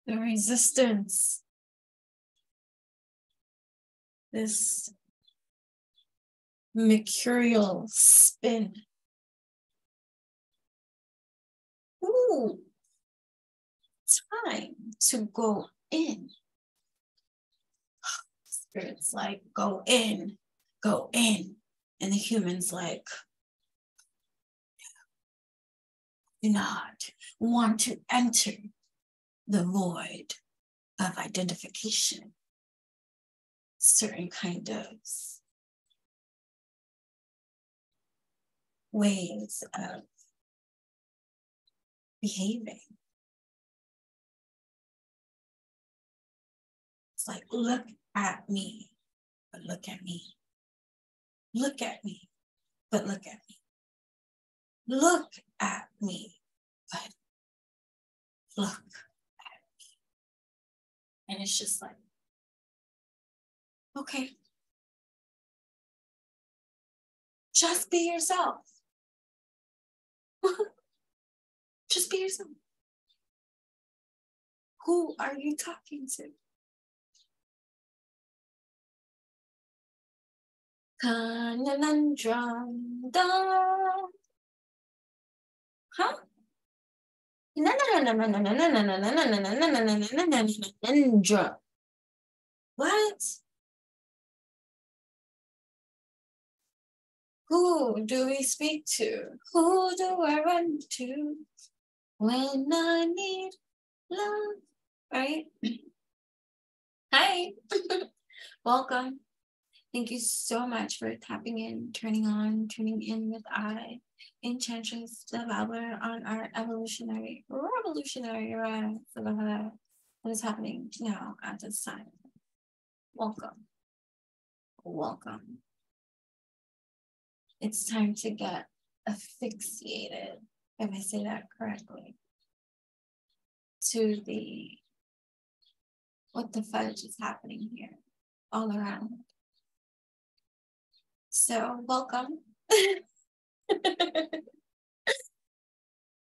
the resistance, this mercurial spin. Ooh, time to go in. Spirit's like, go in, go in. And the human's like, do not want to enter the void of identification. Certain kind of ways of behaving. It's like, look at me, but look at me. Look at me, but look at me. Look at me, but look at me. And it's just like, okay. Just be yourself. Just be yourself. Who are you talking to? Conundrum. Huh? What? Who do we speak to? Who do I run to when I need love? Right? Hi. Welcome. Thank you so much for tapping in, turning on, tuning in with Enchanting the Babbler on our revolutionary ride for the what is happening now at this time. Welcome. Welcome. It's time to get asphyxiated, if I say that correctly, to the what the fudge is happening here all around. So welcome.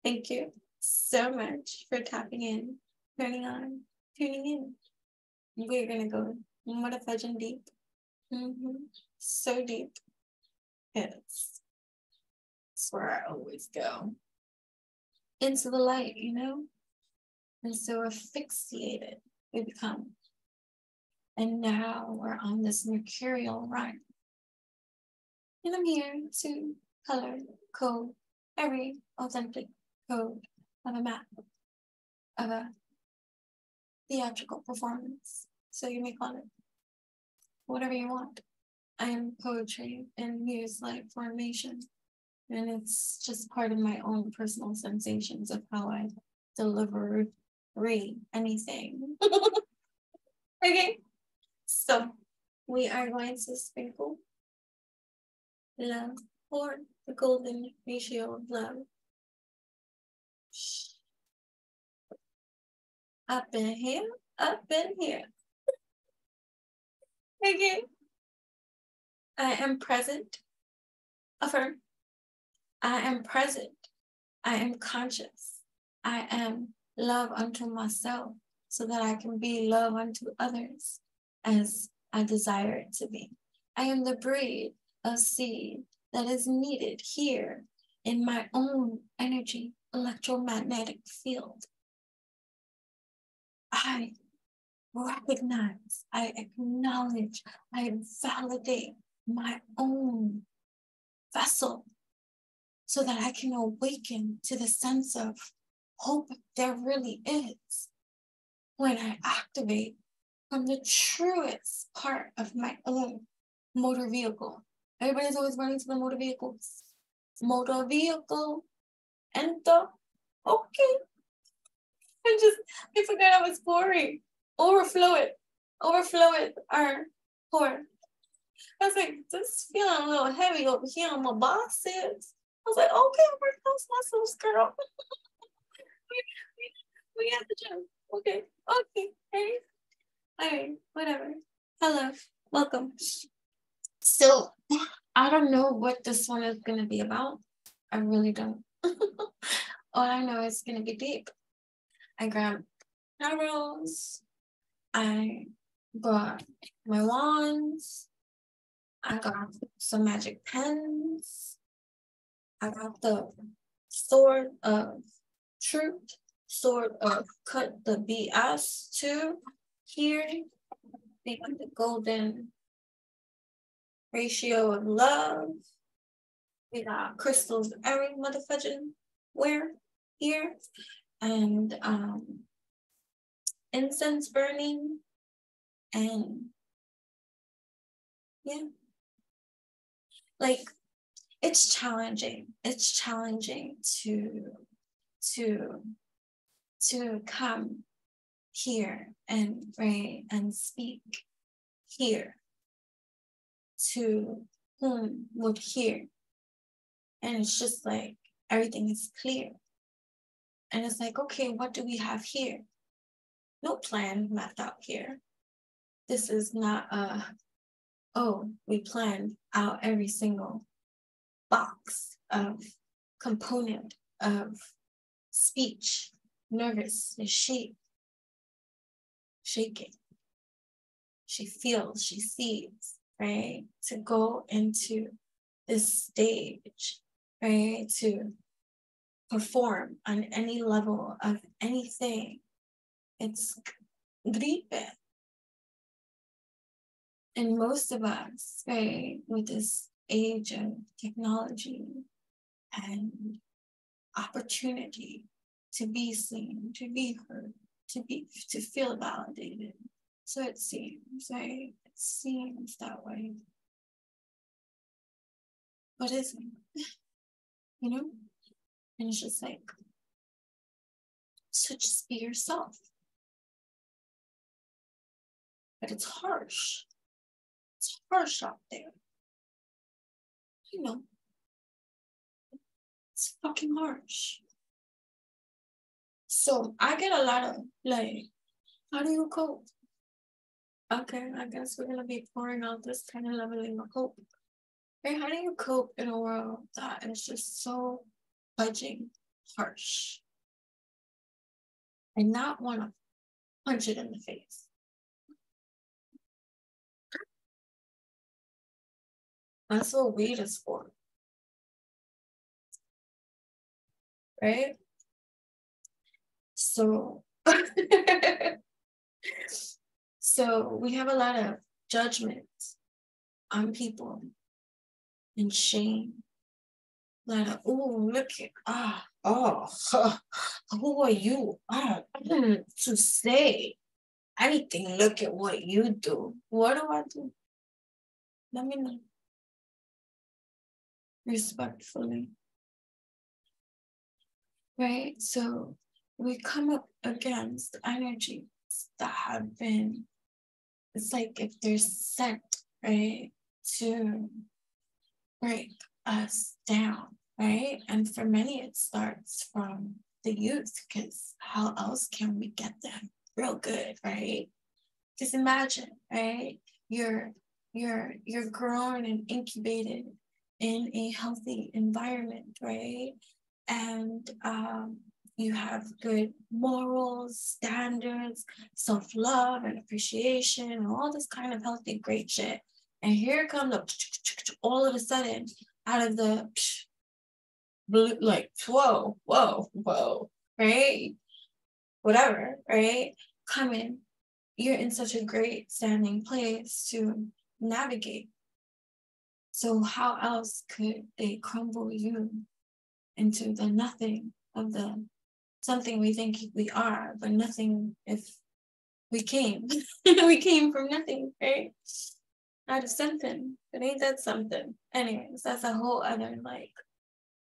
Thank you so much for tapping in, turning on, tuning in. We're gonna go what a fudge and deep. So deep. It's where I always go. Into the light, you know? And so asphyxiated we become. And now we're on this mercurial run. And I'm here to color code every authentic code of a map, of a theatrical performance. So you may call it whatever you want. I am poetry and muse-like formation. And it's just part of my own personal sensations of how I deliver anything. Okay, so we are going to sprinkle love, or the golden ratio of love. Up in here, up in here. Okay. I am present. Affirm. I am present. I am conscious. I am love unto myself so that I can be love unto others as I desire it to be. I am the breed of seed that is needed here in my own energy electromagnetic field. I recognize, I acknowledge, I validate my own vessel so that I can awaken to the sense of hope there really is when I activate from the truest part of my own motor vehicle. Everybody's always running to the motor vehicles. Motor vehicle. Enter. Okay. I forgot I was pouring. Overflow it. Our pour. I was like, this feeling a little heavy over here on my boss says. I was like, okay, we're close muscles, girl. we got the joke. Okay. Hey. All right, whatever. Hello. Welcome. So, I don't know what this one is going to be about. I really don't. All I know is going to be deep. I grabbed arrows. I brought my wands. I got some magic pens. I got the sword of truth, sword of cut the BS too. Here, we got the golden ratio of love. We got crystals every motherfucking where here. And incense burning. And yeah. Like, it's challenging. It's challenging to come here and pray and speak here to whom would hear. And it's just like everything is clear. And it's like, okay, what do we have here? No plan mapped out here. This is not we planned out every single box of component of speech, nervous, is shaking. She feels, she sees, right? To go into this stage, right? To perform on any level of anything. It's gripe. And most of us, right, with this age of technology and opportunity to be seen, to be heard, to feel validated. So it seems, right? It seems that way. But isn't, you know? And it's just like, so just be yourself. But it's harsh. It's harsh out there. You know, it's fucking harsh. So I get a lot of like, how do you cope? Okay, I guess we're gonna be pouring out this kind of leveling of hope. Okay, how do you cope in a world that is just so budging harsh and not want to punch it in the face? That's what weed is for, right? So, so we have a lot of judgment on people and shame. A lot of, oh, look at, who are you to say anything? Look at what you do. What do I do? Let me know. Respectfully. Right? So we come up against energies that have been, it's like if they're sent, right, to break us down, right? And for many, it starts from the youth, because how else can we get them real good, right? Just imagine, right? You're grown and incubated in a healthy environment, right? And you have good morals, standards, self-love and appreciation, and all this kind of healthy, great shit. And here comes all of a sudden, out of the blue, like, whoa, right? Whatever, right? Coming, you're in such a great standing place to navigate. So how else could they crumble you into the nothing of the something we think we are, but nothing if we came. We came from nothing, right? Out of something. But ain't that something? Anyways, that's a whole other like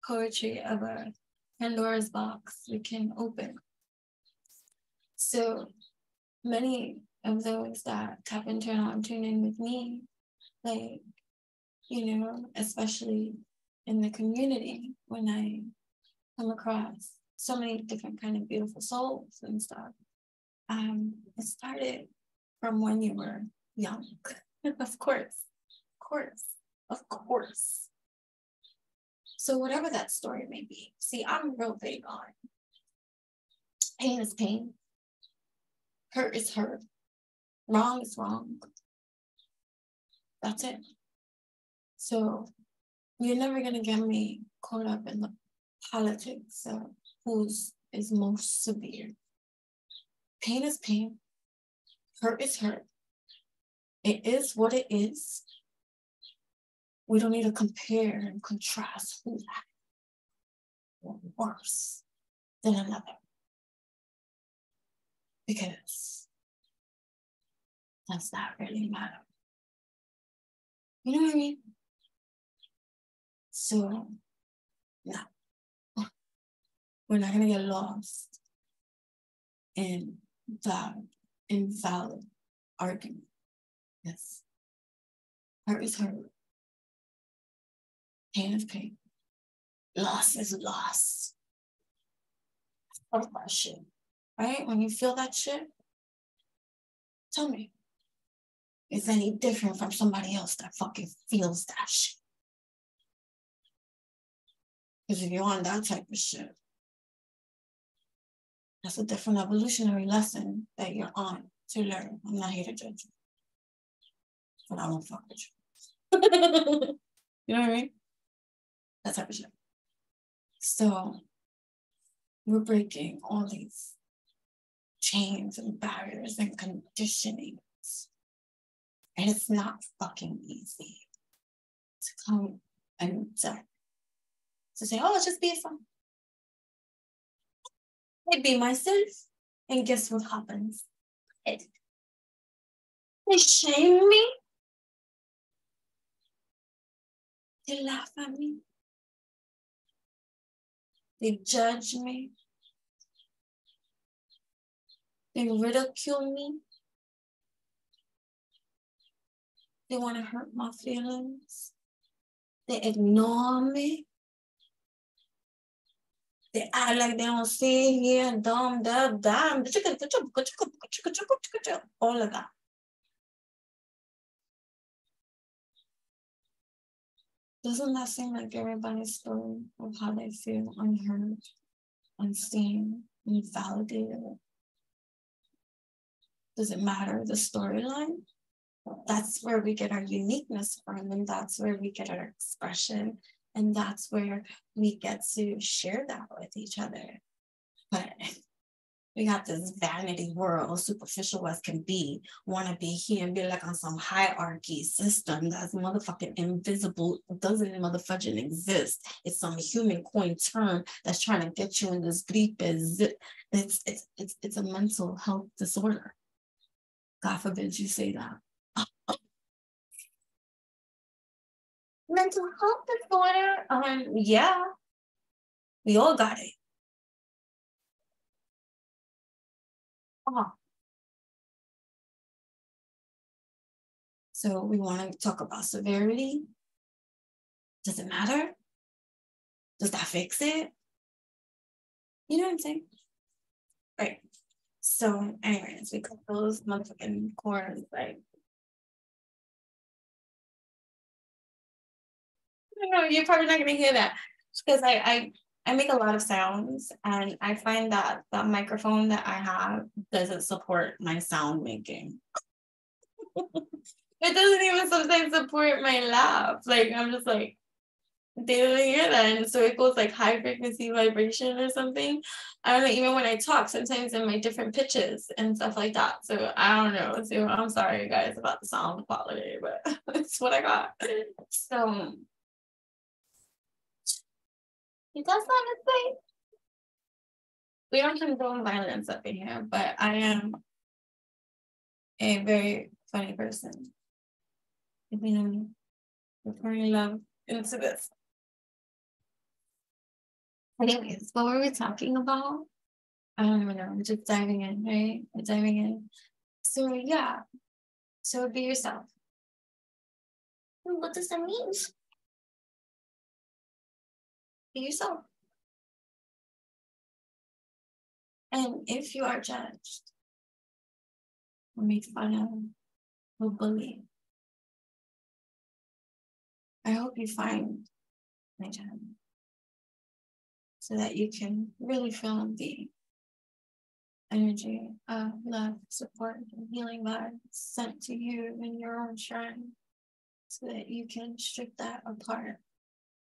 poetry of a Pandora's box we can open. So many of those that tap into and tune in with me, like, you know, especially in the community, when I come across so many different kind of beautiful souls and stuff. It started from when you were young. Of course. So whatever that story may be. See, I'm real big on pain is pain. Hurt is hurt. Wrong is wrong. That's it. So you're never going to get me caught up in the politics of whose is most severe. Pain is pain. Hurt is hurt. It is what it is. We don't need to compare and contrast who's worse than another. Because does that really matter? You know what I mean? So, no. We're not going to get lost in that invalid argument. Yes. Hurt is hurt. Pain is pain. Loss is loss. Fuck that shit. Right? When you feel that shit, tell me. Is any different from somebody else that fucking feels that shit? Because if you're on that type of shit, that's a different evolutionary lesson that you're on to learn. I'm not here to judge you. But I won't fuck with you. You know what I mean? That type of shit. So we're breaking all these chains and barriers and conditionings. And it's not fucking easy to come and to say, oh, just be fun. I be myself, and guess what happens? They shame me. They laugh at me. They judge me. They ridicule me. They want to hurt my feelings. They ignore me. They act like they don't see here, dumb, damn, all of that. Doesn't that seem like everybody's story of how they feel unheard, unseen, invalidated? Does it matter the storyline? That's where we get our uniqueness from, and that's where we get our expression, and that's where we get to share that with each other. But we got this vanity world, superficial as can be, want to be here and be like on some hierarchy system that's motherfucking invisible, doesn't motherfucking exist. It's some human coin term that's trying to get you in this gripe. It's a mental health disorder. God forbid you say that. Mental health disorder? Yeah. We all got it. So we want to talk about severity. Does it matter? Does that fix it? You know what I'm saying? Right. So anyways, we cut those motherfucking corners, like, I don't know, you're probably not gonna hear that because I make a lot of sounds, and I find that the microphone that I have doesn't support my sound making. It doesn't even sometimes support my laugh. Like, I'm just like, they don't hear that. And so it goes like high frequency vibration or something. I don't know, even when I talk, sometimes in my different pitches and stuff like that. So I don't know. So I'm sorry, guys, about the sound quality, but it's what I got. So that's not a thing. We don't condone violence up in here, but I am a very funny person. If you know me, we're pouring love into this. Anyways, what were we talking about? I don't even know. I'm just diving in, right? We're diving in. So yeah. So be yourself. What does that mean? Be yourself. And if you are judged or made fun of or bullied, I hope you find my channel so that you can really feel and be energy of love, support, and healing vibes sent to you in your own shrine so that you can strip that apart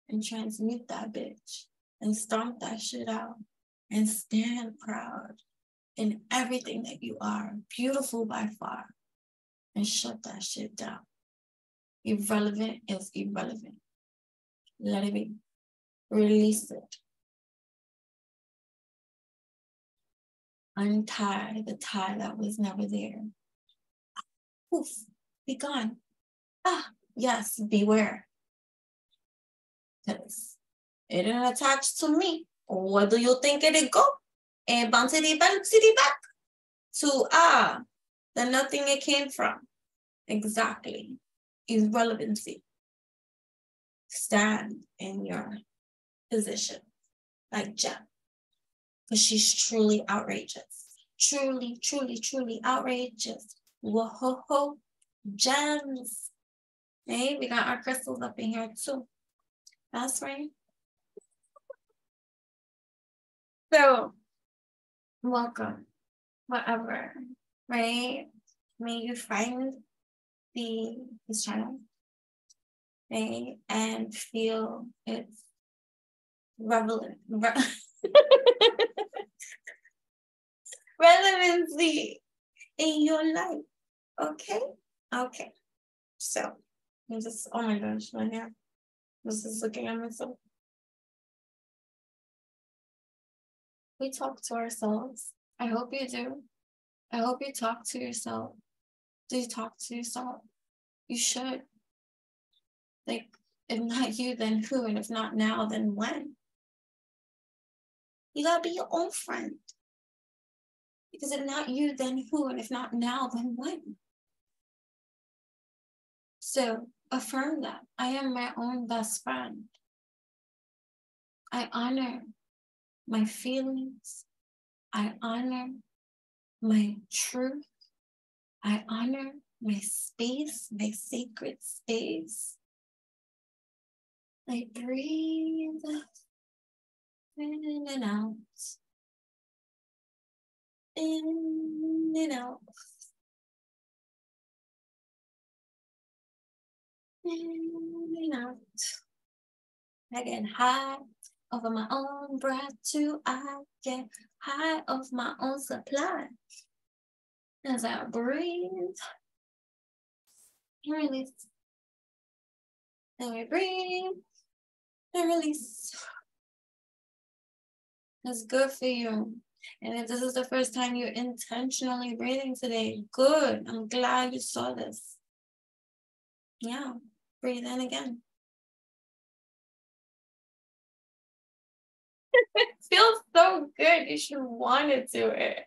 and transmute that bitch and stomp that shit out and stand proud in everything that you are, beautiful by far, and shut that shit down. Irrelevant is irrelevant. Let it be. Release it. Untie the tie that was never there. Poof, be gone. Ah, yes, beware. Because it didn't attach to me. Where do you think it'd go? And bouncity back to the nothing it came from. Exactly. Irrelevancy. Stand in your position like Jen. Because she's truly outrageous. Truly, truly, truly outrageous. Whoa, gems. Hey, we got our crystals up in here too. That's right. So, welcome, whatever, right? May you find this channel, right? And feel its relevancy in your life. Okay? Okay. So, I'm just, oh my gosh, right now. This is looking at myself. We talk to ourselves. I hope you do. I hope you talk to yourself. Do you talk to yourself? You should. Like, if not you, then who? And if not now, then when? You gotta be your own friend. Because if not you, then who? And if not now, then when? So affirm that. I am my own best friend. I honor my feelings. I honor my truth. I honor my space, my sacred space. I breathe in and out. In and out. In and out. I get high over my own breath too. I get high off my own supply. As I breathe and release. And we breathe and release. That's good for you. And if this is the first time you're intentionally breathing today, good. I'm glad you saw this. Yeah, breathe in again. It feels so good. You should want to do it.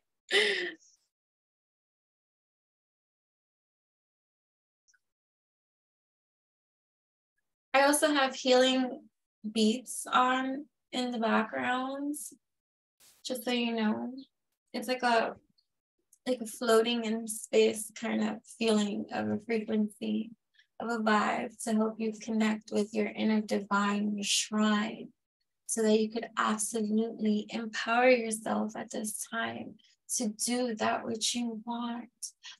I also have healing beats on in the background, just so you know. It's like a floating in space kind of feeling of a frequency, of a vibe to help you connect with your inner divine, your shrine, so that you could absolutely empower yourself at this time to do that which you want.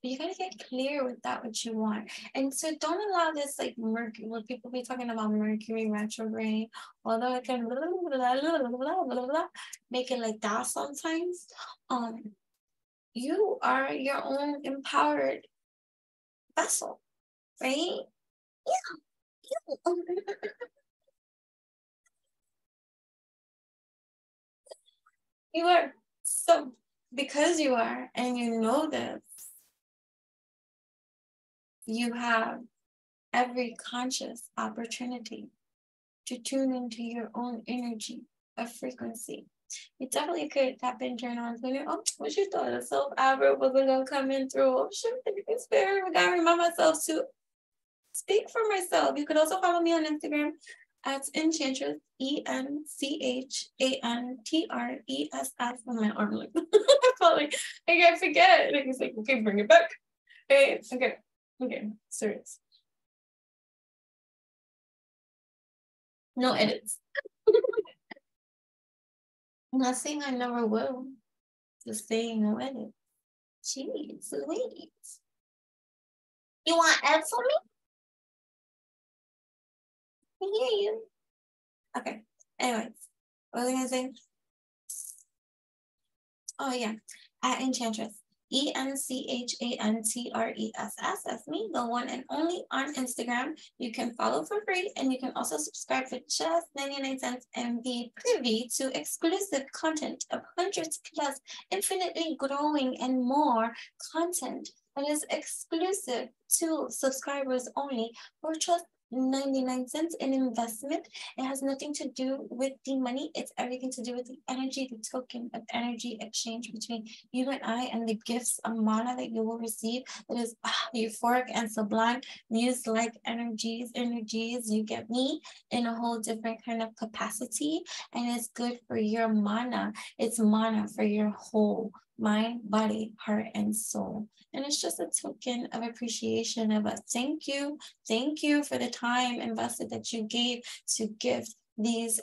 But you gotta get clear with that which you want. And so don't allow this like Mercury, when people be talking about Mercury retrograde, although it can make it like that sometimes. You are your own empowered vessel, right? Yeah. You are. So because you are, and you know this, you have every conscious opportunity to tune into your own energy of frequency. You definitely could tap in, turn on, oh, what you thought? A self advert was gonna come in through. Oh shit, spirit, I gotta remind myself to speak for myself. You could also follow me on Instagram at Enchantress, ENCHANTRESS. On my arm, like I can't forget. And he's like, okay, bring it back. Okay, serious. No edits. Not saying I never will. Just staying with it. Jeez Louise. You want eggs for me? I hear you. Okay. Anyways, what was I gonna say? Oh yeah, at Enchantress. ENCHANTRESS. That's me, the one and only on Instagram. You can follow for free and you can also subscribe for just 99 cents and be privy to exclusive content of hundreds plus infinitely growing and more content that is exclusive to subscribers only for just 99 cents in investment. It has nothing to do with the money. It's everything to do with the energy, the token of energy exchange between you and I, and the gifts of mana that you will receive. That is euphoric and sublime, muse-like energies. You get me in a whole different kind of capacity, and it's good for your mana. It's mana for your whole mind, body, heart, and soul. And it's just a token of appreciation of a thank you for the time invested that you gave to gift these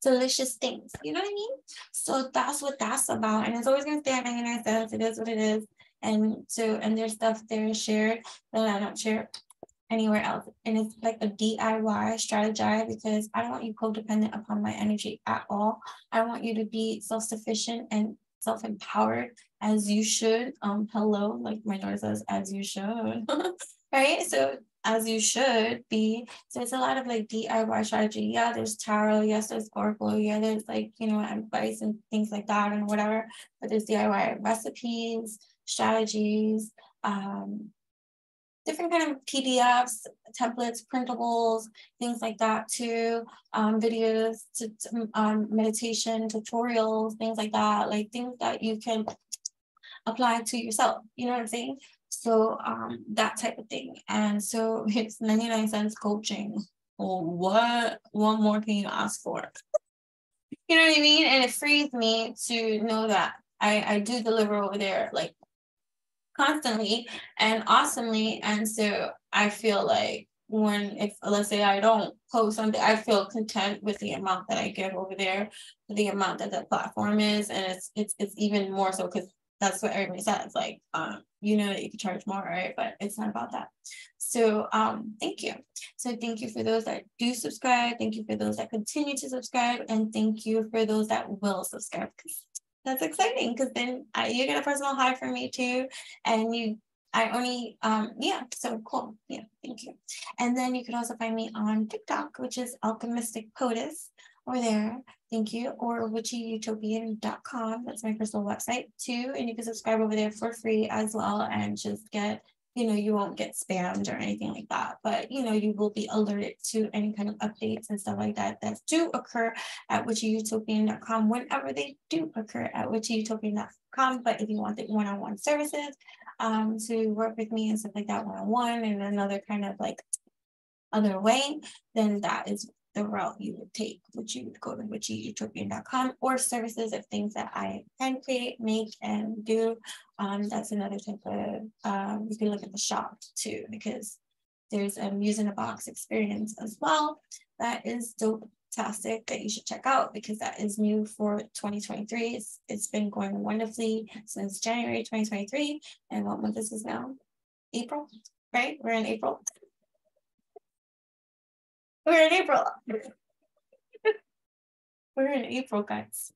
delicious things. You know what I mean? So that's what that's about. And it's always gonna stay at 99 cents. It is what it is. And there's stuff there shared that I don't share anywhere else. And it's like a DIY strategy, because I don't want you codependent upon my energy at all. I want you to be self-sufficient and self-empowered as you should. Hello, like my daughter says, as you should. Right? So as you should be. So it's a lot of like DIY strategy. Yeah, there's tarot. Yes, there's oracle. Yeah, there's like, advice and things like that and whatever. But there's DIY recipes, strategies, different kind of PDFs, templates, printables, things like that too. Videos, meditation, tutorials, things like that. Like things that you can apply to yourself. You know what I'm saying? So that type of thing. And so it's 99 cents coaching. Well, what more can you ask for? You know what I mean? And it frees me to know that I do deliver over there, like constantly and awesomely. And so I feel like if let's say I don't post something, I feel content with the amount that I give over there, the amount that the platform is. And it's even more so because that's what everybody says, like you can charge more, right? But it's not about that. So thank you. So thank you for those that do subscribe. Thank you for those that continue to subscribe, and thank you for those that will subscribe, because that's exciting, because then you get a personal high from me too. And so cool. Yeah, thank you. And then you can also find me on TikTok, which is Alchemistic Poetess, over there. Thank you. Or witchyutopian.com. That's my personal website too. And you can subscribe over there for free as well, and just get, you won't get spammed or anything like that, but you will be alerted to any kind of updates and stuff like that do occur at witchyutopian.com whenever they do occur at witchyutopian.com. But if you want the one-on-one services to work with me and stuff like that one-on-one and another kind of like other way, then that is the route you would take, which you would go to witchyutopian.com, or services of things that I can create, make, and do. That's another type of, you can look at the shop too, because there's a Muse in a Box experience as well. That is dope-tastic, that you should check out, because that is new for 2023. It's been going wonderfully since January 2023. And what month is this now? April, right? We're in April. We're in April. We're in April, guys.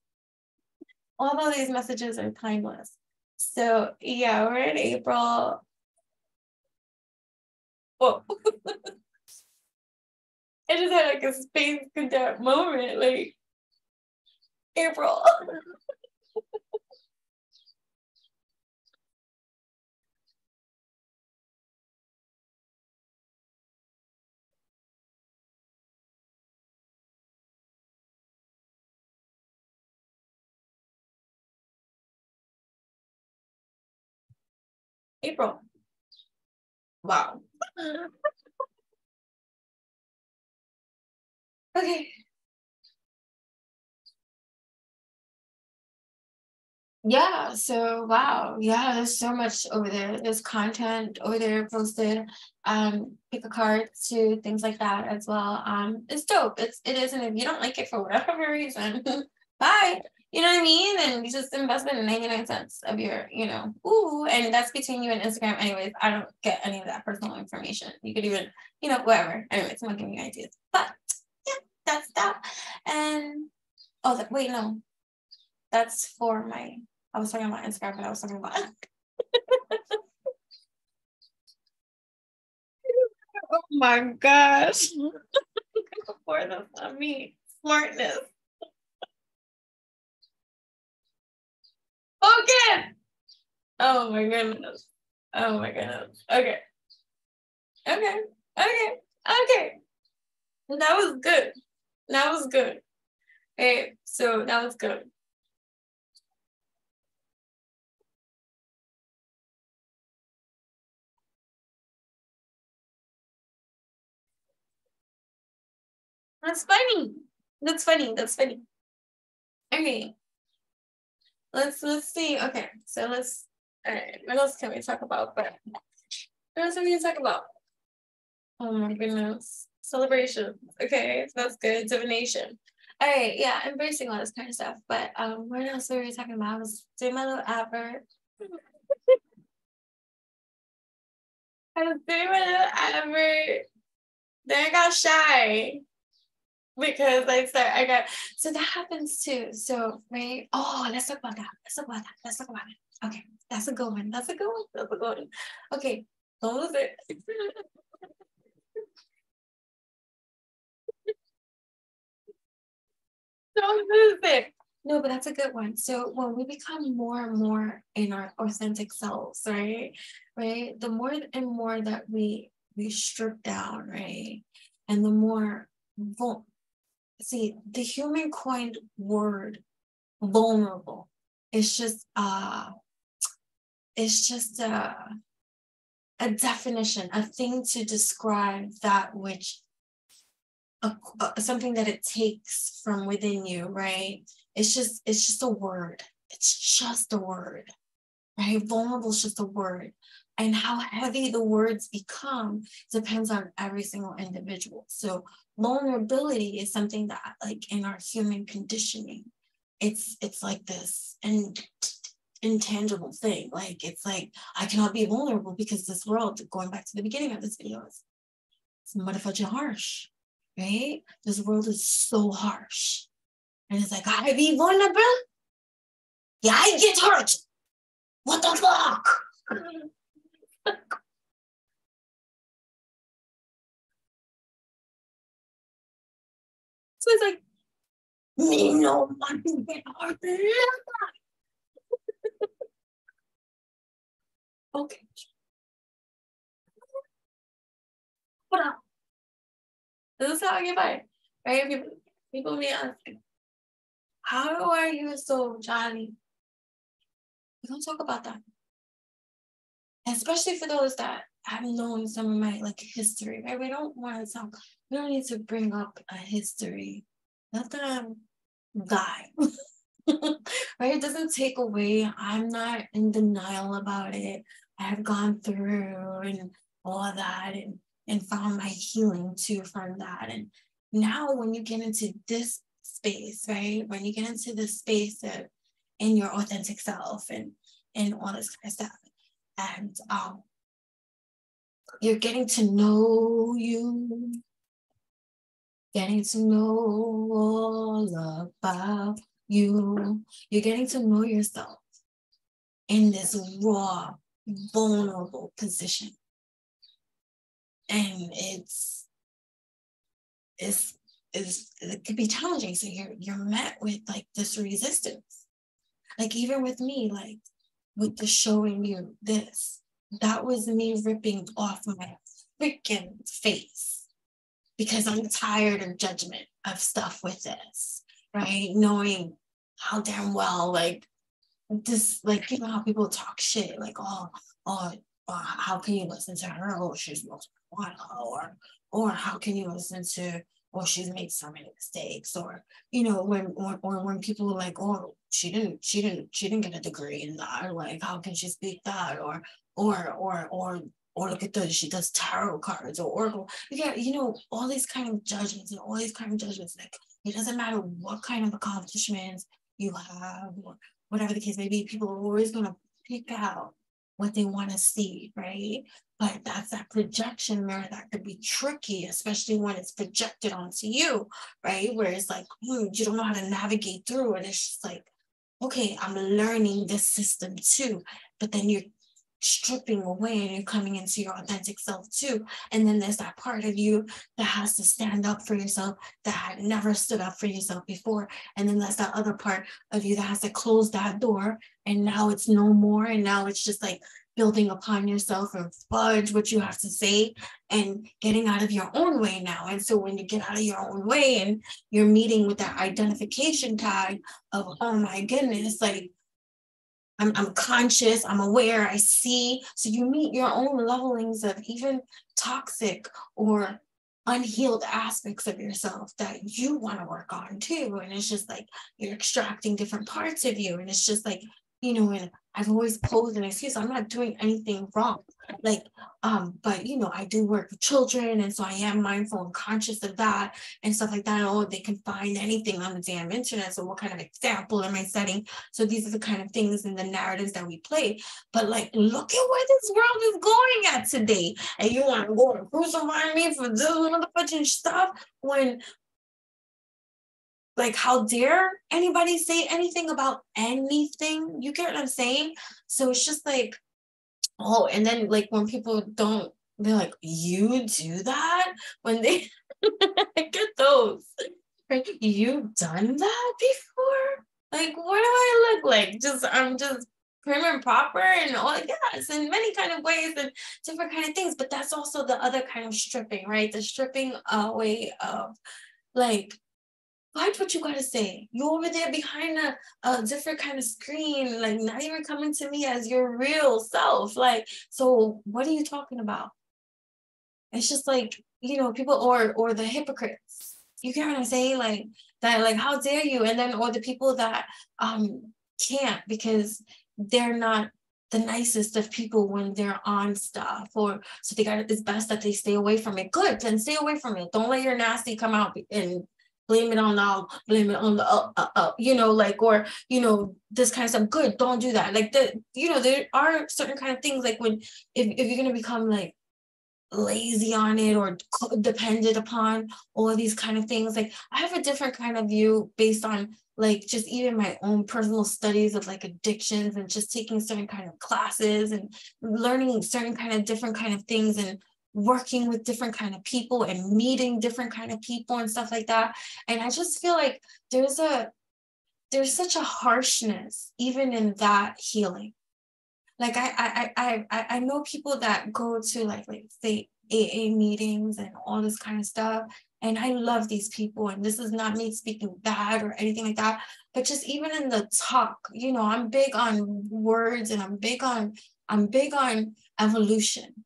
All of these messages are timeless. So yeah, we're in April. Whoa. I just had like a space cadet moment, like April. April. Wow. Okay. Yeah, so wow. Yeah, there's so much over there. There's content over there posted. Pick a card to things like that as well. It's dope. It is, and if you don't like it for whatever reason, bye. You know what I mean? And you just investment in 99 cents of your, ooh, and that's between you and Instagram. Anyways, I don't get any of that personal information. You could even, whatever. Anyways, I'm not giving you ideas. But yeah, that's that. And wait, no. That's for I was talking about Instagram, but I was talking about oh my gosh. For the me. Smartness. Okay. Oh my goodness. Oh my goodness. Okay. Okay. Okay. Okay. That was good. That was good. Okay. So that was good. That's funny. That's funny. That's funny. Okay. Let's see. Okay. So all right. What else can we talk about? What else are we gonna talk about? Oh my goodness. Celebration. Okay, so that's good. Divination. All right, yeah, embracing all this kind of stuff. But what else were we talking about? I was doing my little advert. I was doing my little advert. Then I got shy because so that happens too. So right. Oh, let's talk about that. Okay, that's a good one. Okay, don't lose it. Don't lose it. No, but that's a good one. So when we become more and more in our authentic selves, right? The more and more that we strip down, right? And the more see, the human coined word vulnerable. It's just a definition, a thing to describe that which something that it takes from within you, right? It's just a word. It's just a word, right? Vulnerable is just a word. And how heavy the words become depends on every single individual. So vulnerability is something that, like, in our human conditioning, it's like this and intangible thing. Like, it's like, I cannot be vulnerable because this world, going back to the beginning of this video, is motherfucking harsh, right? This world is so harsh. And it's like, I be vulnerable? Yeah, I get hurt. What the fuck? So it's like, me no want to get hurt. Okay. Hold on. This is how I get by. Right? People be asking, how are you so jolly? We don't talk about that. Especially for those that have known some of my history, right? We don't want to talk, we don't need to bring up a history. Not that I'm guy. Right? It doesn't take away. I'm not in denial about it. I have gone through and all that and found my healing too from that. And now when you get into this space, right? When you get into this space of in your authentic self and all this kind of stuff. And you're getting to know you, getting to know all about you. You're getting to know yourself in this raw, vulnerable position. And it could be challenging. So you're met with this resistance. Even with me, with the showing you this, that was me ripping off my freaking face because I'm tired of judgment of stuff with this, right? Knowing how damn well, this, how people talk shit, how can you listen to her? Oh, she's marijuana, or how can you listen to, oh, she's made so many mistakes, or when people are like, oh, she didn't get a degree in that, how can she speak that, or look at this, she does tarot cards or oracle. Yeah, all these kind of judgments and all these kind of judgments, It doesn't matter what kind of accomplishments you have or whatever the case may be. People are always going to pick out what they want to see, right? But that's that projection mirror that could be tricky, especially when it's projected onto you, right? Where it's like, you don't know how to navigate through it. It's just like, okay, I'm learning this system too. But then you're stripping away and you're coming into your authentic self too. And then there's that part of you that has to stand up for yourself that had never stood up for yourself before. And then there's that other part of you that has to close that door, and now it's no more. And now it's just like building upon yourself and fudge what you have to say and getting out of your own way now. And so when you get out of your own way and you're meeting with that identification tag of, oh my goodness, like I'm conscious, I'm aware, I see. So you meet your own levelings of even toxic or unhealed aspects of yourself that you want to work on too. And it's just like you're extracting different parts of you. And it's just like, and I've always posed an excuse. I'm not doing anything wrong. Like, but I do work with children, and so I am mindful and conscious of that and stuff like that. Oh, they can find anything on the damn internet. So what kind of example am I setting? So these are the kind of things and the narratives that we play. But like, look at where this world is going at today. And you want to go and crucify me for this motherfucking stuff when, like, how dare anybody say anything about anything? You get what I'm saying? So it's just like, oh, and then like when people don't, they're like, you do that? When they get those, like, you've done that before? Like, what do I look like? I'm just prim and proper and all, yes, in many kind of ways and different kind of things. But that's also the other kind of stripping, right? The stripping away of like, watch what you gotta say. You over there behind a different kind of screen, like not even coming to me as your real self. Like, so what are you talking about? It's just like, people or the hypocrites. You get what I'm saying? Like that, like, how dare you? And then or the people that can't because they're not the nicest of people when they're on stuff, or so it's best that they stay away from it. Good, then stay away from it. Don't let your nasty come out and blame it on the like, or this kind of stuff. Good, don't do that. Like there are certain kind of things, like when if you're gonna become like lazy on it or dependent upon all of these kind of things. Like I have a different kind of view based on like just even my own personal studies of like addictions and just taking certain kind of classes and learning certain kind of different kind of things and working with different kind of people and meeting different kind of people and stuff like that. And I just feel like there's such a harshness even in that healing. Like I know people that go to like say AA meetings and all this kind of stuff. And I love these people. And this is not me speaking bad or anything like that. But just even in the talk, I'm big on words and I'm big on evolution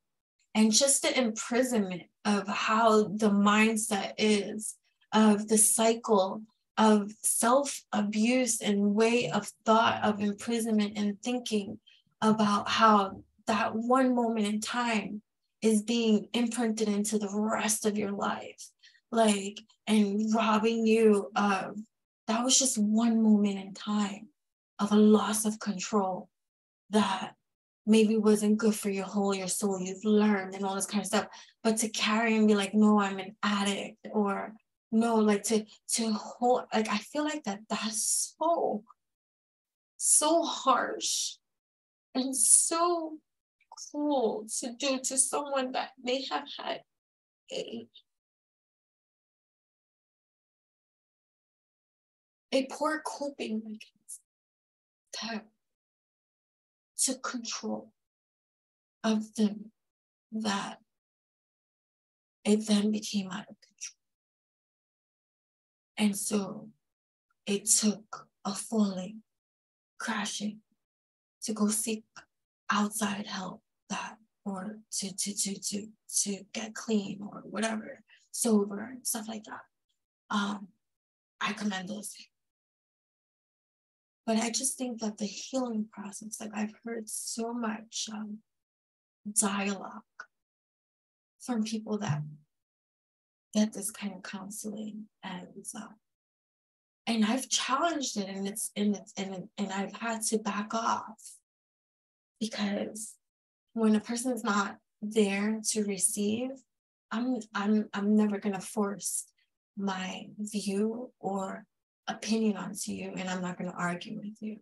and just the imprisonment of how the mindset is, of the cycle of self-abuse and way of thought of imprisonment and thinking about how that one moment in time is being imprinted into the rest of your life, like, and robbing you of, that was just one moment in time of a loss of control that maybe wasn't good for your soul, you've learned and all this kind of stuff, but to carry and be like, no, I'm an addict, or no, like to hold, like, I feel like that's so harsh and so cruel to do to someone that may have had a poor coping mechanism that took control of them, that it then became out of control. And so it took a falling, crashing, to go seek outside help, that, or to get clean or whatever, sober and stuff like that. I commend those things. But I just think that the healing process, like I've heard so much dialogue from people that get this kind of counseling, and And I've challenged it, and I've had to back off, because when a person's not there to receive, I'm never gonna force my view or opinion onto you, and I'm not gonna argue with you.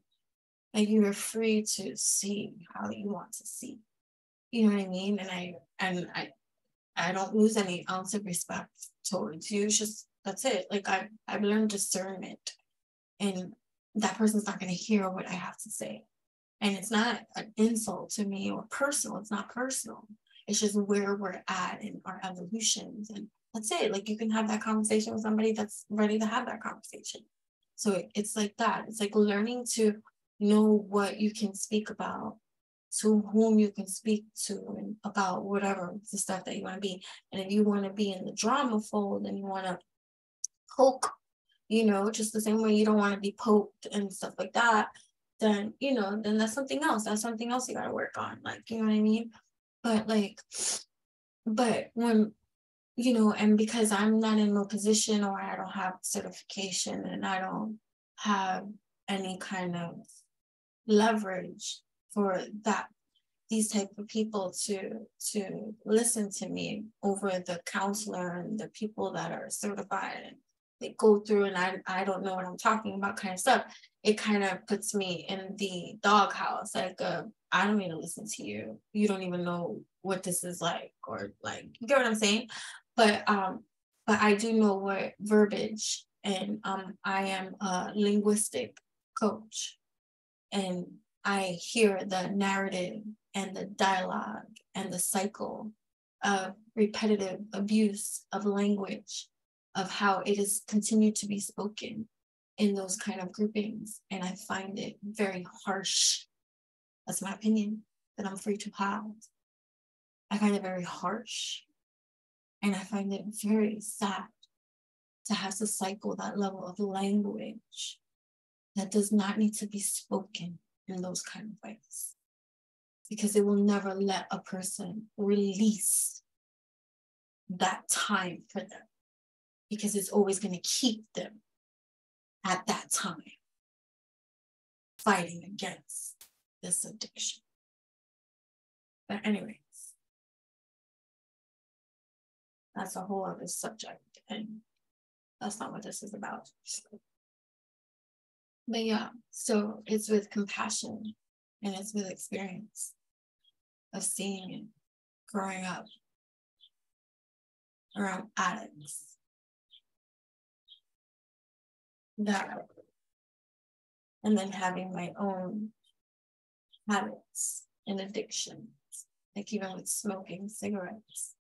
Like, you are free to see how you want to see. You know what I mean? And I don't lose any ounce of respect towards you. It's just, that's it. Like, I've learned discernment, and that person's not gonna hear what I have to say. And it's not an insult to me or personal. It's not personal. It's just where we're at in our evolutions. And that's it. Like, you can have that conversation with somebody that's ready to have that conversation. So it's like that. It's like learning to know what you can speak about, to whom you can speak to, and about whatever the stuff that you want to be. And if you want to be in the drama fold and you want to poke, just the same way you don't want to be poked and stuff like that, then, then that's something else. That's something else you got to work on. Like, you know what I mean? But when, and because I'm not in no position, or I don't have certification, and I don't have any kind of leverage for these type of people to listen to me over the counselor and the people that are certified, and they go through, and I don't know what I'm talking about kind of stuff. It kind of puts me in the doghouse. Like, I don't need to listen to you. You don't even know what this is like, or like, you get what I'm saying? But I do know what verbiage, and I am a linguistic coach, and I hear the narrative and the dialogue and the cycle of repetitive abuse of language, of how it is continued to be spoken in those kind of groupings. And I find it very harsh. That's my opinion, that I'm free to have. I find it very harsh. And I find it very sad to have to cycle that level of language that does not need to be spoken in those kind of ways, because it will never let a person release that time for them, because it's always going to keep them at that time fighting against this addiction. But anyways, that's a whole other subject, and that's not what this is about. But yeah, so it's with compassion, and it's with experience of seeing it, growing up around addicts, that, and then having my own habits and addictions, like even with smoking cigarettes,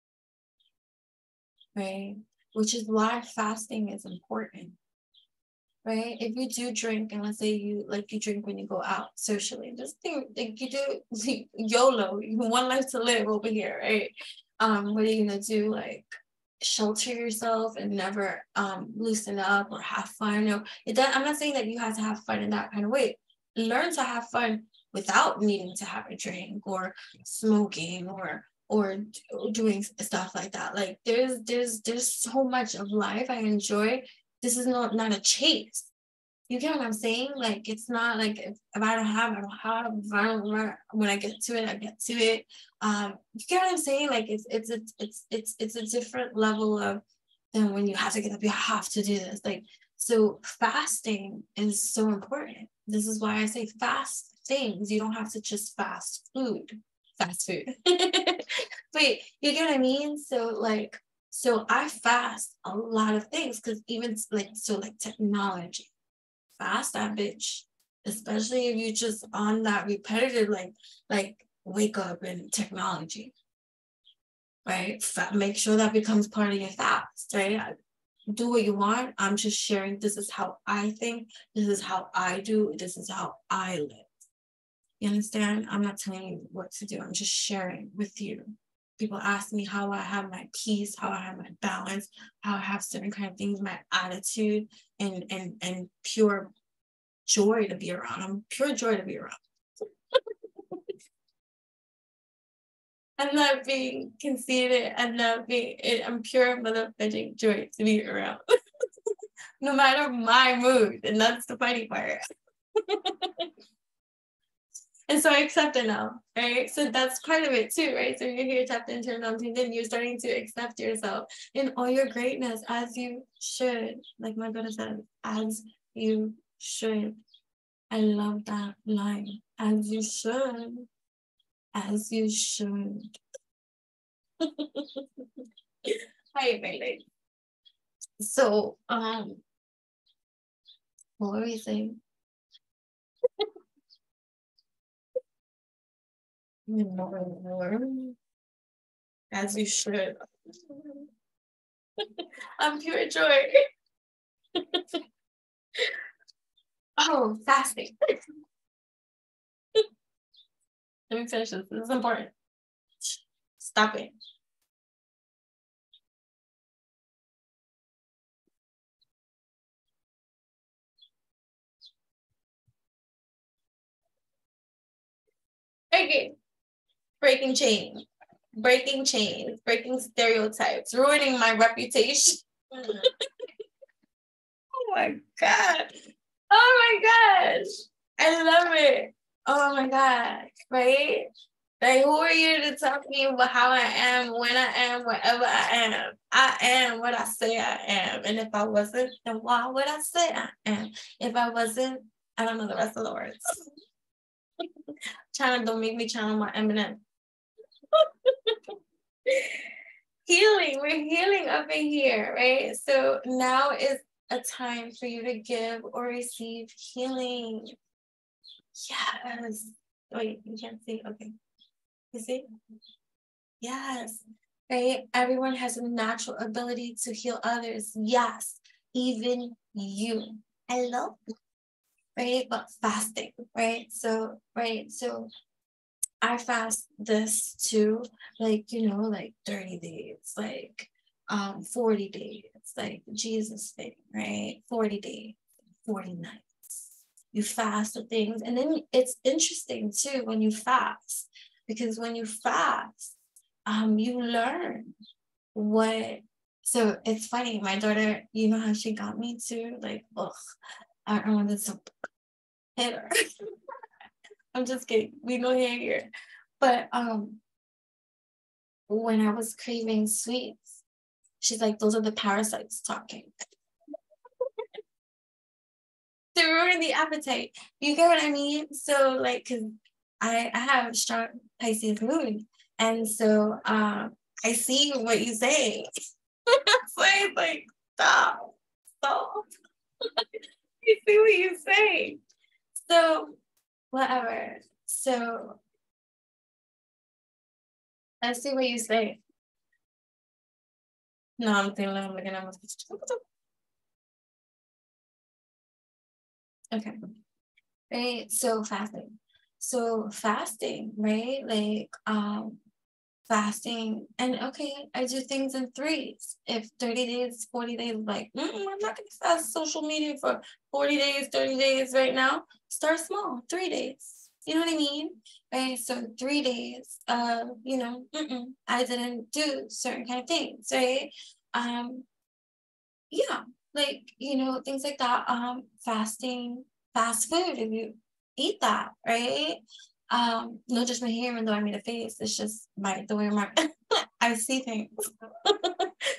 right? Which is why fasting is important, right? If you do drink, and let's say you drink when you go out socially, just think you do YOLO, you have one life to live over here, right? What are you gonna do? Like, shelter yourself and never loosen up or have fun? I'm not saying that you have to have fun in that kind of way. Learn to have fun without needing to have a drink or smoking or doing stuff like that. Like, there's so much of life I enjoy. This is not a chase. You get what I'm saying? Like, it's not like, if I don't have, I don't have. If I don't learn, when I get to it, I get to it. You get what I'm saying? Like, it's a different level of, than when you have to get up, you have to do this. Like, so fasting is so important. This is why I say fast things. You don't have to just fast food. But you get what I mean? So I fast a lot of things, because even like technology, fast that bitch, especially if you just on that repetitive, like wake up in technology, right? Make sure that becomes part of your fast, right? Do what you want. I'm just sharing, this is how I think, this is how I do, this is how I live. You understand? I'm not telling you what to do. I'm just sharing with you. People ask me how I have my peace, how I have my balance, how I have certain kind of things, my attitude, and pure joy to be around. I'm pure joy to be around. I'm not being conceited. I'm pure motherfucking joy to be around. no matter my mood. And that's the funny part. And so I accept it now, right? So that's part of it too, right? So you're here tapped in, turned on, tuned in. You're starting to accept yourself in all your greatness, as you should. Like my brother said, as you should. I love that line. As you should. As you should. Hi, baby. So, what were we saying? As you should. I'm pure joy. Oh, fasting. Let me finish this. This is important. Stop it. Okay. Breaking chains, breaking stereotypes, ruining my reputation. Oh my God. Oh my gosh. I love it. Oh my God. Right? Like, who are you to tell me about how I am, when I am, wherever I am? I am what I say I am. And if I wasn't, then why would I say I am? If I wasn't, I don't know the rest of the words. China, don't make me channel my Eminem. Healing, we're healing up in here, right? So now is a time for you to give or receive healing. Yes. Wait, you can't see. Okay. You see? Yes. Right? Everyone has a natural ability to heal others. Yes. Even you. I love it. Right? But fasting, right? So, right. So I fast this too, like, like 30 days, like 40 days, like Jesus thing, right? 40 days, 40 nights. You fast the things. And then it's interesting too when you fast, because when you fast, you learn what. So it's funny, my daughter, you know how she got me to, like, ugh, I wanted to hit her. I'm just kidding. We know here. But when I was craving sweets, she's like, those are the parasites talking. To ruin the appetite. You get what I mean? So like, cause I have strong Pisces moon. And so I see what you say. So it's like, stop. You see what you say. So whatever. So I see what you say. No, I'm thinking, I'm looking at my. Okay. Right. So fasting, right? Like fasting, and okay, I do things in threes. If 30 days, 40 days, like, I'm not gonna fast social media for 40 days, 30 days right now. Start small, 3 days. You know what I mean? Right. So 3 days, I didn't do certain kind of things, right? Yeah, like, things like that. Fasting, fast food, if you eat that, right? No judgment here, even though I made a face. It's just the way my I see things.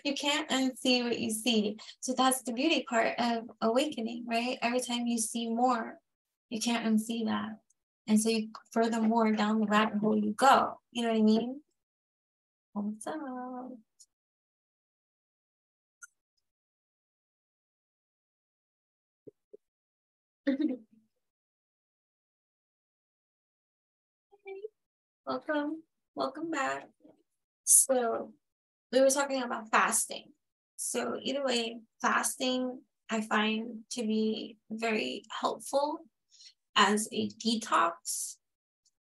You can't unsee what you see. So that's the beauty part of awakening, right? Every time you see more, you can't unsee that. And so you furthermore down the rabbit hole you go. You know what I mean? What's up? Welcome back. So we were talking about fasting. So either way, fasting I find to be very helpful as a detox,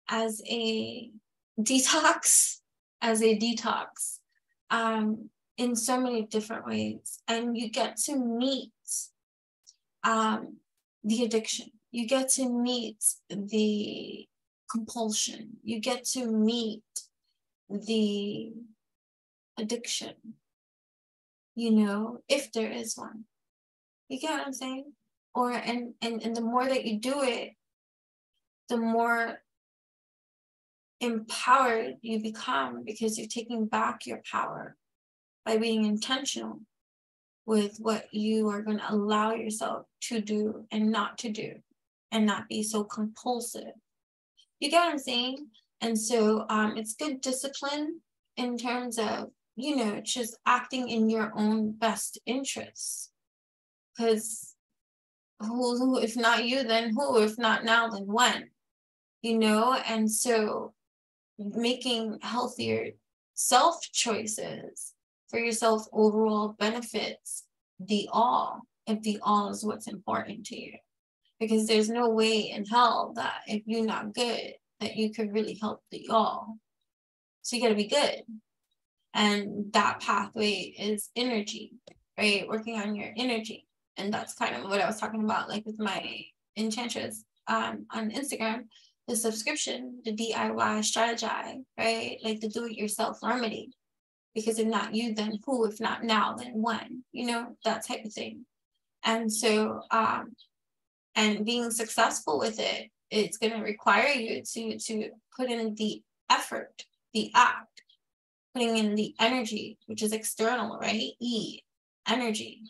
as a detox, as a detox, in so many different ways. And you get to meet the addiction. You get to meet the compulsion. You get to meet the addiction, if there is one. You get what I'm saying? Or and the more that you do it, the more empowered you become, because you're taking back your power by being intentional with what you are going to allow yourself to do and not to do, and not be so compulsive. You get what I'm saying? And so it's good discipline in terms of, you know, just acting in your own best interests. Because who, if not you, then who? If not now, then when? You know? And so making healthier self choices for yourself overall benefits the all, if the all is what's important to you. Because there's no way in hell that if you're not good, that you could really help the all. So you got to be good. And that pathway is energy, right? Working on your energy. And that's kind of what I was talking about, like with my enchantress on Instagram, the subscription, the DIY strategy, right? Like the do-it-yourself remedy. Because if not you, then who? If not now, then when? You know, that type of thing. And so, and being successful with it, it's going to require you to put in the effort, the act, putting in the energy, which is external, right? E, energy,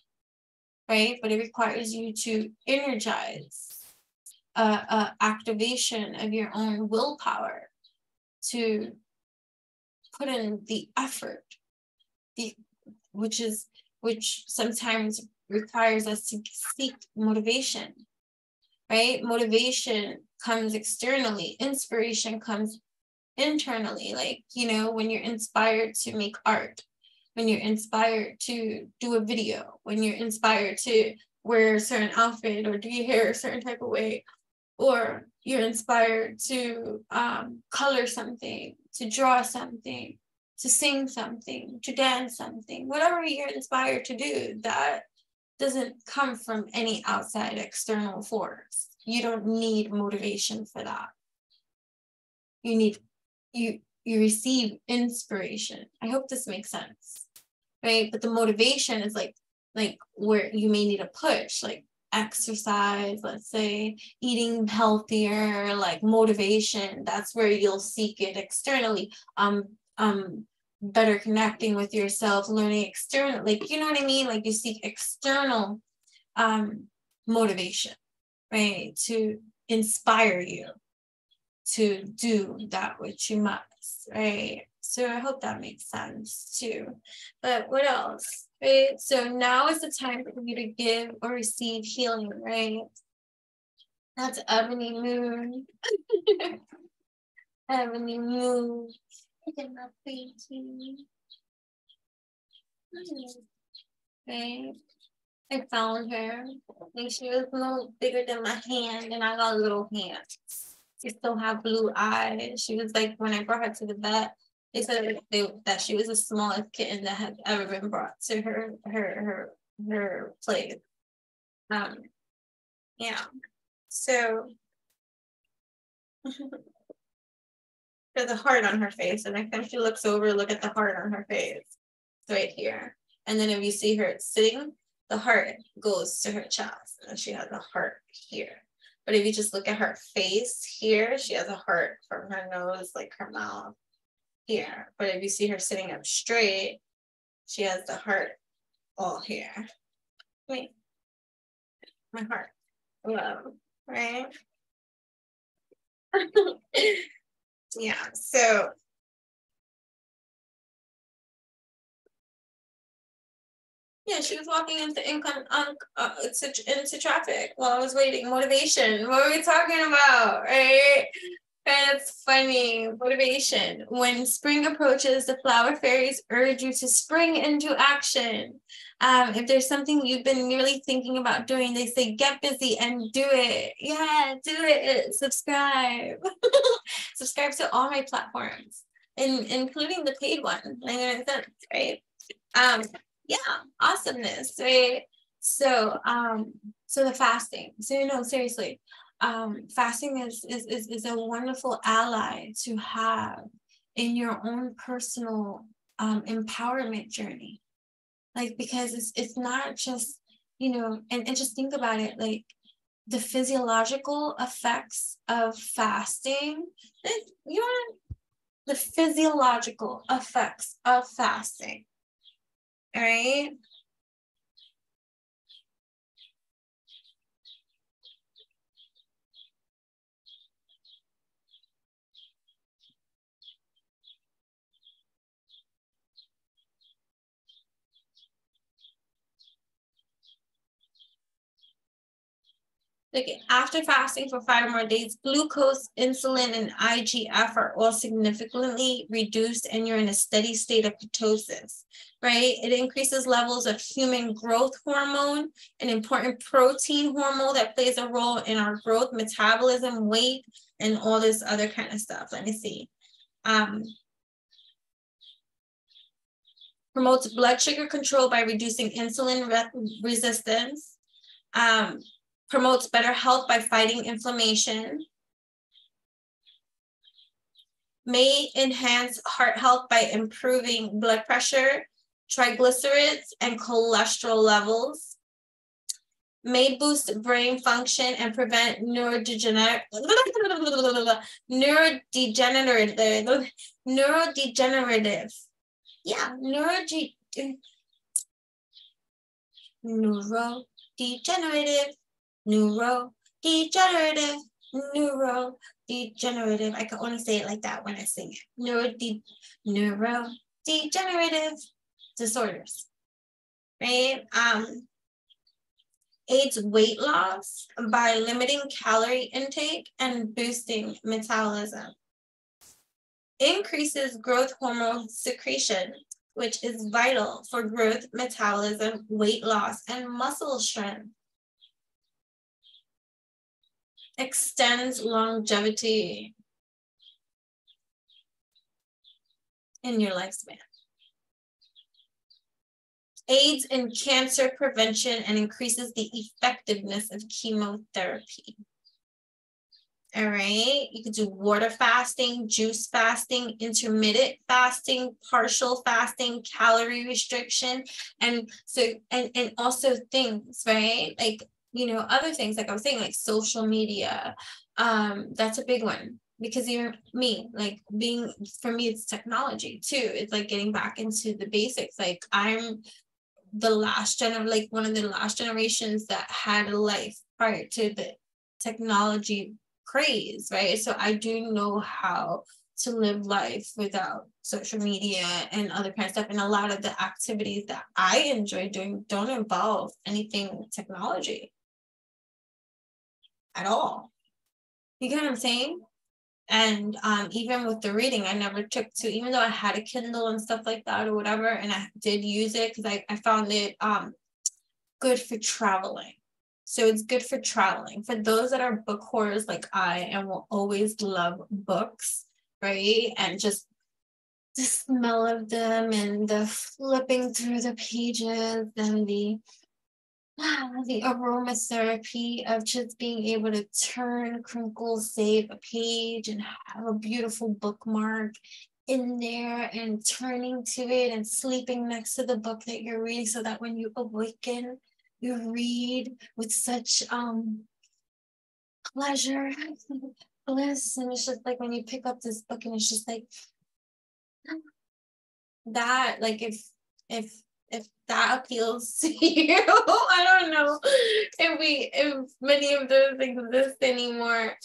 right? But it requires you to energize activation of your own willpower, to put in the effort, which sometimes requires us to seek motivation, right? Motivation comes externally, inspiration comes internally. Like, you know, when you're inspired to make art, when you're inspired to do a video, when you're inspired to wear a certain outfit or do your hair a certain type of way, or you're inspired to color something, to draw something, to sing something, to dance something, whatever you're inspired to do, that doesn't come from any outside external force. You don't need motivation for that. You receive inspiration. I hope this makes sense, right? But the motivation is like where you may need a push, like exercise, let's say, eating healthier, like motivation. That's where you'll seek it externally. Better connecting with yourself, learning external, like, you know what I mean? Like you seek external motivation, right? To inspire you to do that which you must, right? So I hope that makes sense too. But what else, right? So now is the time for you to give or receive healing, right? That's Ebony Moon. Ebony Moon. Look at my pretty. Right? I found her. Like she was a little bigger than my hand, and I got a little hand. She still have blue eyes. She was like, when I brought her to the vet, they said that she was the smallest kitten that had ever been brought to her place. Yeah. So there's a heart on her face, and next time she looks over, look at the heart on her face. It's right here. And then if you see her sitting, the heart goes to her chest, and she has a heart here. But if you just look at her face here, she has a heart from her nose, like her mouth here. But if you see her sitting up straight, she has the heart all here. Wait, my heart. Love, right? Yeah, so yeah, she was walking into traffic while I was waiting. Motivation. What are we talking about, right? That's funny. Motivation. When spring approaches, the flower fairies urge you to spring into action. If there's something you've been really thinking about doing, they say get busy and do it. Yeah, do it. Subscribe. Subscribe to all my platforms, including the paid one. 99 cents, right? Yeah, awesomeness, right? So so the fasting. So no, seriously. Fasting is a wonderful ally to have in your own personal empowerment journey. Like, because it's not just you know, and just think about it, like the physiological effects of fasting, you know, the physiological effects of fasting, all right? Like after fasting for 5 more days, glucose, insulin, and IGF are all significantly reduced, and you're in a steady state of ketosis, right? It increases levels of human growth hormone, an important protein hormone that plays a role in our growth, metabolism, weight, and all this other kind of stuff. Let me see. Promotes blood sugar control by reducing insulin resistance. Promotes better health by fighting inflammation. May enhance heart health by improving blood pressure, triglycerides, and cholesterol levels. May boost brain function and prevent neurodegenerative, yeah, neurodegenerative. I can only say it like that when I sing it. Neurodegenerative disorders, right? Aids weight loss by limiting calorie intake and boosting metabolism. Increases growth hormone secretion, which is vital for growth, metabolism, weight loss, and muscle strength. Extends longevity in your lifespan. Aids in cancer prevention and increases the effectiveness of chemotherapy. All right, you could do water fasting, juice fasting, intermittent fasting, partial fasting, calorie restriction, and so and also things, right? Like, you know, other things like I was saying, like social media. That's a big one because you're me, like being, for me, it's technology too. It's like getting back into the basics. Like I'm the last like one of the last generations that had a life prior to the technology craze, right? So I do know how to live life without social media and other kind of stuff. And a lot of the activities that I enjoy doing don't involve anything technology at all. You get what I'm saying? And even with the reading, I never took to, even though I had a Kindle and stuff like that or whatever, and I did use it because I found it good for traveling. So it's good for traveling. For those that are book whores like I and will always love books, right? And just the smell of them and the flipping through the pages and the aromatherapy of just being able to turn, crinkle, save a page and have a beautiful bookmark in there and turning to it and sleeping next to the book that you're reading so that when you awaken, you read with such pleasure, bliss. And it's just like when you pick up this book and it's just like that, like if that appeals to you, I don't know if many of those exist anymore.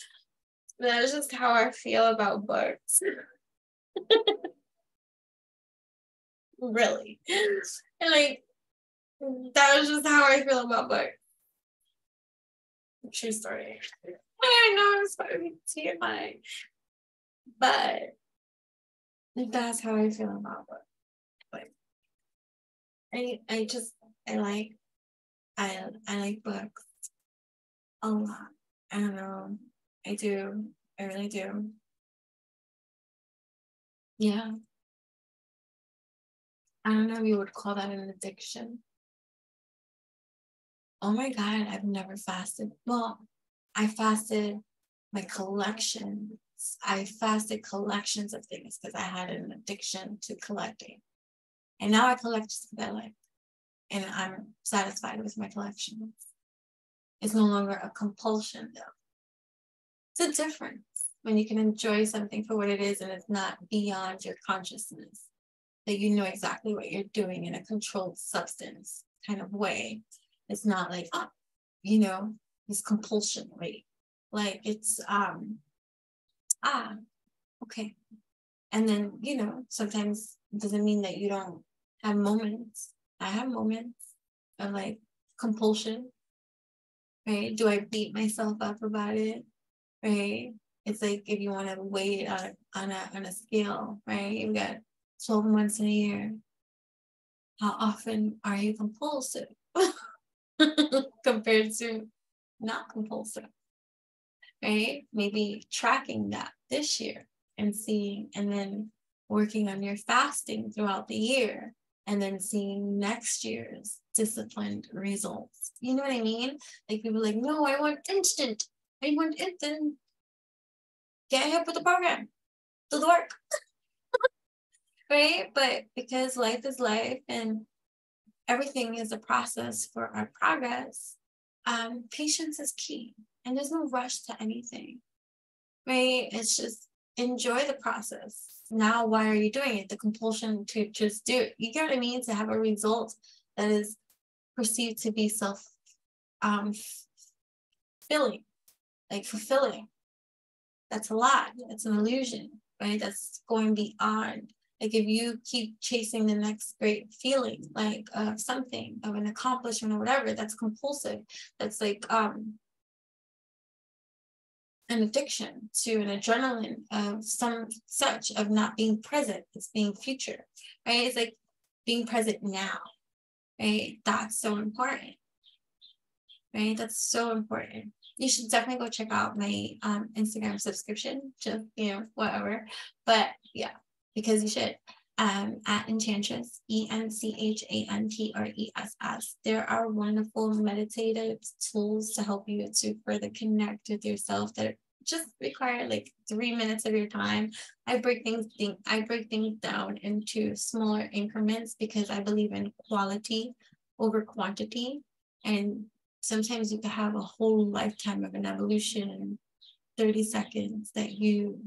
That's just how I feel about books. Really. And like that was just how I feel about books. True story. I know I'm sorry to TMI, but that's how I feel about books. Like I like books a lot. I don't know. I do. I really do. Yeah. I don't know if you would call that an addiction. Oh my God, I've never fasted. Well, I fasted my collections. I fasted collections of things because I had an addiction to collecting. And now I collect just because I like. and I'm satisfied with my collection. It's no longer a compulsion, though. It's a difference when you can enjoy something for what it is and it's not beyond your consciousness, that you know exactly what you're doing in a controlled substance kind of way. It's not like, you know, this compulsion way. Like it's, okay. And then, you know, sometimes it doesn't mean that you don't have moments. I have moments of like compulsion, right? Do I beat myself up about it, right? It's like if you want to weigh it on a scale, right? You've got 12 months in a year. How often are you compulsive compared to not compulsive, right? Maybe tracking that this year and seeing, and then working on your fasting throughout the year, and then seeing next year's disciplined results. You know what I mean? Like people are like, no, I want instant. I want instant. Get ahead with the program. Do the work. Right? But because life is life and everything is a process for our progress, patience is key. And there's no rush to anything. Right? It's just enjoy the process. Now, why are you doing it? The compulsion to just do it. You get what I mean? To have a result that is perceived to be filling, like fulfilling. That's a lot. It's an illusion, right? That's going beyond. Like if you keep chasing the next great feeling, like of something, of an accomplishment or whatever, that's compulsive. That's like an addiction to an adrenaline of some such of not being present. It's being future, right? It's like being present now, right? That's so important, right? That's so important. You should definitely go check out my Instagram subscription, just, you know, whatever. But yeah, because you should. At Enchantress, ENCHANTRESS. There are wonderful meditative tools to help you to further connect with yourself that just require like 3 minutes of your time. I break things down into smaller increments because I believe in quality over quantity. And sometimes you can have a whole lifetime of an evolution in 30 seconds that you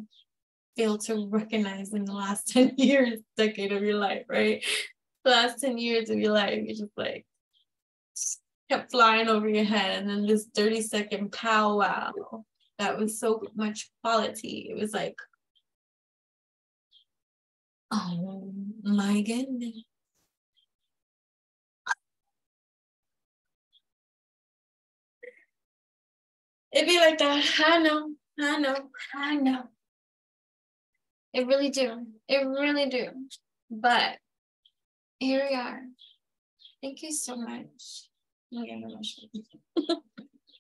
fail to recognize in the last 10 years, decade of your life, right? The last 10 years of your life, you just like kept flying over your head. And then this 30-second powwow that was so much quality. It was like, oh my goodness. It'd be like that. I know. It really do. It really do. But here we are. Thank you so much.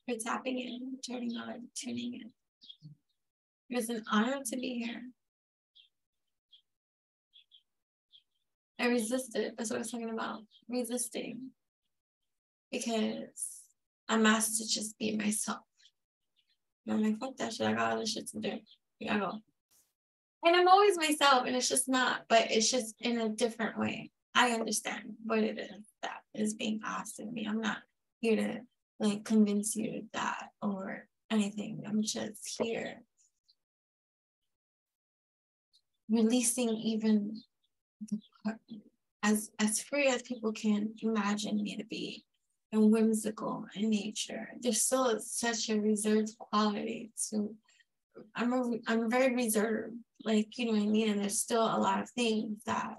For tapping in, turning on, tuning in. It was an honor to be here. I resisted. That's what I was talking about. Resisting. Because I'm asked to just be myself. And I'm like, fuck that shit. I got other shit to do. I gotta go. And I'm always myself, and it's just not, but it's just in a different way. I understand what it is that is being asked of me. I'm not here to like convince you of that or anything. I'm just here releasing even as free as people can imagine me to be, and whimsical in nature. There's still such a reserved quality to. I'm very reserved, like, you know what I mean. And there's still a lot of things that,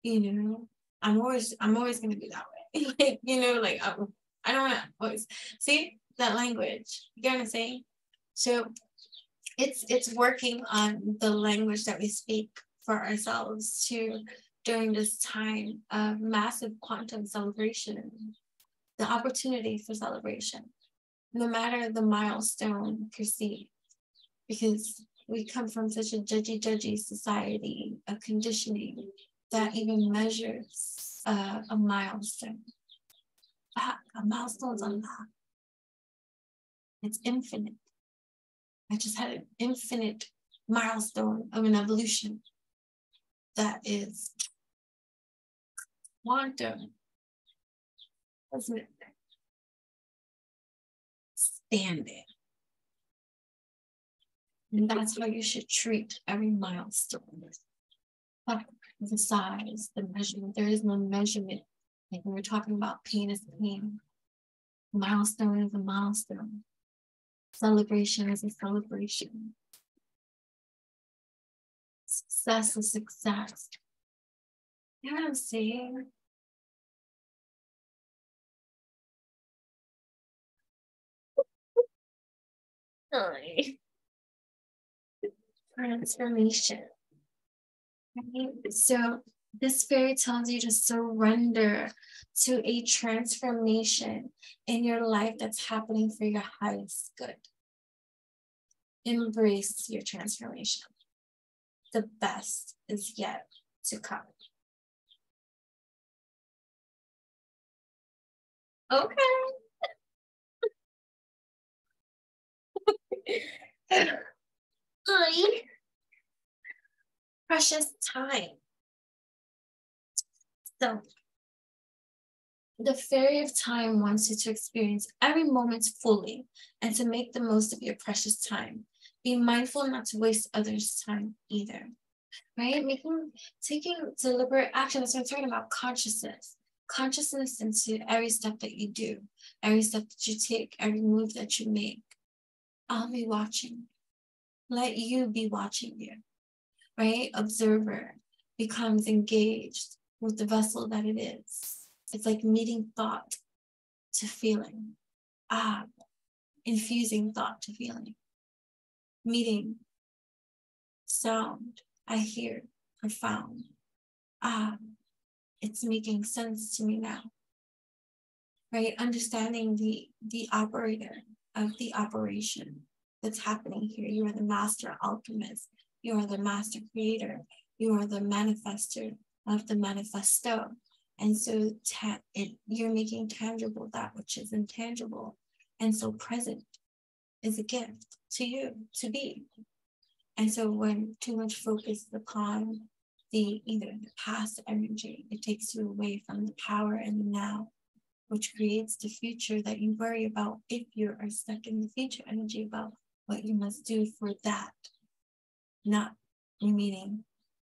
you know, I'm always gonna be that way. Like, you know, like I don't want to always see that language. You get what I'm saying? So it's working on the language that we speak for ourselves to during this time of massive quantum celebration, the opportunity for celebration, no matter the milestone perceived, because we come from such a judgy society, a conditioning that even measures a milestone. A milestone's a lot. It's infinite. I just had an infinite milestone of an evolution that is quantum. Isn't it? Stand it. And that's how you should treat every milestone. The size, the measurement. There is no measurement. Like when we're talking about pain is pain. Milestone is a milestone. Celebration is a celebration. Success is success. You know what I'm saying? Transformation. Right? So this fairy tells you to surrender to a transformation in your life that's happening for your highest good. Embrace your transformation. The best is yet to come. Okay. Precious time. So, the fairy of time wants you to experience every moment fully and to make the most of your precious time. Be mindful not to waste others' time either. Right? Taking deliberate action. That's what I'm talking about. Consciousness. Consciousness into every step that you do, every step that you take, every move that you make. I'll be watching. Let you be watching you. Right? Observer becomes engaged with the vessel that it is. It's like meeting thought to feeling. Infusing thought to feeling. Meeting sound. I hear profound. It's making sense to me now. Right? Understanding the operator of the operation that's happening here. You are the master alchemist. You are the master creator. You are the manifester of the manifesto. And so you're making tangible that which is intangible. And so present is a gift to you to be. And so when too much focus is upon either the past energy, it takes you away from the power in the now, which creates the future that you worry about if you are stuck in the future energy about what you must do for that, not remaining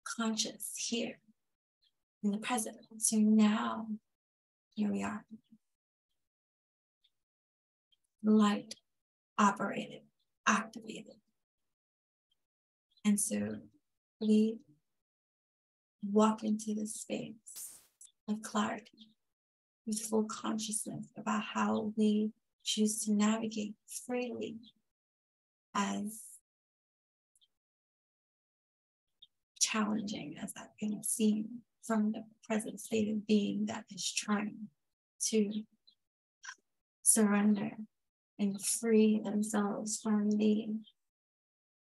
conscious here in the present. So now, here we are. Light operated, activated. And so we walk into this space of clarity with full consciousness about how we choose to navigate freely as challenging as that can seem from the present state of being that is trying to surrender and free themselves from the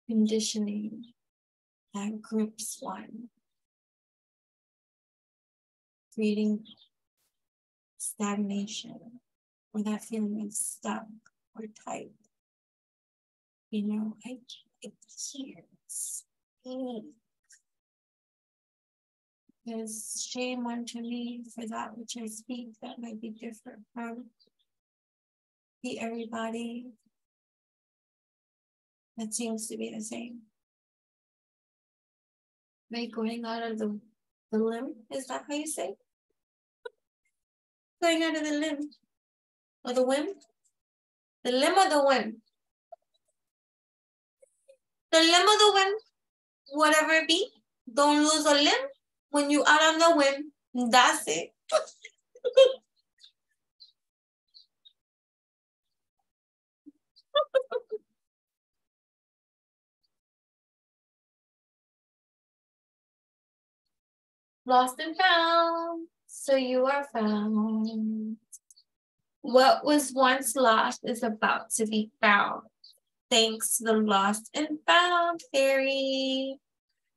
conditioning that grips one, creating stagnation or that feeling of stuck or tight. You know, I can't speak. There's shame unto me for that which I speak that might be different from the everybody that seems to be the same. Right, going out of the limb, is that how you say? Going out of the limb or the whim? The limb or the whim? The limb or the whim, whatever it be, don't lose a limb when you out on the whim. That's it. Lost and found, so you are found. What was once lost is about to be found. Thanks to the lost and found fairy.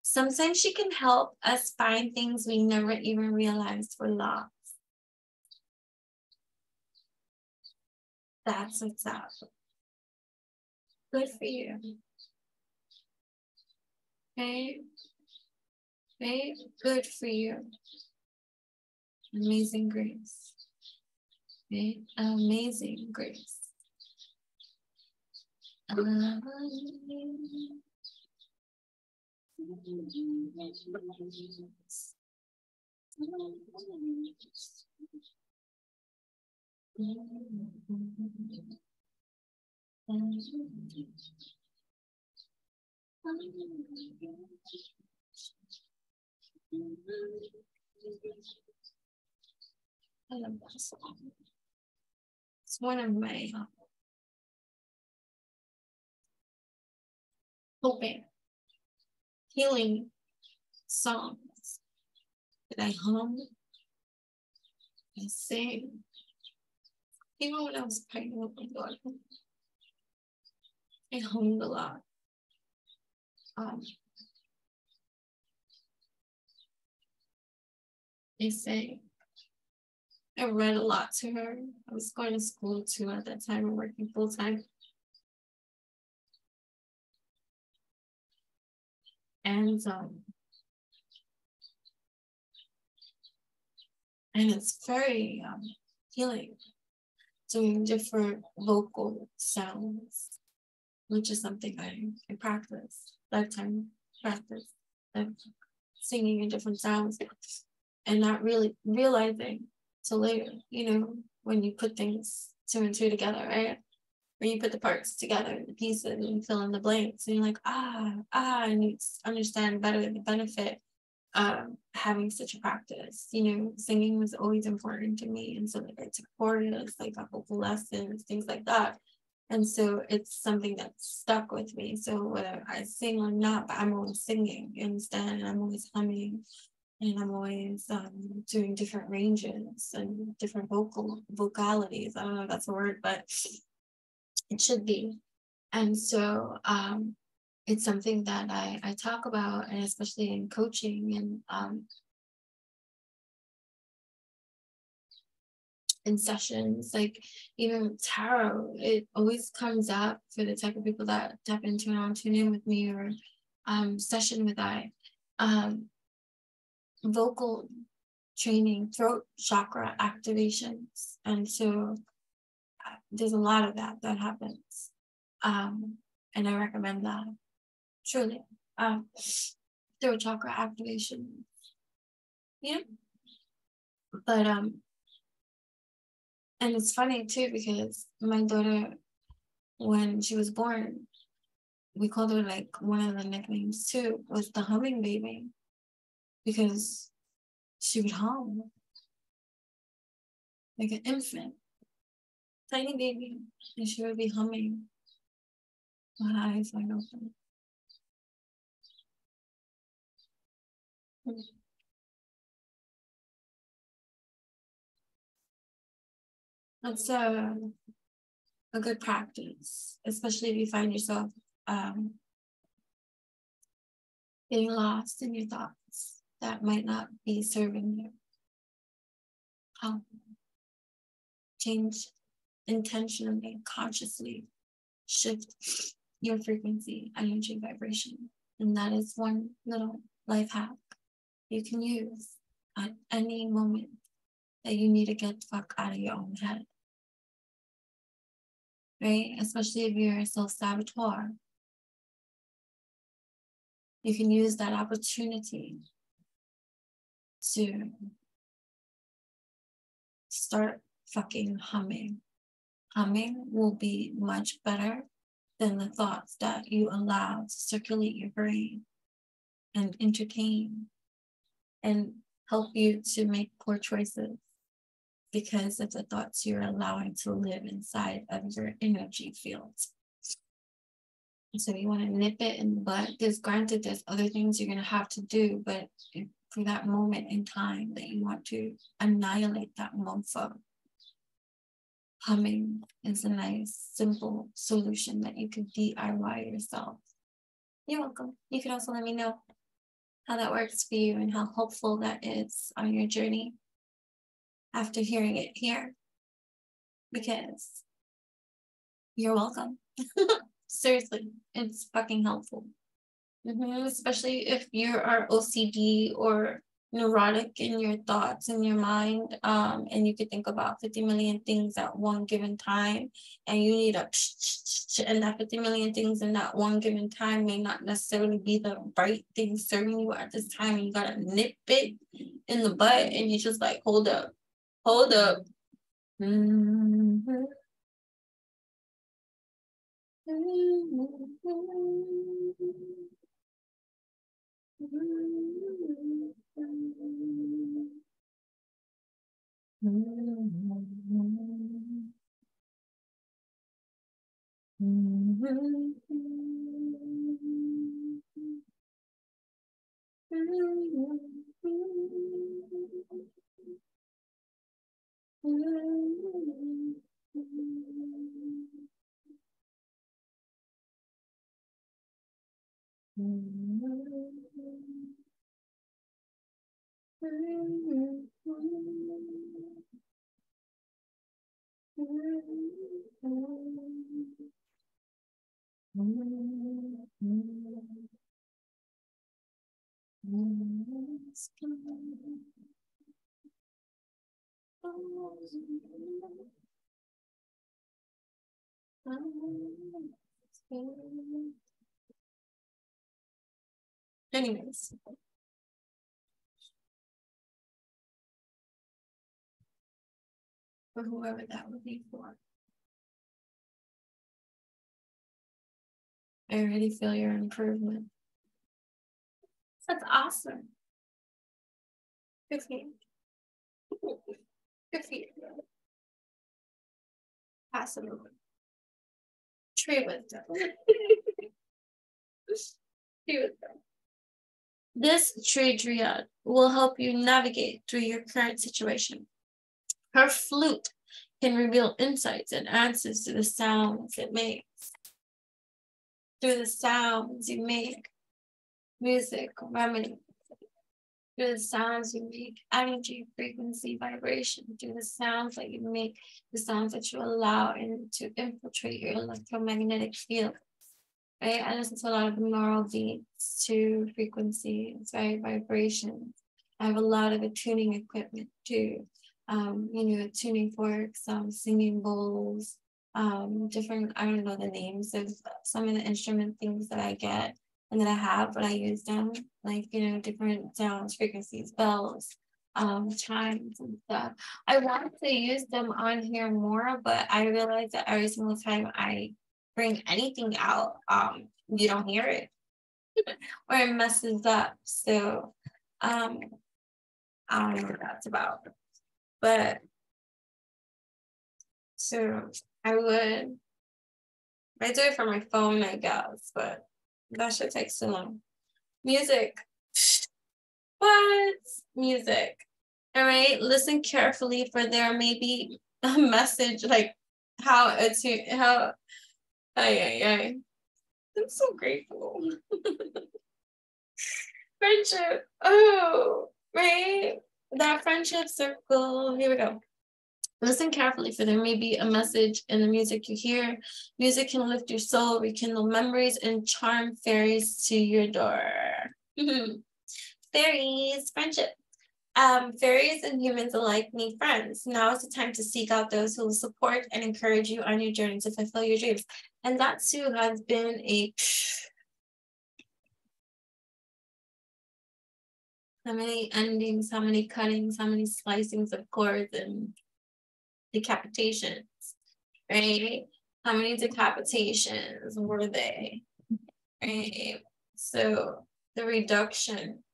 Sometimes she can help us find things we never even realized were lost. That's what's up. Good for you. Okay? Okay? Good for you. Amazing grace. Okay? Amazing grace. I love that song. It's one of my hoping, healing songs that I hum, I sing. Even when I was pregnant with my daughter, I hummed a lot. I sang. I read a lot to her. I was going to school too at that time and working full time. And it's very healing, doing different vocal sounds, which is something I practice, lifetime practice, of singing in different sounds, and not really realizing till later, you know, when you put things two and two together, right? When you put the parts together, the pieces, and you fill in the blanks, and you're like, and you understand better the benefit of having such a practice. You know, singing was always important to me, and so like I took courses, like got vocal lessons, things like that. And so it's something that's stuck with me. So whether I sing or not, but I'm always singing, you understand? And I'm always humming, and I'm always doing different ranges and different vocalities. I don't know if that's a word, but it should be. And so it's something that I talk about, and especially in coaching and in sessions, like even tarot, it always comes up for the type of people that tap into and tune in with me, or session with vocal training, throat chakra activations. And so there's a lot of that happens. And I recommend that, truly. Throat chakra activation. Yeah. But and it's funny too, because my daughter, when she was born, we called her, like, one of the nicknames too was the humming baby, because she would hum like an infant, tiny baby, and she would be humming with her eyes wide open. That's a good practice, especially if you find yourself getting lost in your thoughts that might not be serving you. Change intentionally, consciously, shift your frequency, energy, vibration. And that is one little life hack you can use at any moment that you need to get the fuck out of your own head. Right? Especially if you're a self-saboteur. You can use that opportunity to start fucking humming. Humming will be much better than the thoughts that you allow to circulate your brain and entertain and help you to make poor choices because of the thoughts you're allowing to live inside of your energy fields. So you want to nip it in the bud. Granted, there's other things you're going to have to do, but for that moment in time that you want to annihilate that mofo, humming is a nice, simple solution that you can DIY yourself. You're welcome. You can also let me know how that works for you and how helpful that is on your journey after hearing it here, because you're welcome. Seriously, it's fucking helpful. Especially if you are OCD or neurotic in your thoughts in your mind, and you could think about 50 million things at one given time, and you need and that 50 million things in that one given time may not necessarily be the right thing serving you at this time, and you gotta nip it in the butt, and you just like, hold up. Mm-hmm. Anyways, for whoever that would be for, I already feel your improvement. That's awesome. Good for you. Good for you. Pass it over. Tree wisdom. Tree wisdom. This tree triad will help you navigate through your current situation. Her flute can reveal insights and answers to the sounds it makes. Through the sounds you make, music, remedy. Through the sounds you make, energy, frequency, vibration. Through the sounds that you make, the sounds that you allow to infiltrate your electromagnetic field. Right? I listen to a lot of binaural beats to frequencies, right? Vibrations. I have a lot of tuning equipment too. Tuning forks, singing bowls, different, I don't know the names of some of the instrument things that I get and that I have, but I use them, like, different sounds, frequencies, bells, chimes and stuff. I want to use them on here more, but I realize that every single time I bring anything out, you don't hear it or it messes up. So I don't know what that's about. But so I do it from my phone, I guess, but that shit takes too long. Music. What? Music. All right, listen carefully, for there may be a message like I'm so grateful. Friendship. Oh, right. That friendship circle. Here we go. Listen carefully, for there may be a message in the music you hear. Music can lift your soul, rekindle memories, and charm fairies to your door. Fairies, friendship. Fairies and humans alike need friends. Now is the time to seek out those who will support and encourage you on your journey to fulfill your dreams. And that too has been how many endings, how many cuttings, how many slicings of cords and decapitations, right? How many decapitations were they, right? So the reduction.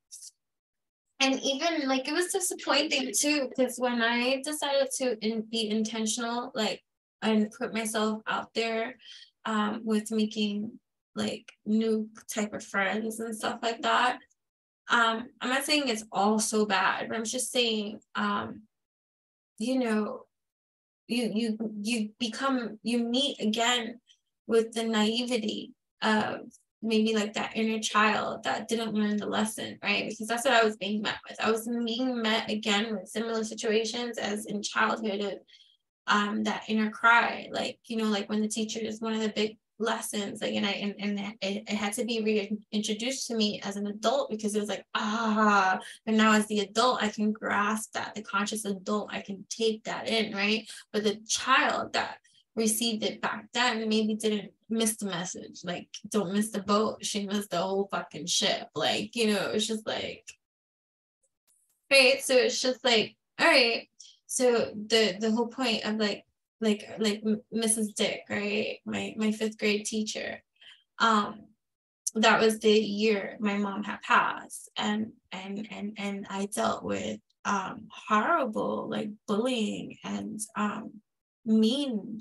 And even like, it was disappointing too, because when I decided to be intentional, like, and put myself out there with making like new type of friends and stuff like that, I'm not saying it's all so bad, but I'm just saying, you meet again with the naivety of maybe like that inner child that didn't learn the lesson, right? Because that's what I was being met with. I was being met again with similar situations as in childhood of that inner cry, like, like when the teachers, one of the big lessons, like, and it had to be reintroduced to me as an adult, because it was like, but now as the adult I can grasp that, the conscious adult, I can take that in, right? But the child that received it back then maybe didn't miss the message, like, don't miss the boat, she missed the whole fucking ship, like, it's just like, right? So it's just like, all right, so the whole point of like Mrs. Dick, right, my fifth grade teacher, that was the year my mom had passed, and I dealt with horrible, like, bullying and mean,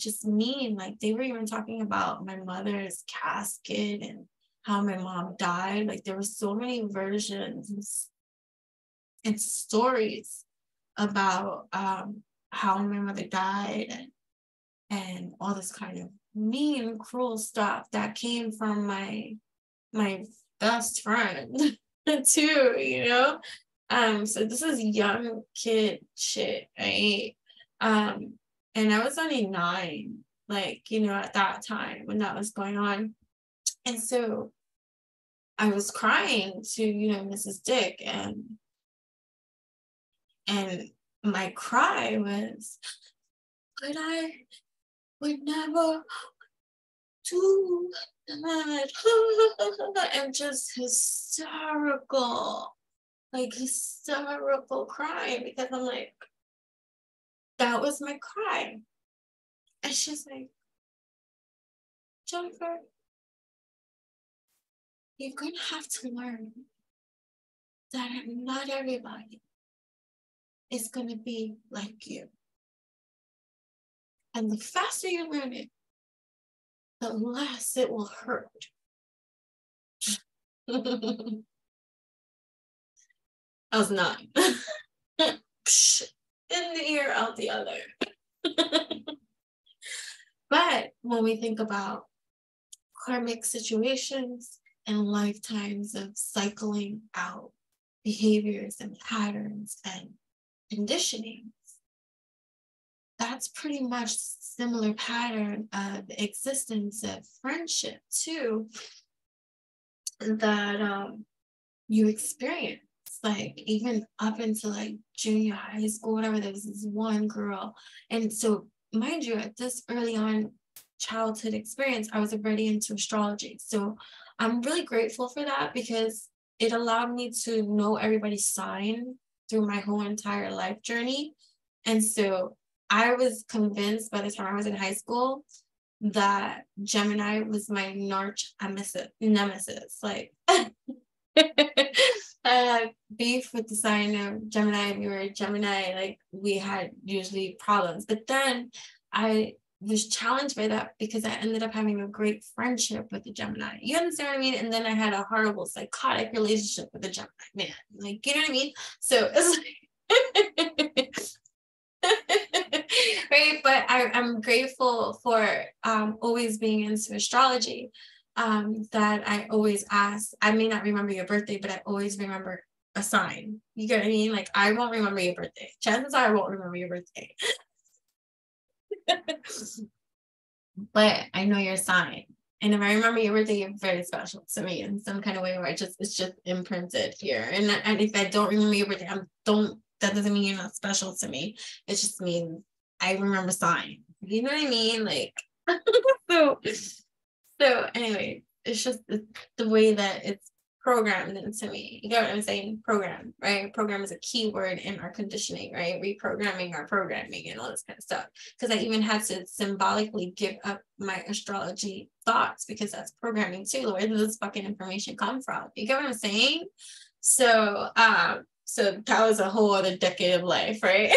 like, they were even talking about my mother's casket and how my mom died. Like, there were so many versions and stories about how my mother died, and all this kind of mean, cruel stuff that came from my best friend too, so this is young kid shit, right? And I was only 9, like, at that time when that was going on. And so I was crying to, Mrs. Dick, and my cry was, but I would never do that. And just hysterical crying, because I'm like, that was my cry. And she's like, Jennifer, you're gonna have to learn that not everybody is gonna be like you. And the faster you learn it, the less it will hurt. I was 9. In the ear, out the other. But when we think about karmic situations and lifetimes of cycling out behaviors and patterns and conditionings, that's pretty much similar pattern of existence of friendship too, that you experience, like, even up into like junior high school, whatever. There was this one girl, and so mind you, at this early on childhood experience, I was already into astrology. So I'm really grateful for that, because it allowed me to know everybody's sign through my whole entire life journey. And so I was convinced by the time I was in high school that Gemini was my nemesis. Like, beef with the sign of Gemini. We were Gemini, like, we had usually problems. But then I was challenged by that, because I ended up having a great friendship with the Gemini. You understand what I mean? And then I had a horrible psychotic relationship with the Gemini man. Like, you know what I mean? So it's like right. But I'm grateful for always being into astrology. That I always ask. I may not remember your birthday, but I always remember a sign. You get what I mean? Like, I won't remember your birthday. Chances are I won't remember your birthday. But I know your sign. And if I remember your birthday, you're very special to me in some kind of way, where it's just imprinted here. And if I don't remember your birthday, that doesn't mean you're not special to me. It just means I remember sign. You know what I mean? Like, so anyway, it's just the way that it's programmed into me. You get what I'm saying? Program, right? Program is a key word in our conditioning, right? Reprogramming our programming and all this kind of stuff. Because I even had to symbolically give up my astrology thoughts, because that's programming too. Where does this fucking information come from? You get what I'm saying? So so that was a whole other decade of life, right?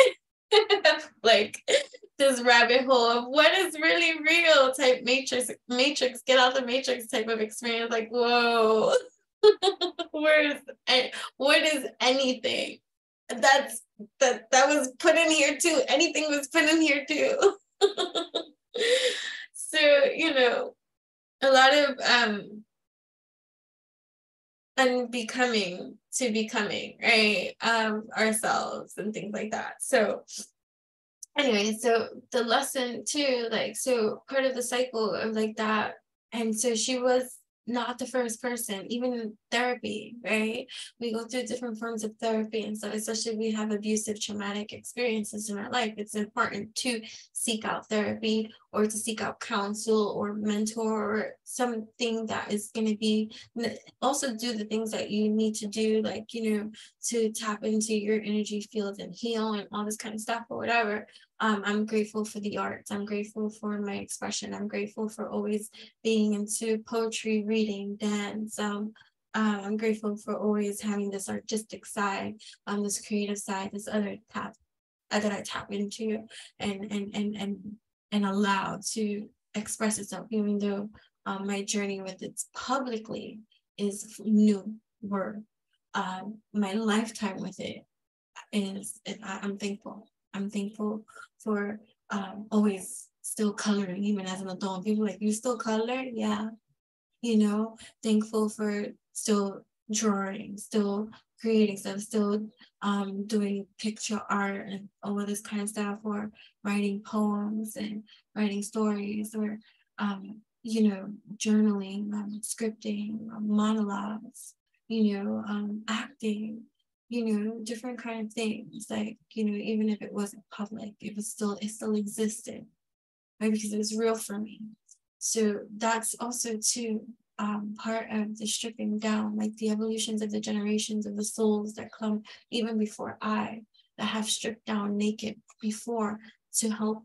Like, this rabbit hole of what is really real type matrix, get out the matrix type of experience. Like, whoa. What is anything? That was put in here too. Anything was put in here too. So, a lot of unbecoming to becoming, right? Ourselves and things like that. So anyway, so the lesson too, like, so part of the cycle of like that And so she was not the first person, even in therapy, right? We go through different forms of therapy. And so, especially if we have abusive, traumatic experiences in our life, it's important to seek out therapy or to seek out counsel or mentor or something that is going to be, also do the things that you need to do, like, to tap into your energy field and heal and all this kind of stuff or whatever. I'm grateful for the arts. I'm grateful for my expression. I'm grateful for always being into poetry, reading, dance. I'm grateful for always having this artistic side, this creative side, this other tap that I tap into and allow to express itself, even though my journey with it publicly is new word. My lifetime with it is, I'm thankful. I'm thankful for always still coloring, even as an adult. People are like, you still color? Yeah. Thankful for still drawing, still creating stuff, still doing picture art and all of this kind of stuff, or writing poems and writing stories, or journaling, scripting, monologues, acting, different kind of things. Like, even if it wasn't public, it still existed, right? Because it was real for me. So that's also too part of the stripping down, like the evolutions of the generations of the souls that come even before that have stripped down naked before, to help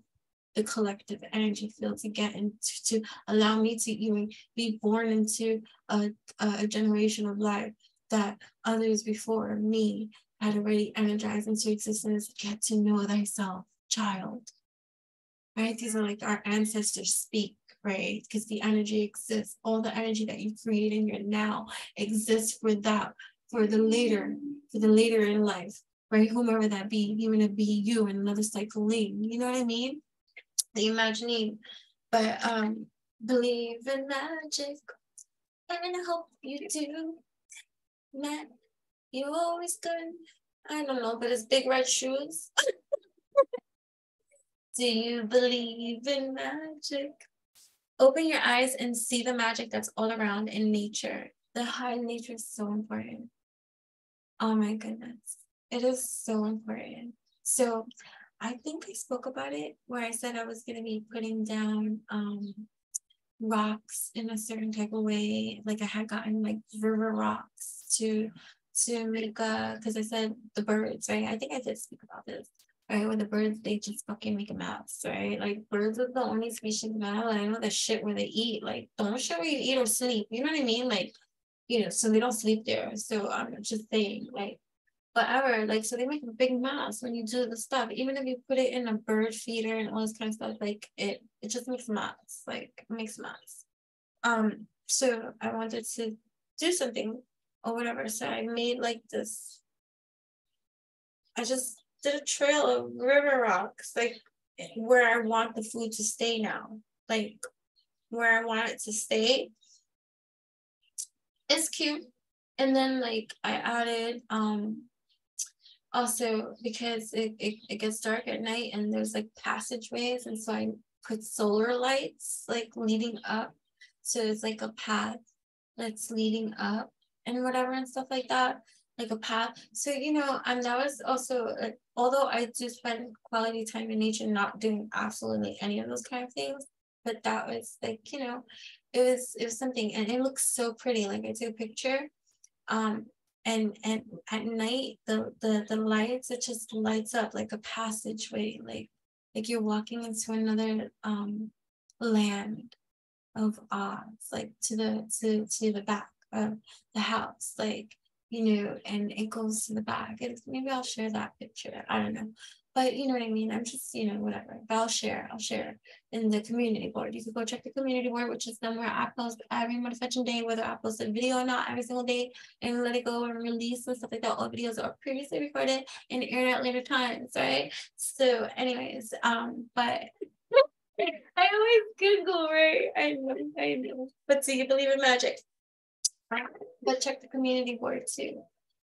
the collective energy field to get into, to allow me to even be born into a generation of life that others before me had already energized into existence. Get to know thyself, child. Right? These are like our ancestors speak, right? Because the energy exists. All the energy that you create in your now exists for that, for the later in life, right? Whomever that be, even if it be you in another cycle lane. You know what I mean? The imagining. But believe in magic, and I hope you do. Matt, you always good. I don't know, but it's big red shoes. Do you believe in magic? Open your eyes and see the magic that's all around in nature. The high nature is so important. Oh my goodness. It is so important. So I think I spoke about it where I said I was going to be putting down rocks in a certain type of way. Like I had gotten like river rocks to make because I said the birds, right? I think I did speak about this. Right, when the birds, they just fucking make a mess, right? Like birds are the only species now. I know the shit where they eat. Like, don't show where you eat or sleep. You know what I mean? Like, so they don't sleep there. So I'm just saying, like, whatever. Like, so they make a big mess when you do the stuff. Even if you put it in a bird feeder and all this kind of stuff, like it just makes a mess. Like, it makes a mess. So I wanted to do something or whatever. So I made like this. I just did a trail of river rocks, like where I want the food to stay now, like where I want it to stay. It's cute. And then like I added also because it gets dark at night and there's like passageways, and so I put solar lights like leading up, so it's like a path that's leading up and whatever and stuff like that, like a path. So and that was also like, although I do spend quality time in nature, not doing absolutely any of those kind of things, but that was like it was something, and it looks so pretty. Like I took a picture, and at night the lights, it just lights up like a passageway, like you're walking into another land of Oz, like to the back of the house, like and it goes to the back. And maybe I'll share that picture. I don't know. But you know what I mean? I'm just, whatever. But I'll share in the community board. You can go check the community board, which is somewhere I post every motherfucking day, whether I post a video or not, every single day, and let it go and release and stuff like that. All videos are previously recorded and aired at later times, right? So anyways, but I always Google, right? I know. But do you believe in magic? But check the community board too.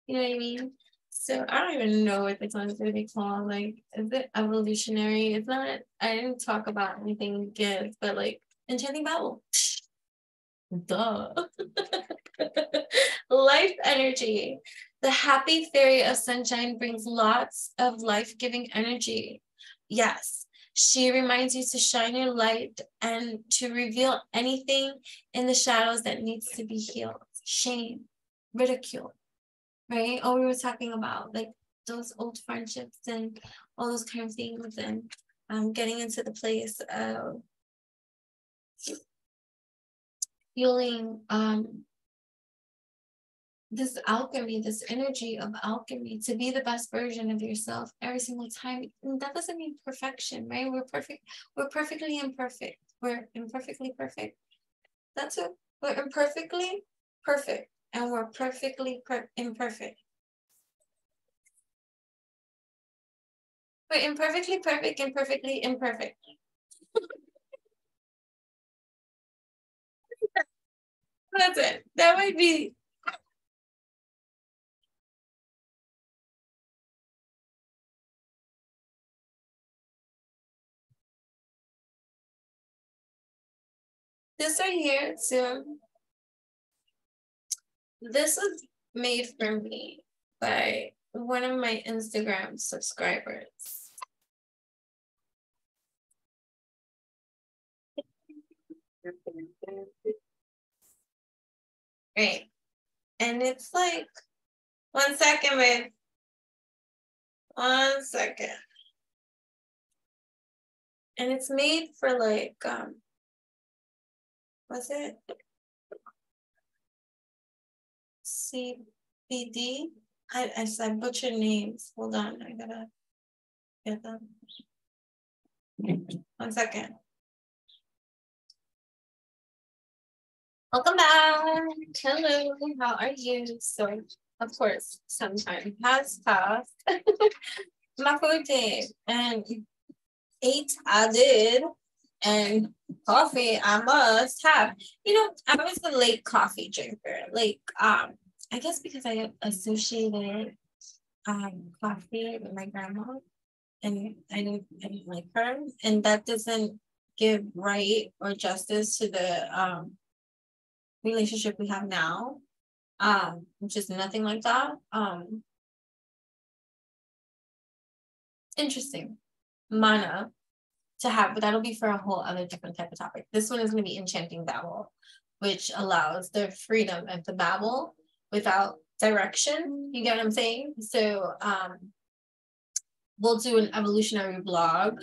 You know what I mean? So I don't even know what the song is going to be called. Like, is it evolutionary? It's not. I didn't talk about anything gifts, but like Enchanting Babble. Duh. Life energy. The happy fairy of sunshine brings lots of life-giving energy. Yes, she reminds you to shine your light and to reveal anything in the shadows that needs to be healed. Shame, ridicule, right? Oh, we were talking about like those old friendships and all those kind of things, and getting into the place of feeling this alchemy, this energy of alchemy to be the best version of yourself every single time. And that doesn't mean perfection, right? We're perfect. We're perfectly imperfect. We're imperfectly perfect. That's it. We're imperfectly perfect, and we're perfectly imperfect. We're imperfectly perfect and perfectly imperfect. That's it. That might be. This right here, too. This was made for me by one of my Instagram subscribers. Right. And it's like, 1 second, babe. 1 second. And it's made for like, what's it? CBD. I butcher names. Hold on, I gotta get them. 1 second. Welcome back. Hello, how are you? So, of course, some time has passed. My food day, and ate I did, and coffee I must have. You know, I was a late coffee drinker. Like, I guess because I associated coffee with my grandma, and I didn't like her, and that doesn't give right or justice to the relationship we have now, which is nothing like that. Interesting. Manna to have, but that'll be for a whole other different type of topic. This one is going to be Enchanting Babble, which allows the freedom of the babble without direction. You get what I'm saying? So we'll do an evolutionary blog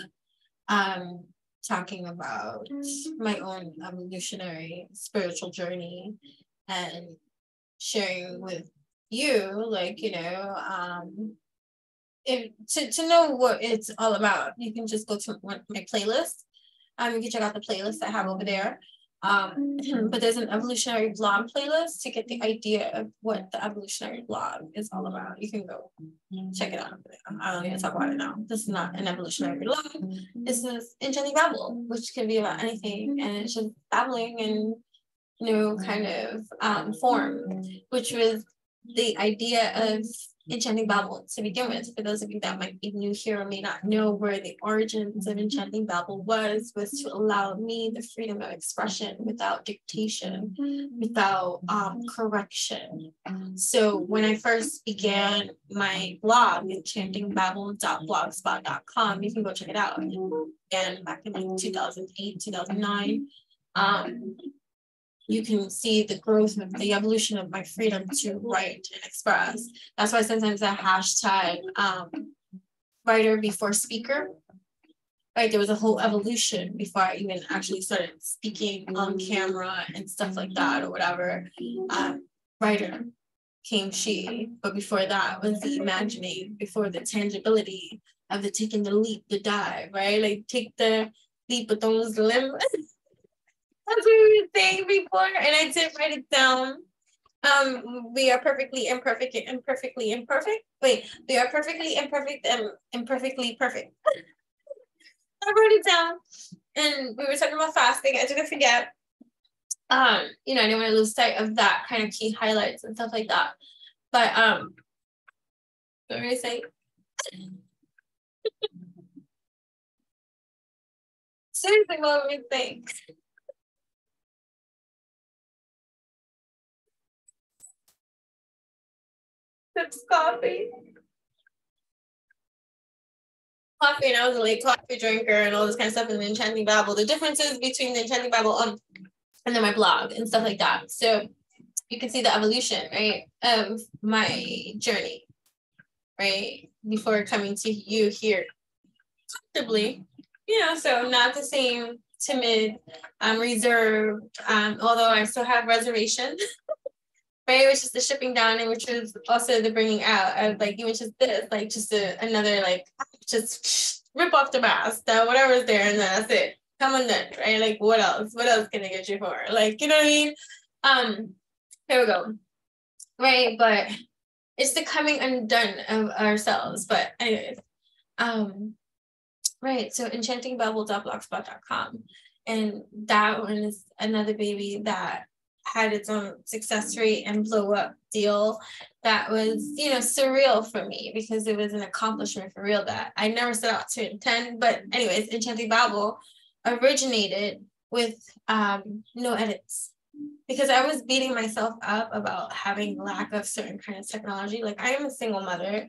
talking about my own evolutionary spiritual journey and sharing with you, like, you know, if to know what it's all about, you can just go to my playlist. You can check out the playlist I have over there. But there's an evolutionary blog playlist to get the idea of what the evolutionary blog is all about. You can go check it out. I don't need to talk about it now. This is not an evolutionary blog. This is Enchanting Babble, which can be about anything, and it's just babbling and, you know, kind of form, which was the idea of Enchanting Babble to begin with. For those of you that might be new here or may not know where the origins of Enchanting Babble was to allow me the freedom of expression without dictation, without correction. So when I first began my blog, enchantingbabble.blogspot.com, you can go check it out. And back in like 2008, 2009, you can see the growth of the evolution of my freedom to write and express. That's why sometimes I hashtag writer before speaker. Right, there was a whole evolution before I even actually started speaking on camera and stuff like that or whatever. Writer came she, but before that was the imagining, before the tangibility of the taking the leap, the dive, right? Like take the leap, but don't lose the limb. That's what we were saying before, and I did write it down. We are perfectly imperfect and imperfectly imperfect. Wait, we are perfectly imperfect and imperfectly perfect. I wrote it down, and we were talking about fasting. I didn't forget. You know, I didn't want to lose sight of that kind of key highlights and stuff like that. But what were I saying? Seriously, what were we saying? Sips coffee. Coffee, and I was a late coffee drinker and all this kind of stuff in the Enchanting Babble. The differences between the Enchanting Babble and then my blog and stuff like that. So you can see the evolution, right, of my journey, right, before coming to you here comfortably, you know, so not the same timid, reserved, although I still have reservation, right, which is the shipping down, and which is also the bringing out of like, even just this, like just another, like, just rip off the mask, whatever's there, and then that's it. Come on then, right? Like, what else? What else can I get you for? Like, you know what I mean? Here we go. Right, but it's the coming undone of ourselves. But anyways, right, so enchantingbabble.blogspot.com. And that one is another baby that had its own success rate and blow up deal that was, you know, surreal for me because it was an accomplishment for real that I never set out to intend. But anyways, Enchanting Babble originated with no edits because I was beating myself up about having lack of certain kind of technology. Like, I am a single mother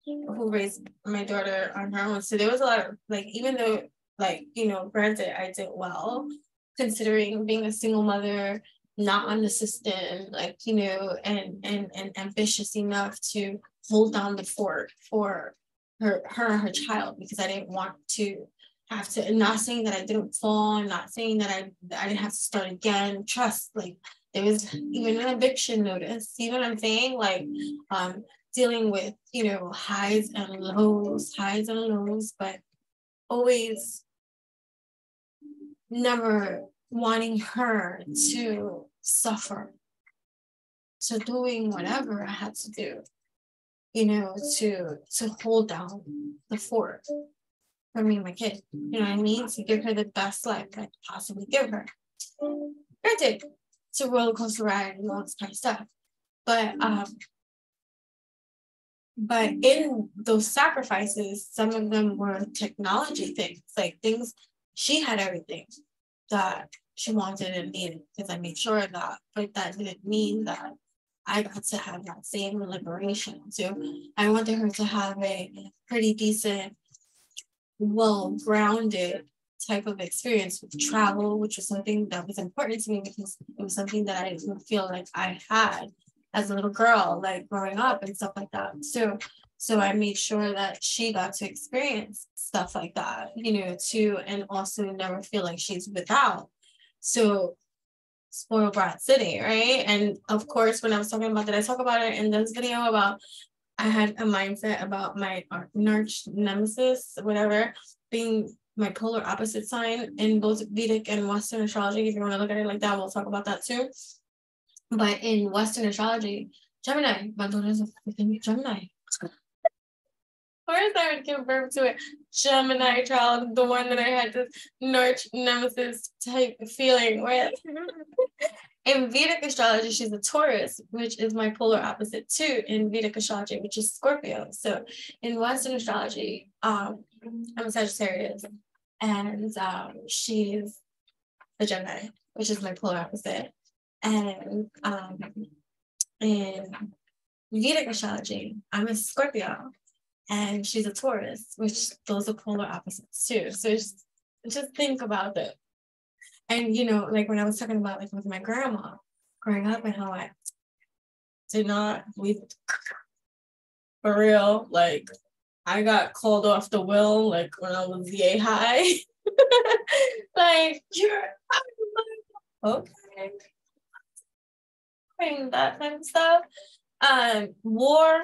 who raised my daughter on her own. So there was a lot of, like, even though, like, you know, granted, I did well, considering being a single mother, not on the system, like, you know, and ambitious enough to hold down the fort for her and her child, because I didn't want to have to, not saying that I didn't fall, not saying that I didn't have to start again. Trust, like, there was even an eviction notice, you know what I'm saying? Like, dealing with, you know, highs and lows, but always never wanting her to suffer. So doing whatever I had to do, you know, to hold down the fort for me and my kid, you know what I mean? To give her the best life I could possibly give her. Granted, it's a roller coaster ride and all this kind of stuff. But in those sacrifices, some of them were technology things, like things, she had everything that she wanted and needed, because I made sure of that, but that didn't mean that I got to have that same liberation. So I wanted her to have a pretty decent, well-grounded type of experience with travel, which was something that was important to me because it was something that I didn't feel like I had as a little girl, like growing up and stuff like that. So I made sure that she got to experience stuff like that, you know, too, and also never feel like she's without. So spoiled brat city, right? And of course, when I was talking about that, I talk about it in this video about I had a mindset about my arch nemesis, whatever, being my polar opposite sign in both Vedic and Western astrology. If you want to look at it like that, we'll talk about that too. But in Western astrology, Gemini, my daughter is a freaking Gemini. First, I would give birth to a Gemini child, the one that I had this arch nemesis type feeling with. In Vedic astrology, she's a Taurus, which is my polar opposite too in Vedic astrology, which is Scorpio. So in Western astrology, I'm a Sagittarius, and she's a Gemini, which is my polar opposite. And in Vedic astrology, I'm a Scorpio, and she's a Taurus, which those are polar opposites too. So just think about it. And, you know, like when I was talking about, like, with my grandma growing up and how I did not, for real, like, I got called off the will, like, when I was yay high. Like, you're okay. That kind of stuff. War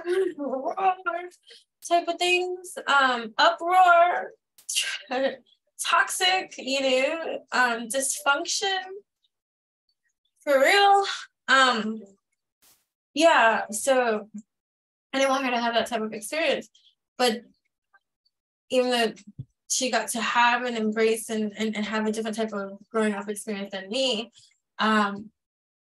type of things. Uproar. Toxic, you know, dysfunction, for real. Yeah, so I didn't want her to have that type of experience, but even though she got to have and embrace and have a different type of growing up experience than me,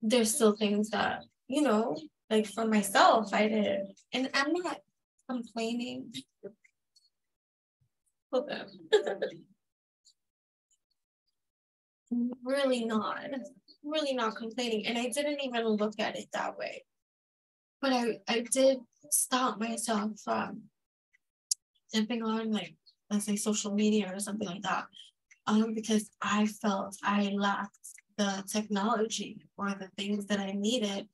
there's still things that, you know, like for myself, I did, and I'm not complaining. Really not complaining. And I didn't even look at it that way. But I did stop myself from jumping on, like, let's say social media or something like that, because I felt I lacked the technology or the things that I needed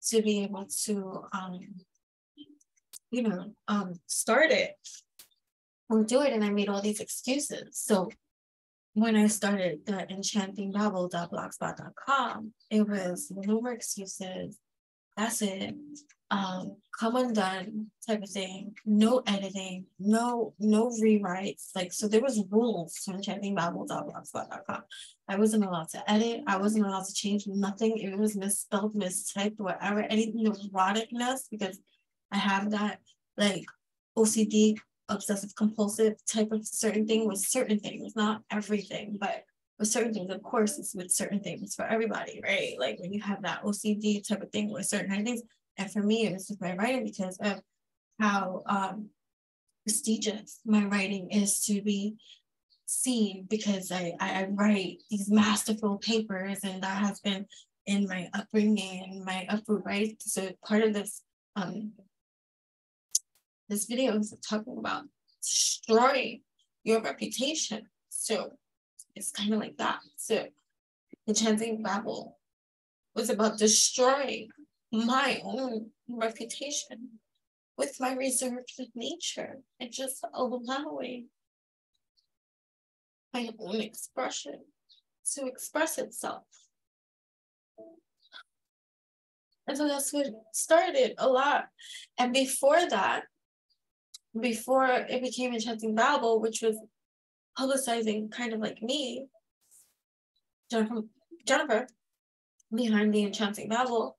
to be able to, start it or do it. And I made all these excuses. So when I started the Enchanting Babble.blogspot.com, it was no more excuses. That's it. Come undone type of thing. No editing, no rewrites. Like, so there was rules to Enchanting Babble.blogspot.com. I wasn't allowed to edit. I wasn't allowed to change nothing. If it was misspelled, mistyped, whatever, anything eroticness, because I have that, like, OCD, obsessive compulsive type of certain thing with certain things, not everything, but with certain things. Of course, it's with certain things for everybody, right? Like when you have that OCD type of thing with certain things. And for me, it was with my writing because of how prestigious my writing is to be seen, because I write these masterful papers, and that has been in my upbringing and my uproot, right? So part of this this video is talking about destroying your reputation. So it's kind of like that. So Enchanting Babble was about destroying my own reputation with my reserved nature and just allowing my own expression to express itself. And so that's what started a lot. And before that, before it became Enchanting Babble, which was publicizing kind of like me, Jennifer, behind the Enchanting Babble,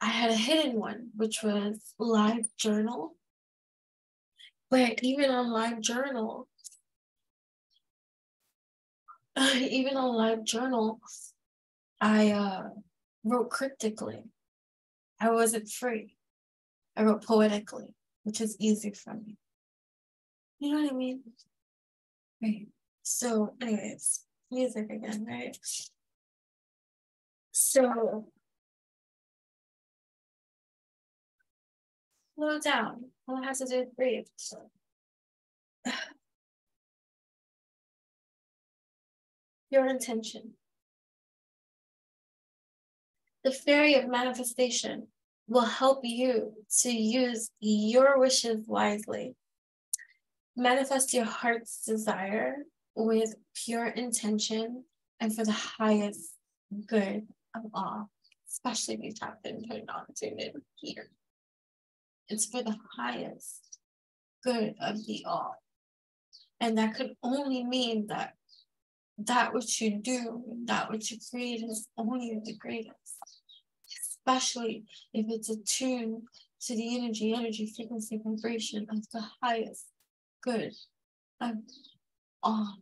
I had a hidden one, which was Live Journal. But even on Live Journal, I wrote cryptically. I wasn't free. I wrote poetically, which is easy for me. You know what I mean? Right. So anyways, music again, right? So slow down. All it has to do is breathe. Your intention. The fairy of manifestation will help you to use your wishes wisely. Manifest your heart's desire with pure intention and for the highest good of all, especially if you tapped in, turned on, tuned in here. It's for the highest good of the all. And that could only mean that what you do, that what you create is only the greatest, especially if it's attuned to the energy, frequency, vibration of the highest good of all.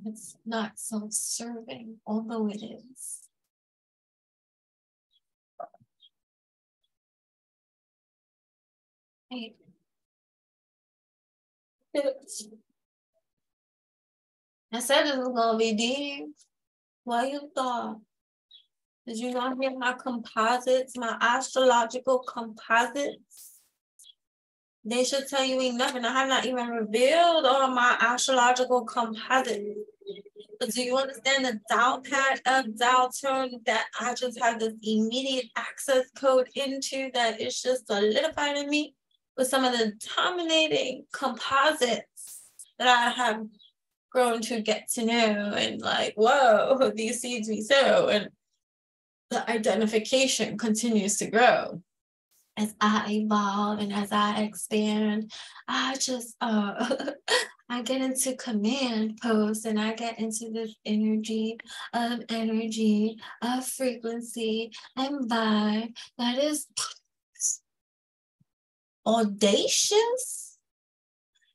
It's not self-serving, although it is. Hey. I said it was gonna be deep. Why you thought? Did you not hear my composites, my astrological composites? They should tell you enough, and I have not even revealed all my astrological composites. But do you understand the dial pad of dial tone that I just have this immediate access code into that is just solidified in me with some of the dominating composites that I have grown to get to know, and like, whoa, these seeds we sow, and the identification continues to grow. As I evolve and as I expand, I just I get into command posts, and I get into this energy of frequency and vibe that is audacious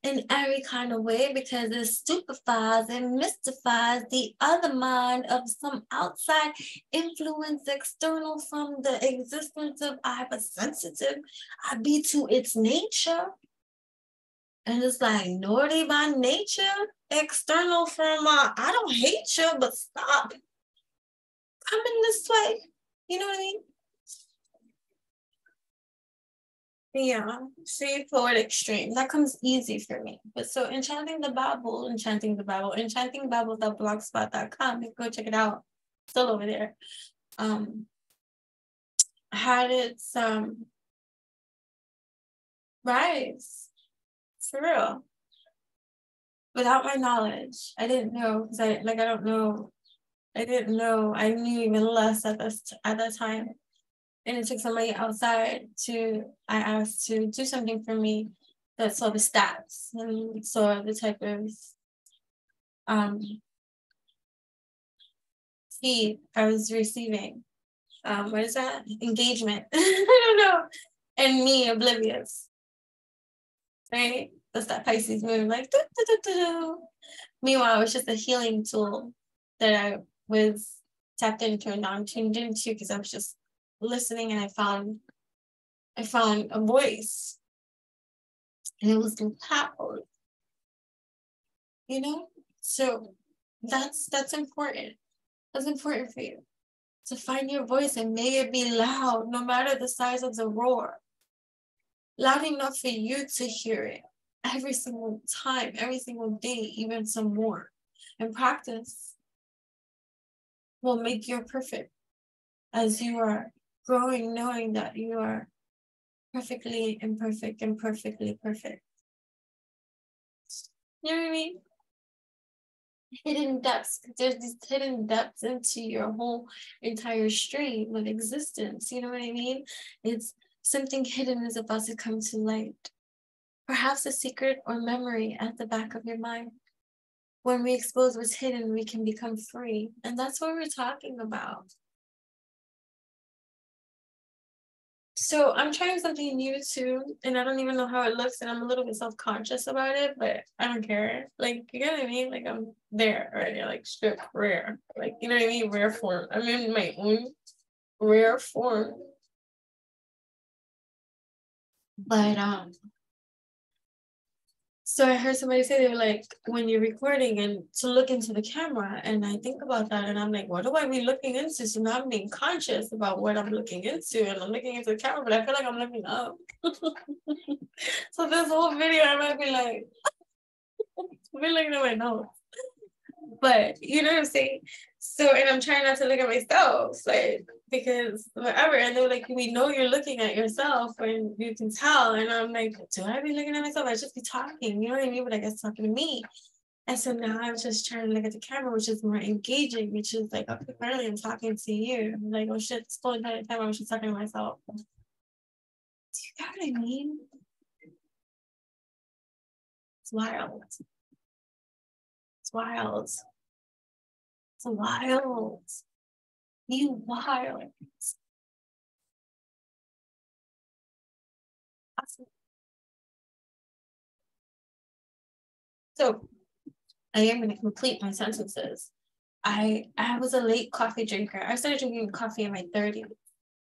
in every kind of way, because it stupefies and mystifies the other mind of some outside influence external from the existence of hypersensitive I be to its nature. And it's like naughty by nature, external from I don't hate you, but stop coming this way. You know what I mean? Yeah, straightforward extreme. That comes easy for me. But so Enchanting the Babble, enchantingbabble.blogspot.com. Go check it out. Still over there. Had its rise. For real. Without my knowledge. I didn't know because I don't know. I didn't know. I knew even less at that time. And it took somebody outside I asked to do something for me that saw the stats and saw the type of feed I was receiving. What is that? Engagement. I don't know. And me oblivious. Right? That's that Pisces moon, like, doo, doo, doo, doo. Meanwhile, it was just a healing tool that I was tapped into and now tuned into because I was just listening and I found a voice and it was loud, you know? So that's important. That's important for you to find your voice and may it be loud, no matter the size of the roar. Loud enough for you to hear it every single time, every single day, even some more. And practice will make you perfect as you are growing, knowing that you are perfectly imperfect and perfectly perfect. You know what I mean? Hidden depths. There's these hidden depths into your whole entire stream of existence. You know what I mean? It's something hidden is about to come to light. Perhaps a secret or memory at the back of your mind. When we expose what's hidden, we can become free. And that's what we're talking about. So I'm trying something new too, and I don't even know how it looks, and I'm a little bit self-conscious about it, but I don't care. Like, you know what I mean? Like, I'm there already, like, strip rare. Like, you know what I mean? Rare form. I'm in my own rare form. But so I heard somebody say, they were like, when you're recording and to look into the camera, and I think about that and I'm like, what do I be looking into? So now I'm being conscious about what I'm looking into, and I'm looking into the camera, but I feel like I'm looking up. So this whole video I might be like, I've been looking at my nose. But you know what I'm saying? So, and I'm trying not to look at myself, like, because whatever. And they're like, we know you're looking at yourself and you can tell. And I'm like, do I be looking at myself? I just be talking, you know what I mean? But I guess talking to me. And so now I'm just trying to look at the camera, which is more engaging, which is like, okay, finally I'm talking to you. I'm like, oh shit, it's full entire time I was just talking to myself. Do you know what I mean? It's wild. It's wild. It's wild. You wild. Awesome. So I am going to complete my sentences. I was a late coffee drinker. I started drinking coffee in my 30s,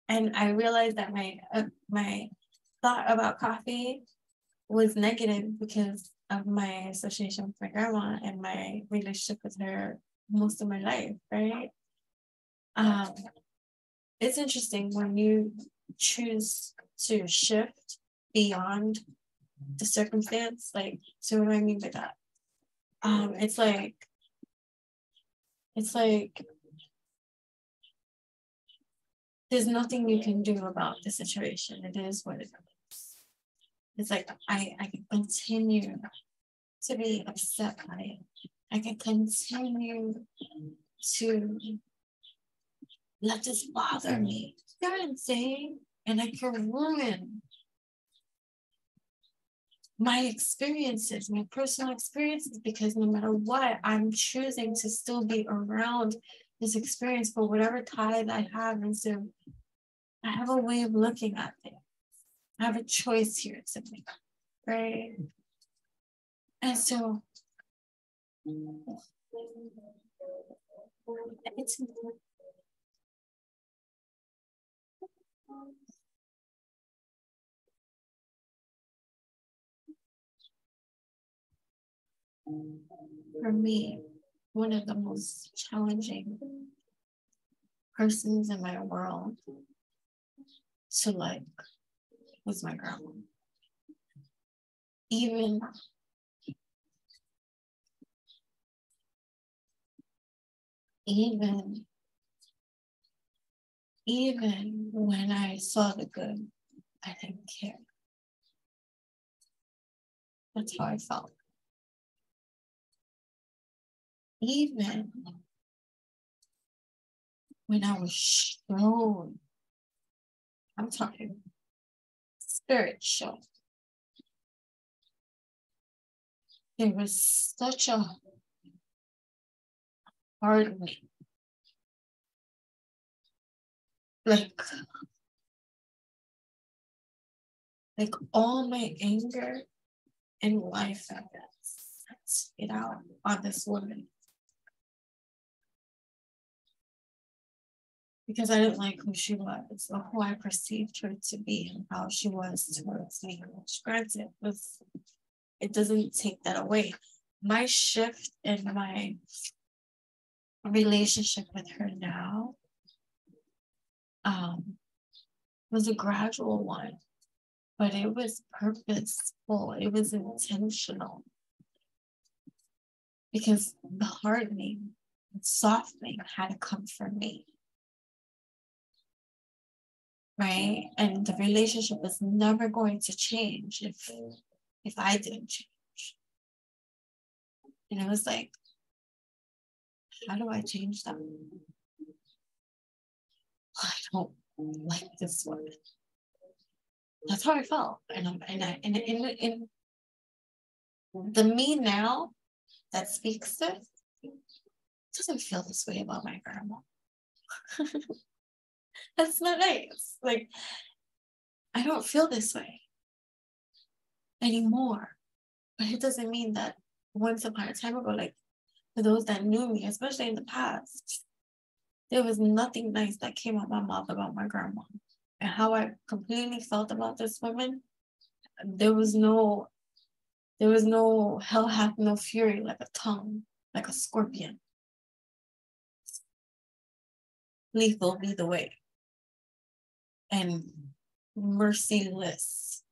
and I realized that my thought about coffee was negative because of my association with my grandma and my relationship with her most of my life, right? It's interesting when you choose to shift beyond the circumstance. Like, so what do I mean by that? It's like there's nothing you can do about the situation. It is what it is. It's like I can continue to be upset by it. I can continue to let this bother me. You know what I'm saying? And I can ruin my experiences, my personal experiences, because no matter what, I'm choosing to still be around this experience for whatever tide I have. And so I have a way of looking at things. I have a choice here to make, right? And so it's important. For me, one of the most challenging persons in my world to like was my grandma. Even when I saw the good, I didn't care. That's how I felt. Even when I was shown, I'm talking spiritual, there was such a hardening. Like all my anger in life, I guess, it out on this woman. Because I didn't like who she was or who I perceived her to be and how she was towards me. Which, granted, it doesn't take that away. My shift in my relationship with her now was a gradual one, but it was purposeful. It was intentional. Because the hardening and softening had to come from me. Right? And the relationship was never going to change if I didn't change. And it was like, how do I change them? I don't like this woman. That's how I felt. And the me now that speaks this doesn't feel this way about my grandma. That's not nice. Like, I don't feel this way anymore. But it doesn't mean that once upon a time ago, like for those that knew me, especially in the past, there was nothing nice that came out my mouth about my grandma. And how I completely felt about this woman, there was no hell hath no fury like a tongue, like a scorpion. Lethal be the way. And merciless.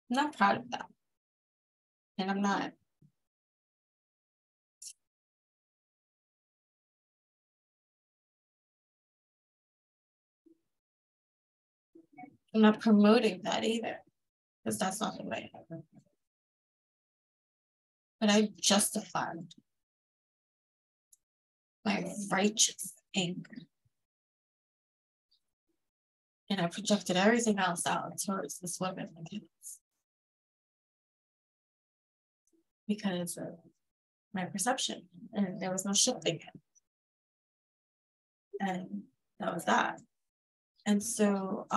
I'm not proud of that. And I'm not. I'm not promoting that either, because that's not the way. But I justified my righteous anger. And I projected everything else out towards this woman because of my perception. And there was no shifting it. And that was that. And so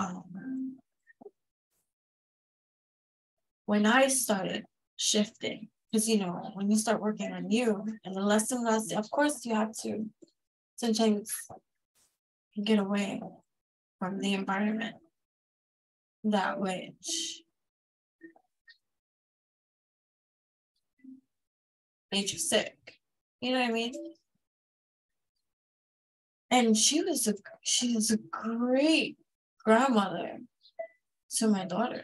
when I started shifting, because when you start working on you and the less and less, of course you have to sometimes get away from the environment that which made you sick. You know what I mean? And she was a great grandmother to my daughter.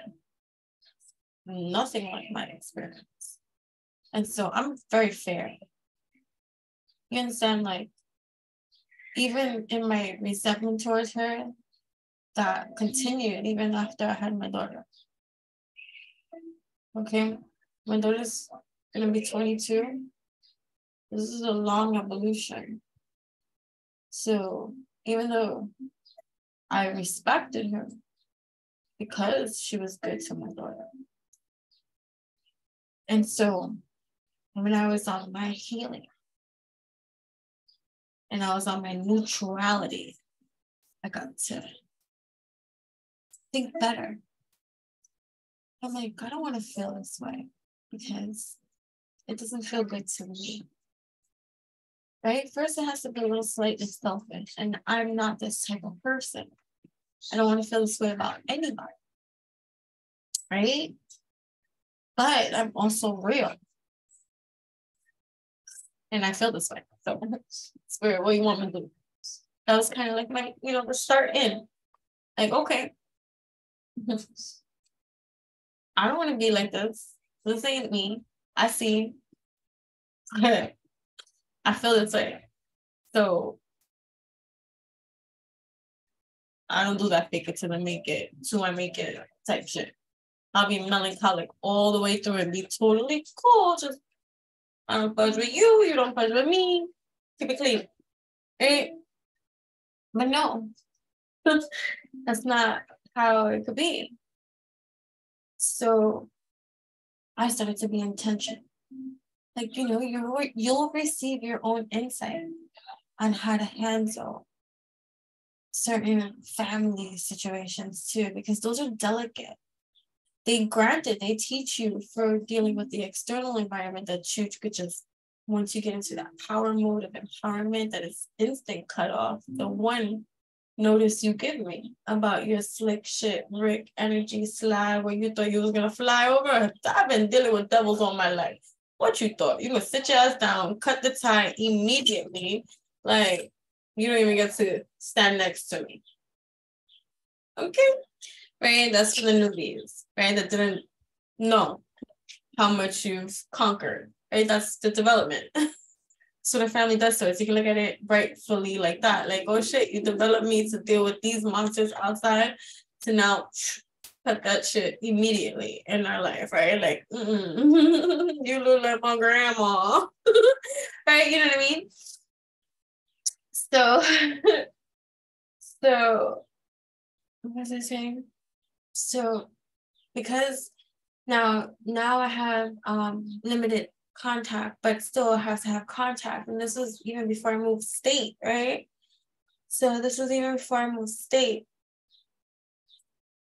Nothing like my experience. And so I'm very fair. You understand? Like, even in my resentment towards her, that continued even after I had my daughter. Okay? My daughter's gonna be 22. This is a long evolution. So even though I respected her because she was good to my daughter. And so when I was on my healing and I was on my neutrality, I got to think better. I'm like, I don't want to feel this way because it doesn't feel good to me. Right? First, it has to be a little slightly selfish. And I'm not this type of person. I don't want to feel this way about anybody. Right? But I'm also real. And I feel this way. So, Spirit, what do you want me to do? That was kind of like my, the start in. Like, okay. I don't want to be like this. This ain't me. I see. I feel this way. So I don't do that fake it till I make it type shit. I'll be melancholic all the way through and be totally cool. Just I don't fudge with you, you don't fudge with me. Keep it clean. Right? But no, that's not how it could be. So I started to be intentional. Like, you'll receive your own insight on how to handle certain family situations too, because those are delicate. They teach you for dealing with the external environment that you could just, once you get into that power mode of empowerment, that is instant cutoff. The one notice you give me about your slick shit, Rick energy slide, where you thought you was gonna fly over. I've been dealing with devils all my life. What you thought? You gonna sit your ass down, cut the tie immediately. Like, you don't even get to stand next to me. Okay? Right? That's for the newbies, right? That didn't know how much you've conquered, right? That's the development. So the family does so. So you can look at it rightfully like that. Like, oh shit, you developed me to deal with these monsters outside to now cut that shit immediately in our life, right? Like, you look like my grandma, right? You know what I mean? So, what was I saying? So, because now I have limited contact, but still has to have contact. And this was even before I moved state, right? So this was even before I moved state.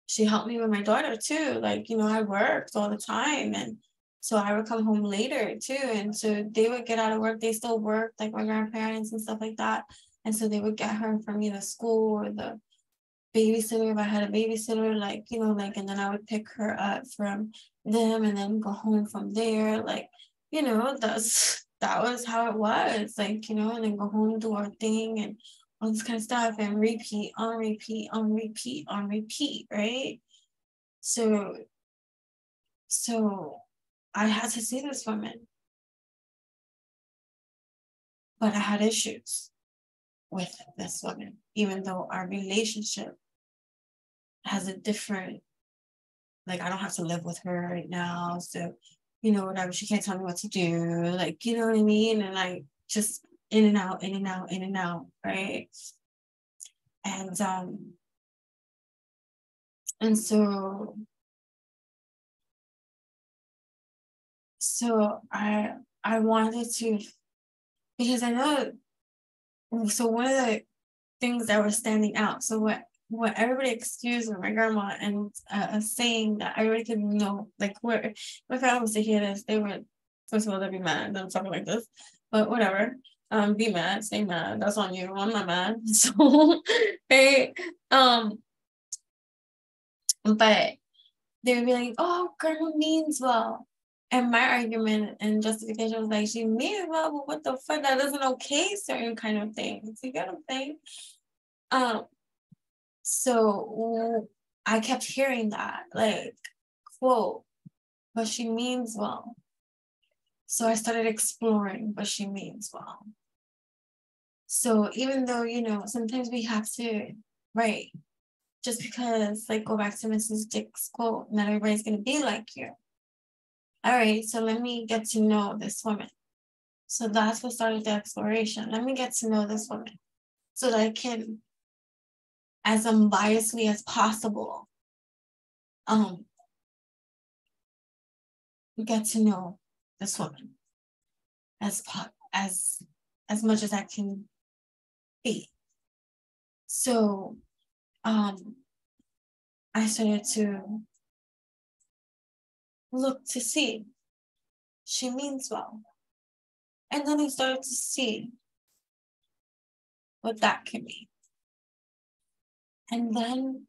She helped me with my daughter too. Like, I worked all the time. And so I would come home later too. And so they would get out of work. They still worked, like my grandparents and stuff like that. And so they would get her from either school or the babysitter, if I had a babysitter, like, and then I would pick her up from them and then go home from there. Like, that was how it was, like, and then go home, do our thing and all this kind of stuff and repeat on repeat on repeat on repeat, right? So I had to see this woman, but I had issues with this woman, even though our relationship has a different, like, I don't have to live with her right now. So, whatever, she can't tell me what to do. Like, you know what I mean? And I just in and out, in and out, in and out, right? And so I wanted to, because I know, so one of the things that were standing out, so what everybody excused with my grandma and saying that everybody could know, like, where if my family was to hear this, they would, first of all, they'd be mad that I'm talking like this, but whatever. Be mad, stay mad. That's on you. I'm not mad. So, right. But they would be like, "Oh, grandma means well." And my argument and justification was like, "She means well, but what the fuck? That doesn't okay certain kind of things." You get what I'm saying? So I kept hearing that, like, quote, "But she means well." So I started exploring what she means well. So even though, sometimes we have to, right, just because, like, go back to Mrs. Dick's quote, not everybody's going to be like you. All right, so let me get to know this woman. So that's what started the exploration. Let me get to know this woman so that I can, as unbiasedly as possible, get to know this woman as much as I can be. So I started to look to see she means well. And then I started to see what that can be. And then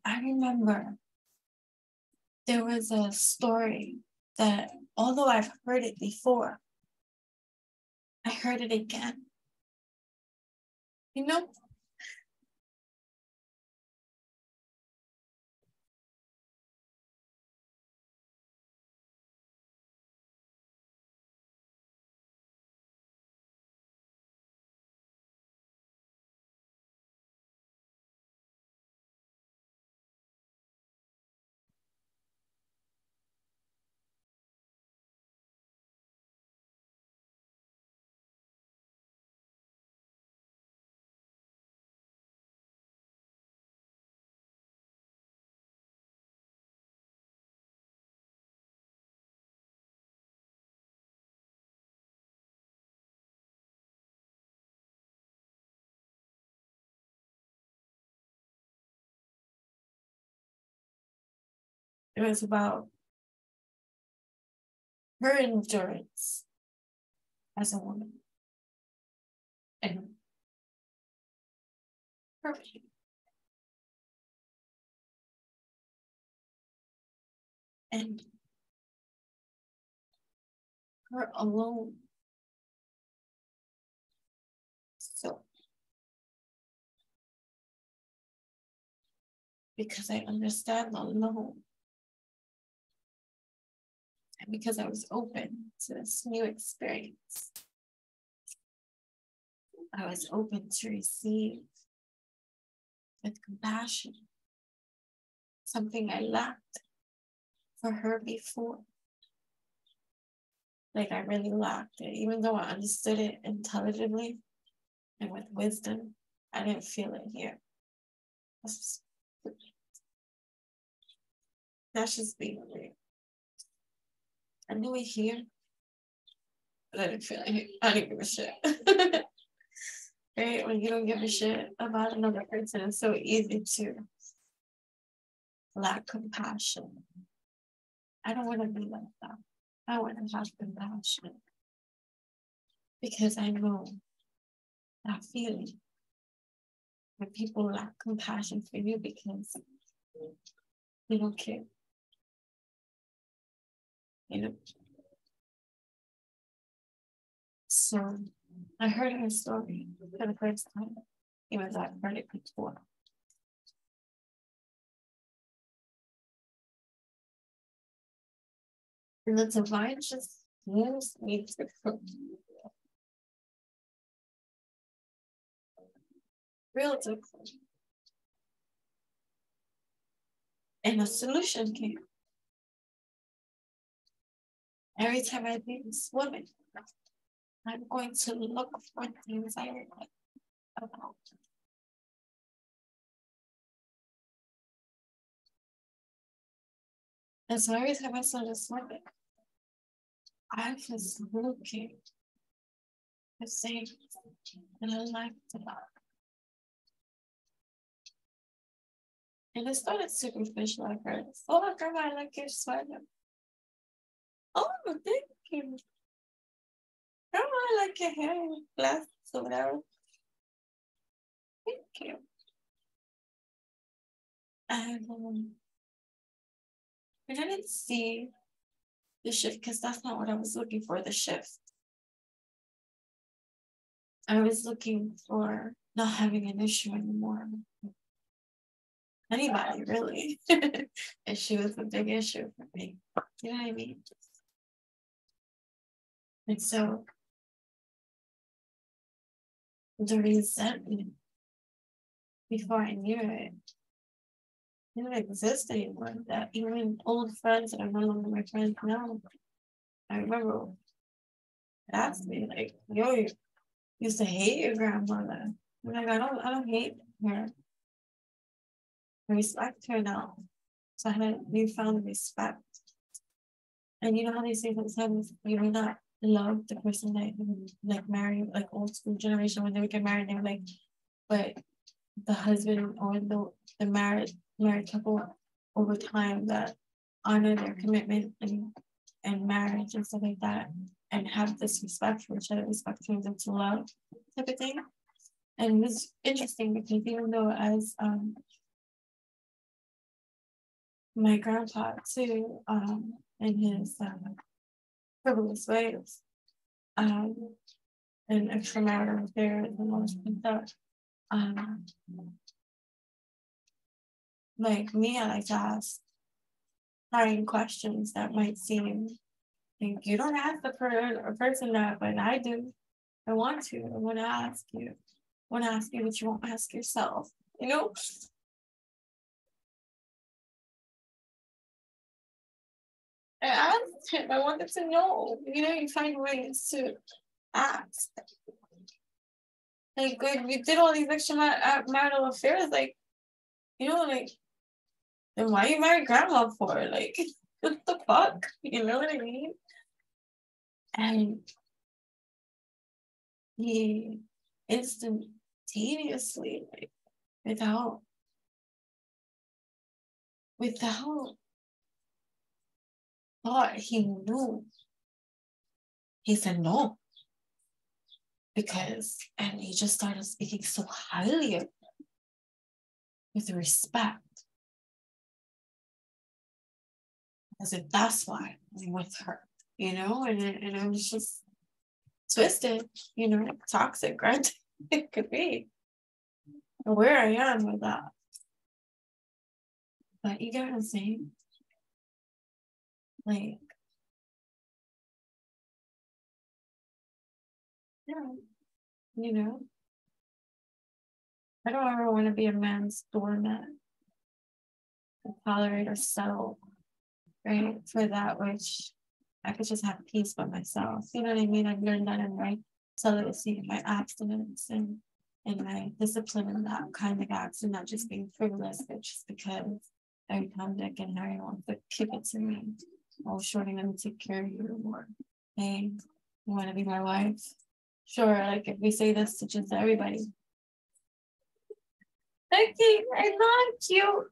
I remember there was a story that although I've heard it before, I heard it again. You know? It was about her endurance as a woman and her pain. And her alone. So, because I understand the alone, and because I was open to this new experience, I was open to receive with compassion something I lacked for her before. Like I really lacked it, even though I understood it intelligently and with wisdom, I didn't feel it here. That's just being real. I knew it here, but I didn't feel it here. I didn't give a shit. Right? When you don't give a shit about another person, it's so easy to lack compassion. I don't want to be like that. I want to have compassion because I know that feeling when people lack compassion for you because they don't care. You know? So I heard her story for the first time, even though I've heard it before. And the divine just moves me to real different. And a solution came. Every time I meet this woman, I'm going to look for things I like about. And so every time I saw this woman, I was looking the same that I liked about her. And it started superficial at first. Oh, grandma, I like your sweater. Oh, thank you. Grandma, I like your hair, glasses, or whatever. Thank you. And I didn't see the shift because that's not what I was looking for, the shift. I was looking for not having an issue anymore. Anybody, really. And she was a big issue for me. You know what I mean? And so the resentment, before I knew it, didn't exist anymore. That even old friends that are no longer my friends now, I remember asked me, like, yo, you used to hate your grandmother. I'm like, I don't hate her. I respect her now. So I had newfound respect. And you know how they say sometimes you may not love the person that you like marry, like old school generation when they would get married, they were like, but the husband or the married couple over time that honor their commitment and marriage and stuff like that and have this respect for each other, respect turns into love type of thing. And it was interesting because even though as my grandpa too, in his frivolous ways, and extramarital affairs and all this stuff. Like me, I like to ask hard questions that might seem like you don't ask the person that, but I do. I want to. I want to ask you. I want to ask you what you won't ask yourself. You know? I asked him. I wanted to know. You know, you find ways to ask. Like, we did all these extramarital affairs. Like, you know, like, then why you married grandma for? Like, what the fuck? You know what I mean? And he instantaneously, like, without thought, he knew. He said no. And he just started speaking so highly of it, with respect. As if that's why I'm with her, you know? And it was just twisted, you know, toxic, right? It could be. Where I am with that. But you get what I'm saying? Like, yeah, you know? I don't ever want to be a man's doormat, tolerate or settle, right? For that which I could just have peace by myself. You know what I mean? I've learned that in my celibacy, my abstinence, and my discipline in that kind of acts, and not just being frivolous, but just because every time Dick and Harry want to give it to me, oh, sure, I'm going to take care of you more. Hey, you want to be my wife? Sure, like if we say this to just everybody. Okay, I love you.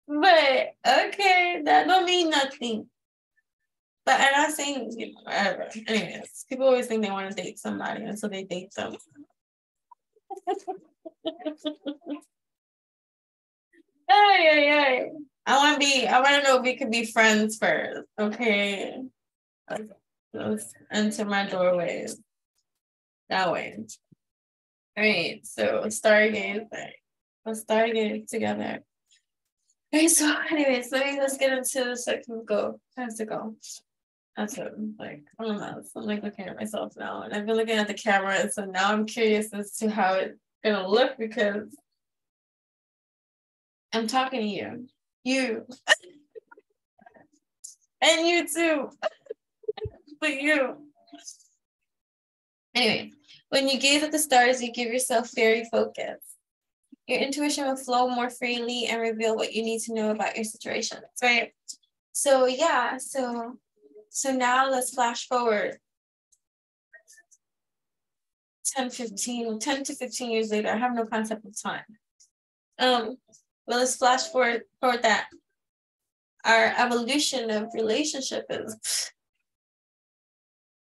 But okay, that don't mean nothing. But I'm not saying, you know, whatever. Anyways, people always think they want to date somebody, and so they date them. Ay. I want to know if we could be friends first, okay? Let's enter my doorways that way. All right, so stargaze. Let's stargaze together. Okay, so anyways, let's get into the second go. Time to go. That's what I'm like. I don't know. So I'm like looking at myself now, and I've been looking at the camera, and so now I'm curious as to how it's gonna look because I'm talking to you, and you too, but you. Anyway, when you gaze at the stars, you give yourself fairy focus. Your intuition will flow more freely and reveal what you need to know about your situation. Right? So yeah, so now let's flash forward 10 to 15 years later. I have no concept of time. Well, let's flash forward that our evolution of relationship is,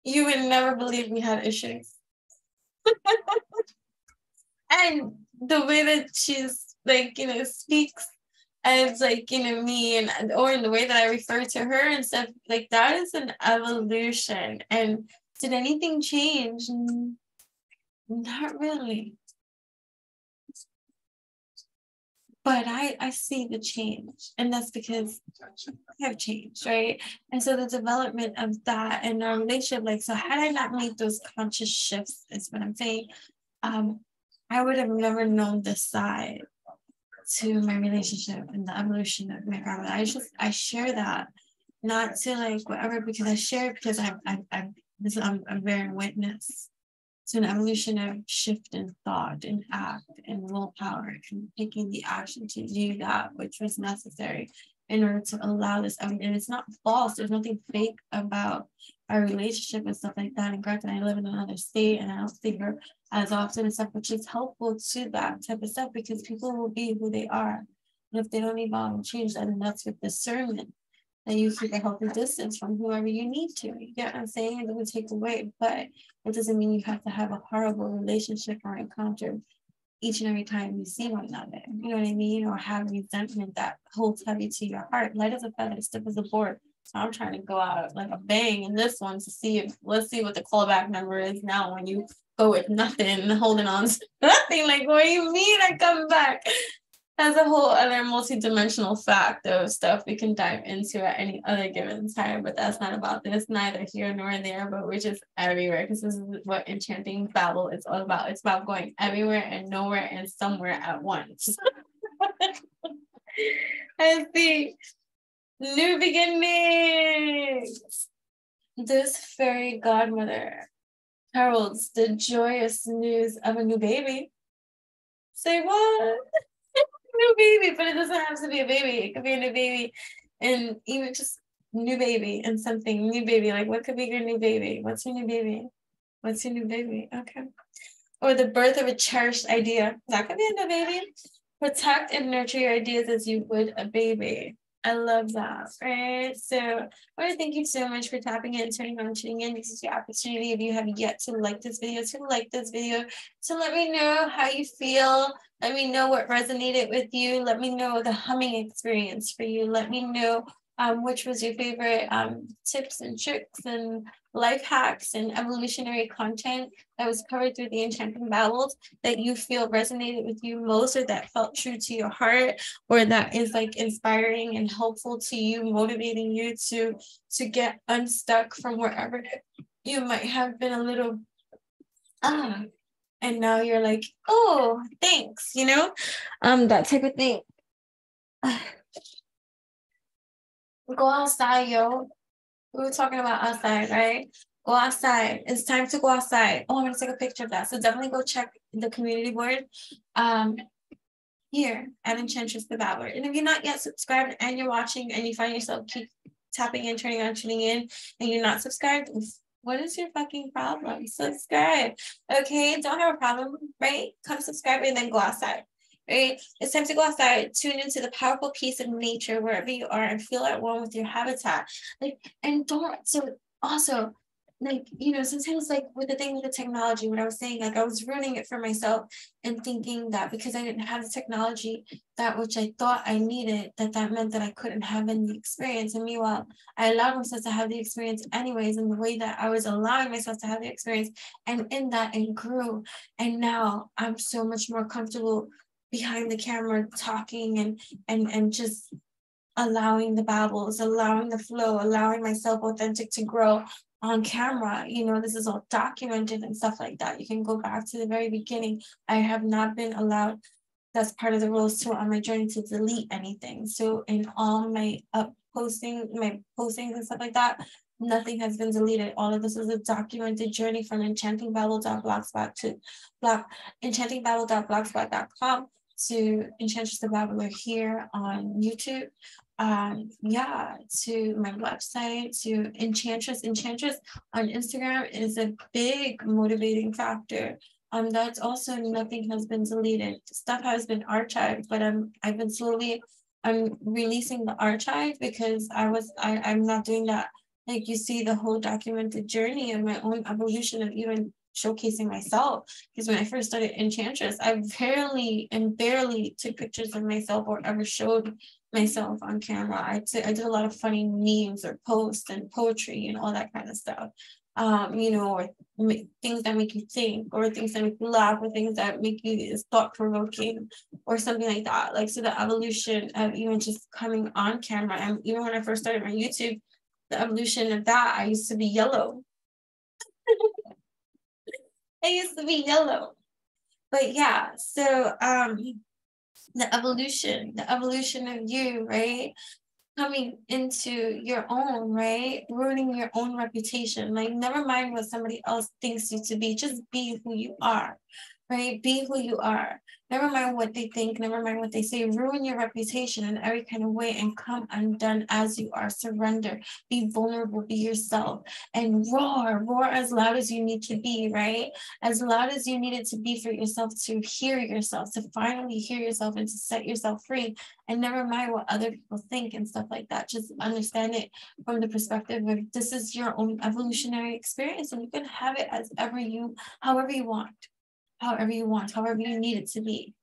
you would never believe we had issues. And the way that she's like, you know, speaks as like, you know, me, and or in the way that I refer to her and stuff, like that is an evolution. And did anything change? Not really. But I see the change, and that's because I have changed, right? And so the development of that and our relationship, like, so had I not made those conscious shifts, is what I'm saying, I would have never known this side to my relationship and the evolution of my grandmother. I share that, not to like whatever, because I share it because I'm bearing witness to an evolution of shift in thought and act and willpower and taking the action to do that which was necessary in order to allow this. I mean, and it's not false. There's nothing fake about our relationship and stuff like that. And granted, I live in another state and I don't see her as often and stuff, which is helpful to that type of stuff because people will be who they are. And if they don't evolve and change that, and that's with discernment, that you keep a healthy distance from whoever you need to. You get what I'm saying? It doesn't take away, but it doesn't mean you have to have a horrible relationship or encounter each and every time you see one another. You know what I mean? Or have resentment that holds heavy to your heart. Light as a feather, stiff as a board. So I'm trying to go out like a bang in this one to see if, let's see what the callback number is now when you go with nothing, holding on to nothing. Like, what do you mean I come back? That's a whole other multi-dimensional fact of stuff we can dive into at any other given time, but that's not about this, neither here nor there, but we're just everywhere, because this is what Enchanting Babble is all about. It's about going everywhere and nowhere and somewhere at once. I see. New beginnings. This fairy godmother heralds the joyous news of a new baby. Say what? New baby, but it doesn't have to be a baby. It could be a new baby, and even just new baby and something new baby. Like, what could be your new baby? What's your new baby? What's your new baby? Okay. Or the birth of a cherished idea. That could be a new baby. Protect and nurture your ideas as you would a baby. I love that, right? So I want to thank you so much for tapping in, turning on, tuning in. This is your opportunity, if you have yet to like this video, to let me know how you feel. Let me know what resonated with you. Let me know the humming experience for you. Let me know which was your favorite tips and tricks and life hacks and evolutionary content that was covered through the Enchanting Babbles that you feel resonated with you most, or that felt true to your heart, or that is like inspiring and helpful to you, motivating you to get unstuck from wherever you might have been a little and now you're like, oh, thanks, you know, that type of thing. Go outside, yo. We were talking about outside, right? Go outside. It's time to go outside. Oh, I'm gonna take a picture of that. So definitely go check the community board here at Enchantress the Babbler. And if you're not yet subscribed and you're watching and you find yourself keep tapping in, turning on, tuning in, and you're not subscribed, what is your fucking problem? Subscribe. Okay, don't have a problem, right? Come subscribe and then go outside. Right? It's time to go outside, tune into the powerful peace of nature wherever you are, and feel at one with your habitat. Like, and don't, so also, like, you know, sometimes like with the thing with the technology, what I was saying, like I was ruining it for myself and thinking that because I didn't have the technology, that which I thought I needed, that meant that I couldn't have any experience. And meanwhile, I allowed myself to have the experience anyways, in the way that I was allowing myself to have the experience, and in that it grew. And now I'm so much more comfortable behind the camera talking and just allowing the babbles, allowing the flow, allowing myself authentic to grow on camera. You know, this is all documented and stuff like that. You can go back to the very beginning. I have not been allowed, that's part of the rules too, on my journey, to delete anything. So in all my postings and stuff like that, nothing has been deleted. All of this is a documented journey from enchantingbabble.blogspot to enchantingbabble.blogspot.com to Enchantress the Babbler here on YouTube. To my website, to Enchantress on Instagram is a big motivating factor. That's also, nothing has been deleted. Stuff has been archived, but I've been slowly releasing the archive because I'm not doing that. Like, you see the whole documented journey of my own evolution of even showcasing myself. Because when I first started Enchantress, I barely took pictures of myself or ever showed myself on camera. I did a lot of funny memes or posts and poetry and all that kind of stuff. You know, or things that make you think, or things that make you laugh, or things that make you thought-provoking, or something like that. Like, so the evolution of even just coming on camera, and even when I first started my YouTube, the evolution of that, I used to be yellow. I used to be yellow. But yeah, so the evolution of you, right? Coming into your own, right? Ruining your own reputation. Like, never mind what somebody else thinks you to be. Just be who you are, right? Be who you are. Never mind what they think. Never mind what they say. Ruin your reputation in every kind of way and come undone as you are. Surrender. Be vulnerable. Be yourself. And roar as loud as you need to be, right? As loud as you need it to be for yourself, to hear yourself, to finally hear yourself and to set yourself free. And never mind what other people think and stuff like that. Just understand it from the perspective of, this is your own evolutionary experience, and you can have it however you want. however you want, however you need it to be.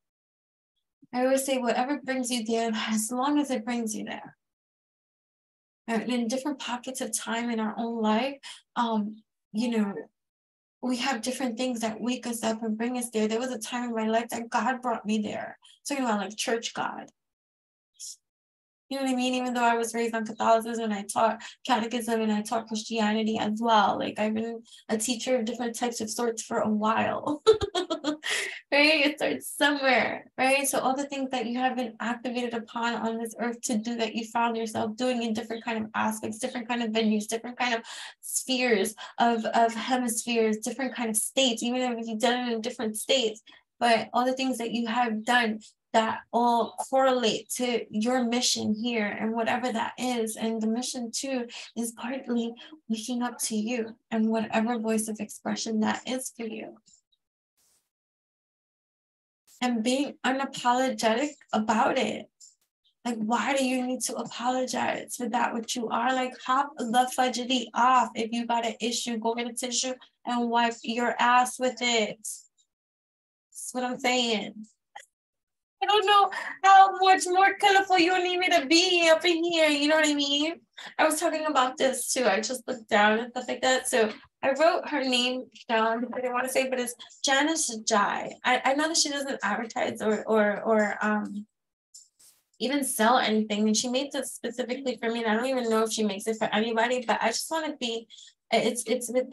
I always say whatever brings you there, as long as it brings you there. And in different pockets of time in our own life, you know, we have different things that wake us up and bring us there. There was a time in my life that God brought me there. Talking about like church God. You know what I mean? Even though I was raised on Catholicism and I taught catechism and I taught Christianity as well. Like I've been a teacher of different types of sorts for a while. Right? It starts somewhere, right? So all the things that you have been activated upon on this earth to do that you found yourself doing in different kind of aspects, different kind of venues, different kind of spheres of hemispheres, different kind of states, even if you've done it in different states, but all the things that you have done that all correlate to your mission here and whatever that is. And the mission too is partly waking up to you and whatever voice of expression that is for you. And being unapologetic about it. Like, why do you need to apologize for that which you are? Like, hop the fudgety off. If you got an issue, go get a tissue and wipe your ass with it. That's what I'm saying. I don't know how much more colorful you need me to be up in here. You know what I mean? I was talking about this too. I just looked down and stuff like that. So I wrote her name down because I didn't want to say, but it's Janice Jai. I know that she doesn't advertise or even sell anything. And she made this specifically for me. And I don't even know if she makes it for anybody, but I just want to be, it's with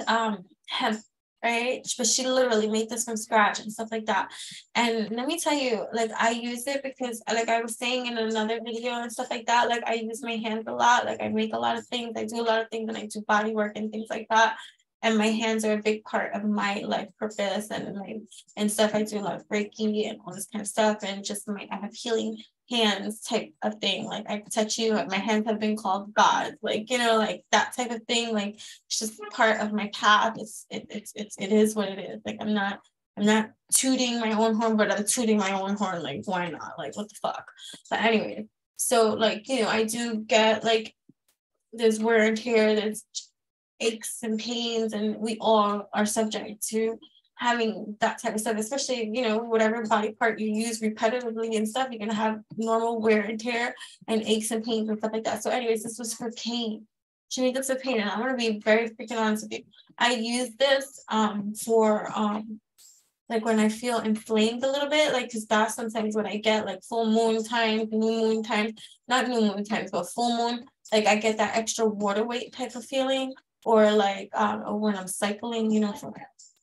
hemp. Right, but she literally made this from scratch and stuff like that. And let me tell you, like, I use it because, like I was saying in another video and stuff like that, like I use my hands a lot. Like I make a lot of things, I do a lot of things, and I do body work and things like that. And my hands are a big part of my life purpose and stuff. I do a lot of Reiki and all this kind of stuff, and just I have healing hands type of thing. Like I touch you, my hands have been called God, like, you know, like that type of thing. Like it's just part of my path. It is what it is. Like I'm not tooting my own horn, but I'm tooting my own horn. Like why not? Like what the fuck? But anyway, so like, you know, I do get like there's wear and tear, there's aches and pains, and we all are subject to having that type of stuff, especially, you know, whatever body part you use repetitively and stuff, you're going to have normal wear and tear and aches and pains and stuff like that. So anyways, this was for pain. She made this for pain, and I'm going to be very freaking honest with you. I use this for like when I feel inflamed a little bit, like because that's sometimes what I get, like full moon times, new moon times, not new moon times, but full moon, like I get that extra water weight type of feeling, or like or when I'm cycling, you know, for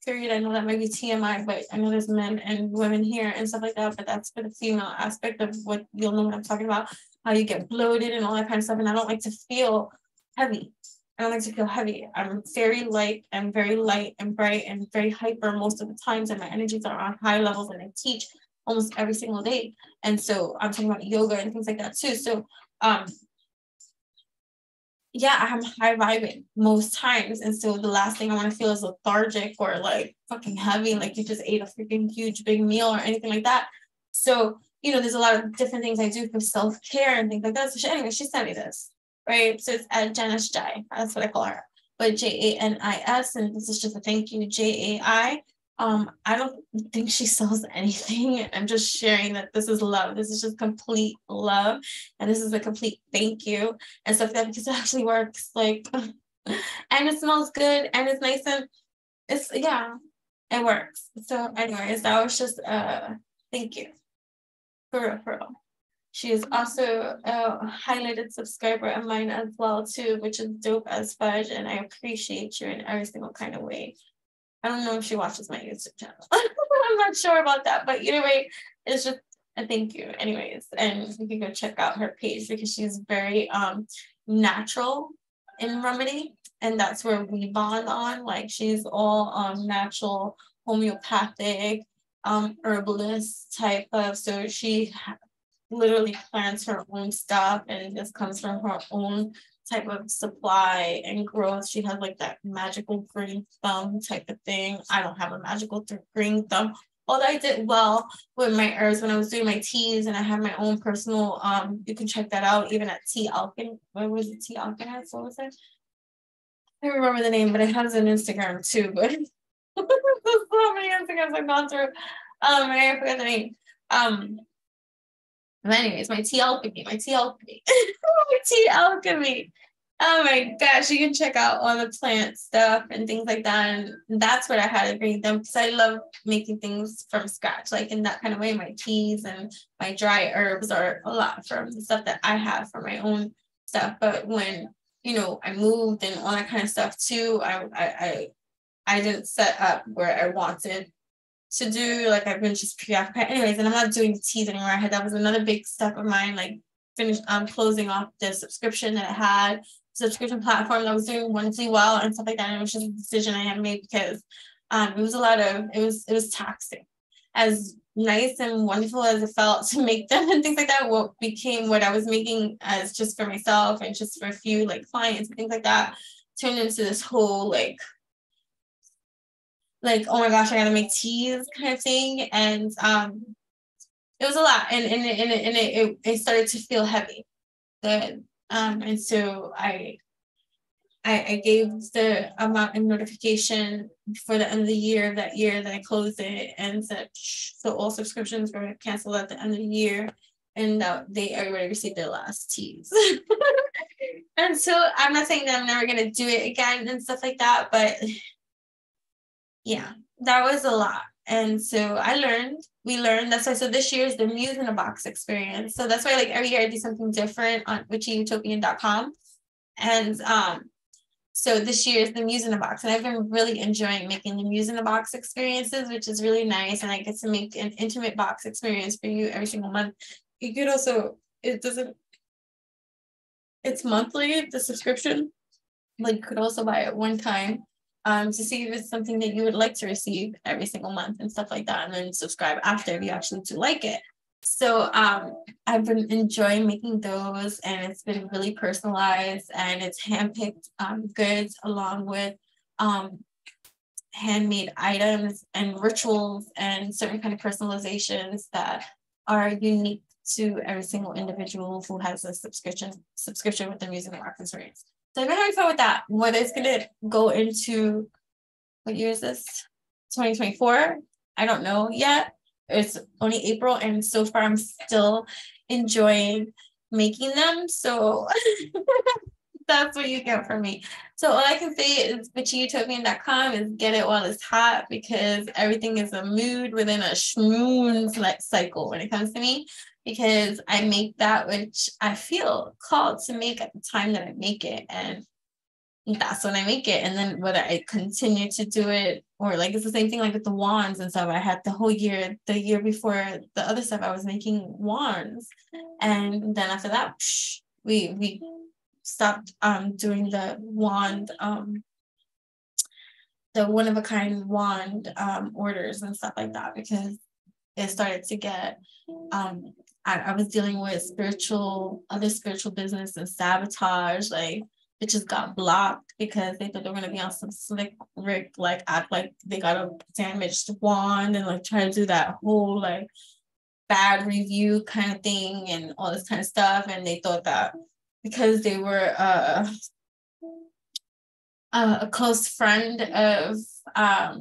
period. I know that might be TMI, but I know there's men and women here and stuff like that, but that's for the female aspect of what you'll know what I'm talking about, how you get bloated and all that kind of stuff. And I don't like to feel heavy. I don't like to feel heavy. I'm very light and very light and bright and very hyper most of the times, and my energies are on high levels, and I teach almost every single day. And so I'm talking about yoga and things like that too. So yeah, I'm high vibing most times. And so the last thing I want to feel is lethargic or like fucking heavy, like you just ate a freaking huge big meal or anything like that. So, you know, there's a lot of different things I do for self-care and things like that. So anyway, she sent me this, right? So it's at Janice Jai. That's what I call her. But Janis, and this is just a thank you, Jai. I don't think she sells anything. I'm just sharing that this is love. This is just complete love. And this is a complete thank you and stuff like that, because it actually works. Like, and it smells good and it's nice and it's, yeah, it works. So anyways, that was just thank you. For real. She is also a highlighted subscriber of mine as well too, which is dope as fudge, and I appreciate you in every single kind of way. I don't know if she watches my YouTube channel. I'm not sure about that, but either way, it's just a thank you anyways. And you can go check out her page because she's very natural in remedy, and that's where we bond on. Like she's all natural, homeopathic, herbalist type of, so she literally plants her own stuff, and this comes from her own type of supply and growth. She has like that magical green thumb type of thing. I don't have a magical green thumb, although I did well with my herbs when I was doing my teas, and I have my own personal, you can check that out even at Tea Alchemy. What was it? Tea Alchemist? What was it? I don't remember the name, but it has an Instagram too, but so many Instagrams I've gone through. I forgot the name. But anyways, my tea alchemy. My tea alchemy. Oh my gosh, you can check out all the plant stuff and things like that. And that's what I had to bring them, because I love making things from scratch, like in that kind of way. My teas and my dry herbs are a lot from the stuff that I have for my own stuff. But when, you know, I moved and all that kind of stuff too, I didn't set up where I wanted to do. Like, I've been just preoccupied anyways, and I'm not doing the teas anymore. That was another big step of mine, like closing off the subscription that I had, subscription platform that was doing wonderfully well and stuff like that. And it was just a decision I had made, because it was a lot of, it was taxing. As nice and wonderful as it felt to make them and things like that, what became what I was making as just for myself and just for a few like clients and things like that, turned into this whole like, oh my gosh, I gotta make teas kind of thing. And it was a lot, and it started to feel heavy. And so I gave the amount of notification for the end of the year, that I closed it, and said, so all subscriptions were canceled at the end of the year, and they already received their last teas. And so I'm not saying that I'm never gonna do it again and stuff like that, but yeah, that was a lot. And so we learned. That's why, so this year is the Muse in a Box experience. So that's why, like, every year I do something different on witchyutopian.com. And so this year is the Muse in a Box. And I've been really enjoying making the Muse in a Box experiences, which is really nice. And I get to make an intimate box experience for you every single month. You could also, it's monthly, the subscription. Like, you could also buy it one time. To see if it's something that you would like to receive every single month and stuff like that, and then subscribe after if you actually do like it. So I've been enjoying making those, and it's been really personalized, and it's handpicked goods along with handmade items and rituals and certain kind of personalizations that are unique to every single individual who has a subscription with the Muse in a Box experience. So I've been having fun with that. Whether it's going to go into, what year is this? 2024? I don't know yet. It's only April, and so far I'm still enjoying making them. So that's what you get from me. So all I can say is witchyutopian.com is get it while it's hot, because everything is a mood within a schmoon cycle when it comes to me. Because I make that which I feel called to make at the time that I make it, and that's when I make it. And then whether I continue to do it, or like, it's the same thing like with the wands and stuff. I had the whole year, the year before the other stuff, I was making wands, and then after that, we stopped doing the wand, the one of a kind wand orders and stuff like that, because it started to get I was dealing with other spiritual business and sabotage. Like, it just got blocked because they thought they were going to be on some slick Rick, like, act like they got a damaged wand and like try to do that whole like bad review kind of thing and all this kind of stuff. And they thought that because they were a close friend of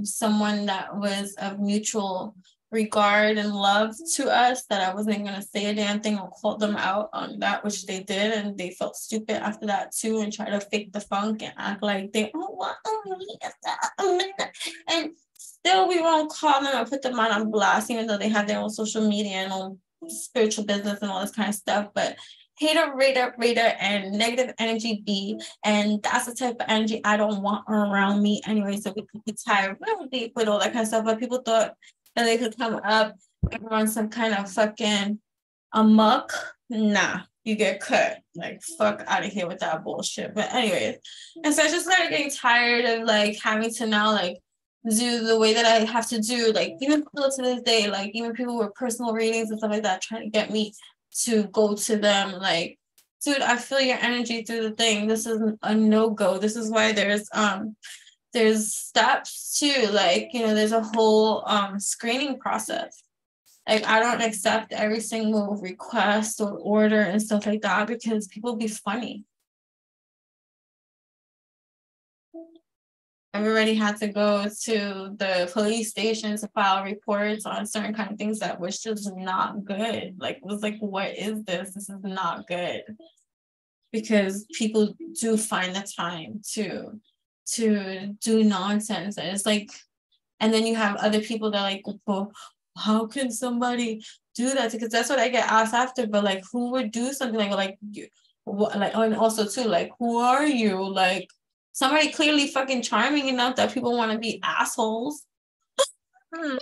someone that was of mutual regard and love to us, that I wasn't going to say a damn thing or call them out on that, which they did. And they felt stupid after that too, and try to fake the funk and act like they and still we won't call them or put them on blast, even though they have their own social media and own spiritual business and all this kind of stuff. But hater, raider, and negative energy B, and that's the type of energy I don't want around me anyway. So we could be tired really deep with all that kind of stuff. But people thought that they could come up and run some kind of fucking amok. Nah, you get cut. Like, fuck out of here with that bullshit. But anyways, and so I just started getting tired of like having to now like do the way that I have to do. Like, even still to this day, like even people with personal readings and stuff like that trying to get me to go to them, like, dude, I feel your energy through the thing. This is a no-go. This is why there's steps too, like, you know, there's a whole screening process. Like, I don't accept every single request or order and stuff like that, because people be funny. everybody had to go to the police station to file reports on certain kind of things that was just not good. Like, it was like, what is this? This is not good. Because people do find the time to do nonsense. And it's like, and then you have other people that like, well, how can somebody do that? Because that's what I get asked after, but like, who would do something like you, what, like, and also too, like, who are you? Like, somebody clearly fucking charming enough that people want to be assholes. Like,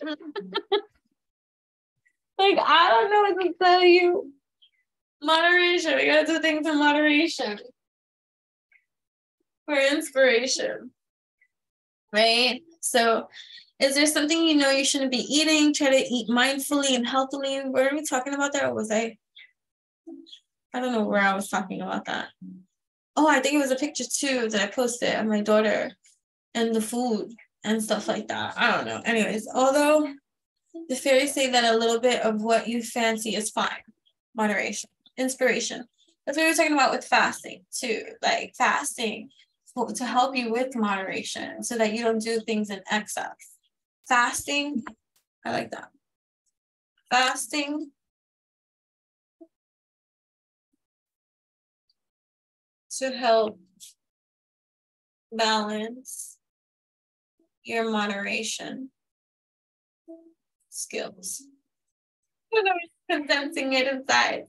I don't know what to tell you. Moderation. We gotta do things in moderation. For inspiration. Right? So, is there something you know you shouldn't be eating? Try to eat mindfully and healthily. Were we talking about that? Or was I don't know where I was talking about that. Oh, I think it was a picture too that I posted of my daughter and the food and stuff like that. I don't know. Anyways, although the fairies say that a little bit of what you fancy is fine. Moderation. Inspiration. That's what we were talking about with fasting too. Like fasting to help you with moderation so that you don't do things in excess. Fasting, I like that. Fasting to help balance your moderation skills. Condensing it inside.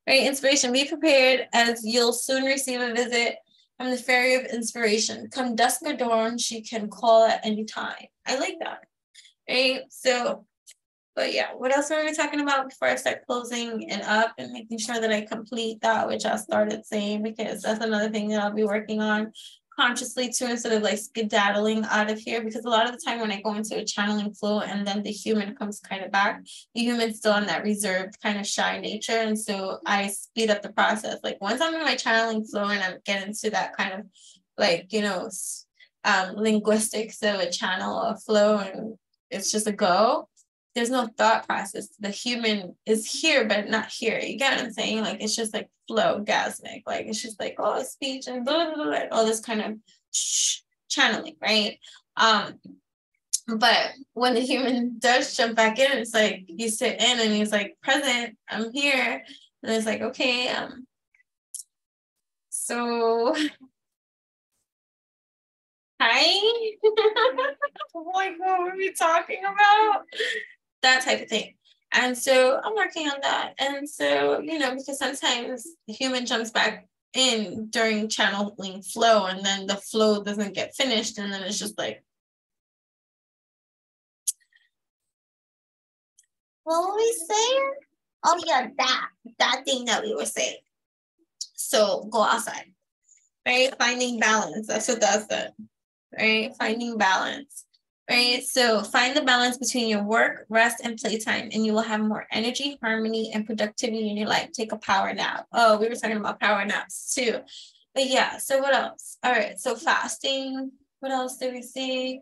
Right? Inspiration. Be prepared as you'll soon receive a visit from the fairy of inspiration. Come dusk or dawn, she can call at any time. I like that. Right? So, but yeah, what else were we talking about before I start closing it up and making sure that I complete that which I started saying, because that's another thing that I'll be working on consciously too, instead of like skedaddling out of here, because a lot of the time when I go into a channeling flow and then the human comes kind of back, the human's still on that reserved kind of shy nature, and so I speed up the process. Like once I'm in my channeling flow and I'm getting to that kind of like, you know, linguistics of a channel, a flow, and it's just a go, there's no thought process. The human is here, but not here. You get what I'm saying? Like, it's just like flow gasmic. Like, it's just like, oh, speech and blah, blah, blah, all this kind of channeling, right? But when the human does jump back in, it's like, you sit in and he's like, present, I'm here. And it's like, okay, so, hi? Like, what were we talking about? That type of thing. And so I'm working on that. And so, you know, because sometimes the human jumps back in during channeling flow and then the flow doesn't get finished. And then it's just like, what were we saying? Oh yeah, that thing that we were saying. So go outside, right? Finding balance. That's what that said, right? Finding balance. Right? So find the balance between your work, rest, and playtime, and you will have more energy, harmony, and productivity in your life. Take a power nap. Oh, we were talking about power naps too. But yeah, so what else? All right, so fasting. What else did we see?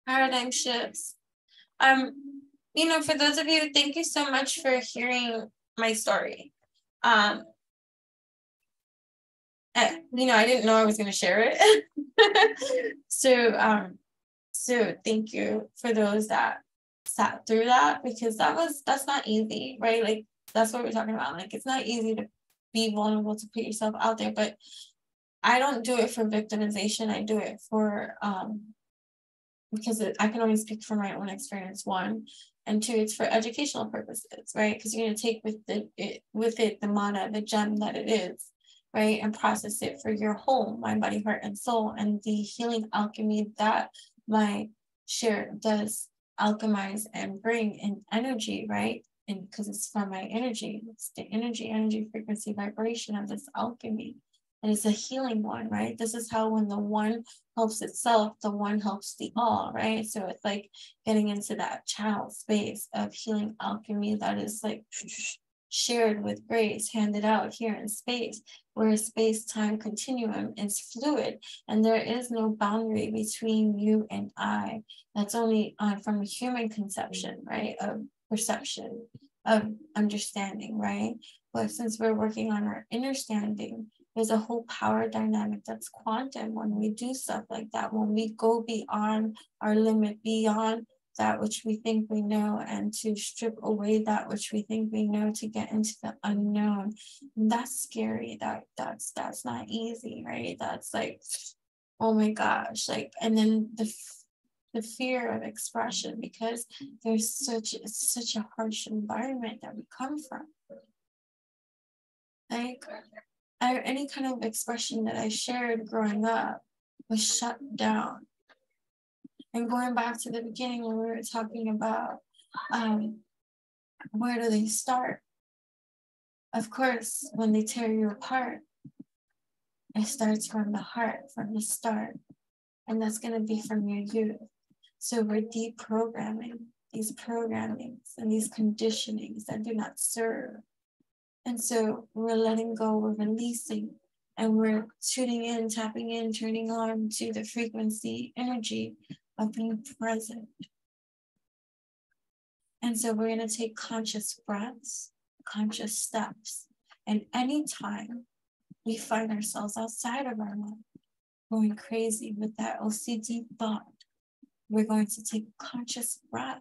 Paradigm shifts. You know, for those of you, thank you so much for hearing my story. You know, I didn't know I was going to share it. So thank you for those that sat through that, because that's not easy, right? Like, that's what we're talking about. Like, it's not easy to be vulnerable, to put yourself out there, but I don't do it for victimization. I do it for, because I can only speak from my own experience, one, and two, it's for educational purposes, right? Because you're going to take with it the mana, the gem that it is, right? And process it for your whole mind, body, heart, and soul. And the healing alchemy that my share does alchemize and bring in energy, right? And because it's from my energy, it's the energy, frequency, vibration of this alchemy. And it's a healing one, right? This is how when the one helps itself, the one helps the all, right? So it's like getting into that channel space of healing alchemy that is like shared with grace, handed out here in space, where space-time continuum is fluid, and there is no boundary between you and I. That's only from a human conception, right, of perception, of understanding, right? But since we're working on our understanding, There's a whole power dynamic that's quantum when we do stuff like that, when we go beyond our limit, beyond that which we think we know, and to strip away that which we think we know to get into the unknown. And that's scary. That's not easy, right? That's like, oh my gosh, like, and then the fear of expression, because there's such a harsh environment that we come from. Like, any kind of expression that I shared growing up was shut down. And going back to the beginning when we were talking about where do they start? Of course, when they tear you apart, it starts from the heart, from the start. And that's going to be from your youth. So we're deprogramming these programmings and these conditionings that do not serve. And so we're letting go, we're releasing, and we're tuning in, tapping in, turning on to the frequency, energy of being present. And so we're going to take conscious breaths, conscious steps. And anytime we find ourselves outside of our mind, going crazy with that OCD thought, we're going to take a conscious breath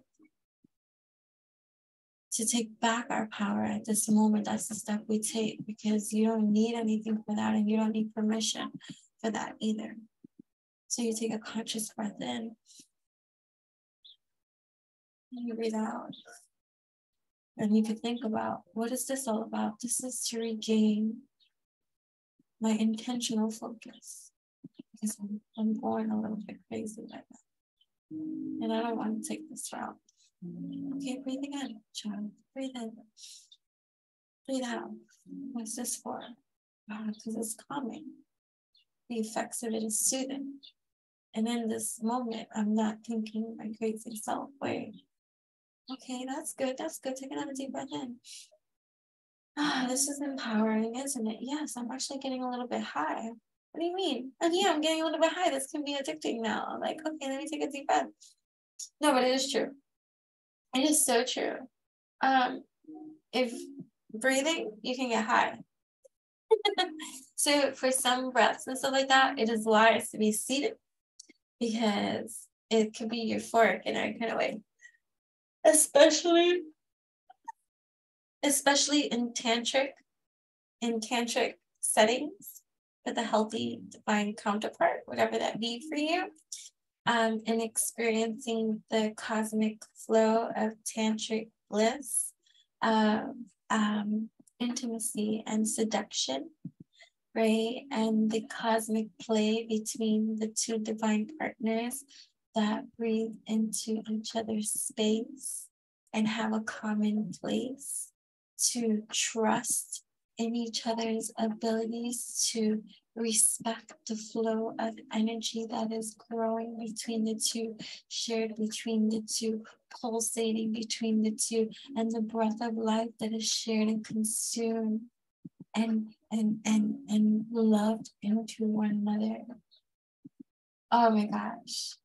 to take back our power at this moment. That's the step we take, because you don't need anything for that, and you don't need permission for that either. So you take a conscious breath in, and you breathe out. And you could think about, what is this all about? This is to regain my intentional focus, because I'm going a little bit crazy right now. And I don't want to take this route. Okay, breathe again, child. Breathe in. Breathe out. What's this for? Because it's calming. The effects of it is soothing. And in this moment, I'm not thinking my crazy self. Wait. Okay, that's good. That's good. Take another deep breath in. This is empowering, isn't it? Yes, I'm actually getting a little bit high. What do you mean? And yeah, I'm getting a little bit high. This can be addicting now. I'm like, okay, let me take a deep breath. No, but it is true. It is so true. If breathing, you can get high. So for some breaths and stuff like that, it is wise to be seated, because it could be euphoric in a kind of way. Especially in tantric settings with a healthy divine counterpart, whatever that be for you. And experiencing the cosmic flow of tantric bliss, intimacy and seduction, right? And the cosmic play between the two divine partners that breathe into each other's space and have a common place to trust in each other's abilities to respect the flow of energy that is growing between the two, shared between the two, pulsating between the two, and the breath of life that is shared and consumed and loved into one another. Oh my gosh.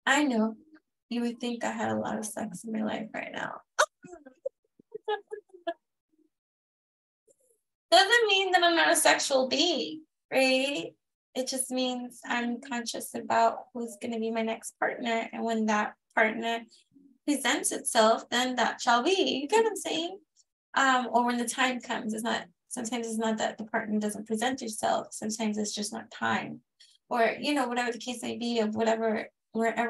I know you would think I had a lot of sex in my life right now. Doesn't mean that I'm not a sexual being, right? It just means I'm conscious about who's going to be my next partner. And when that partner presents itself, then that shall be. You get what I'm saying? Or when the time comes, sometimes it's not that the partner doesn't present yourself. Sometimes it's just not time. Or, whatever the case may be, of wherever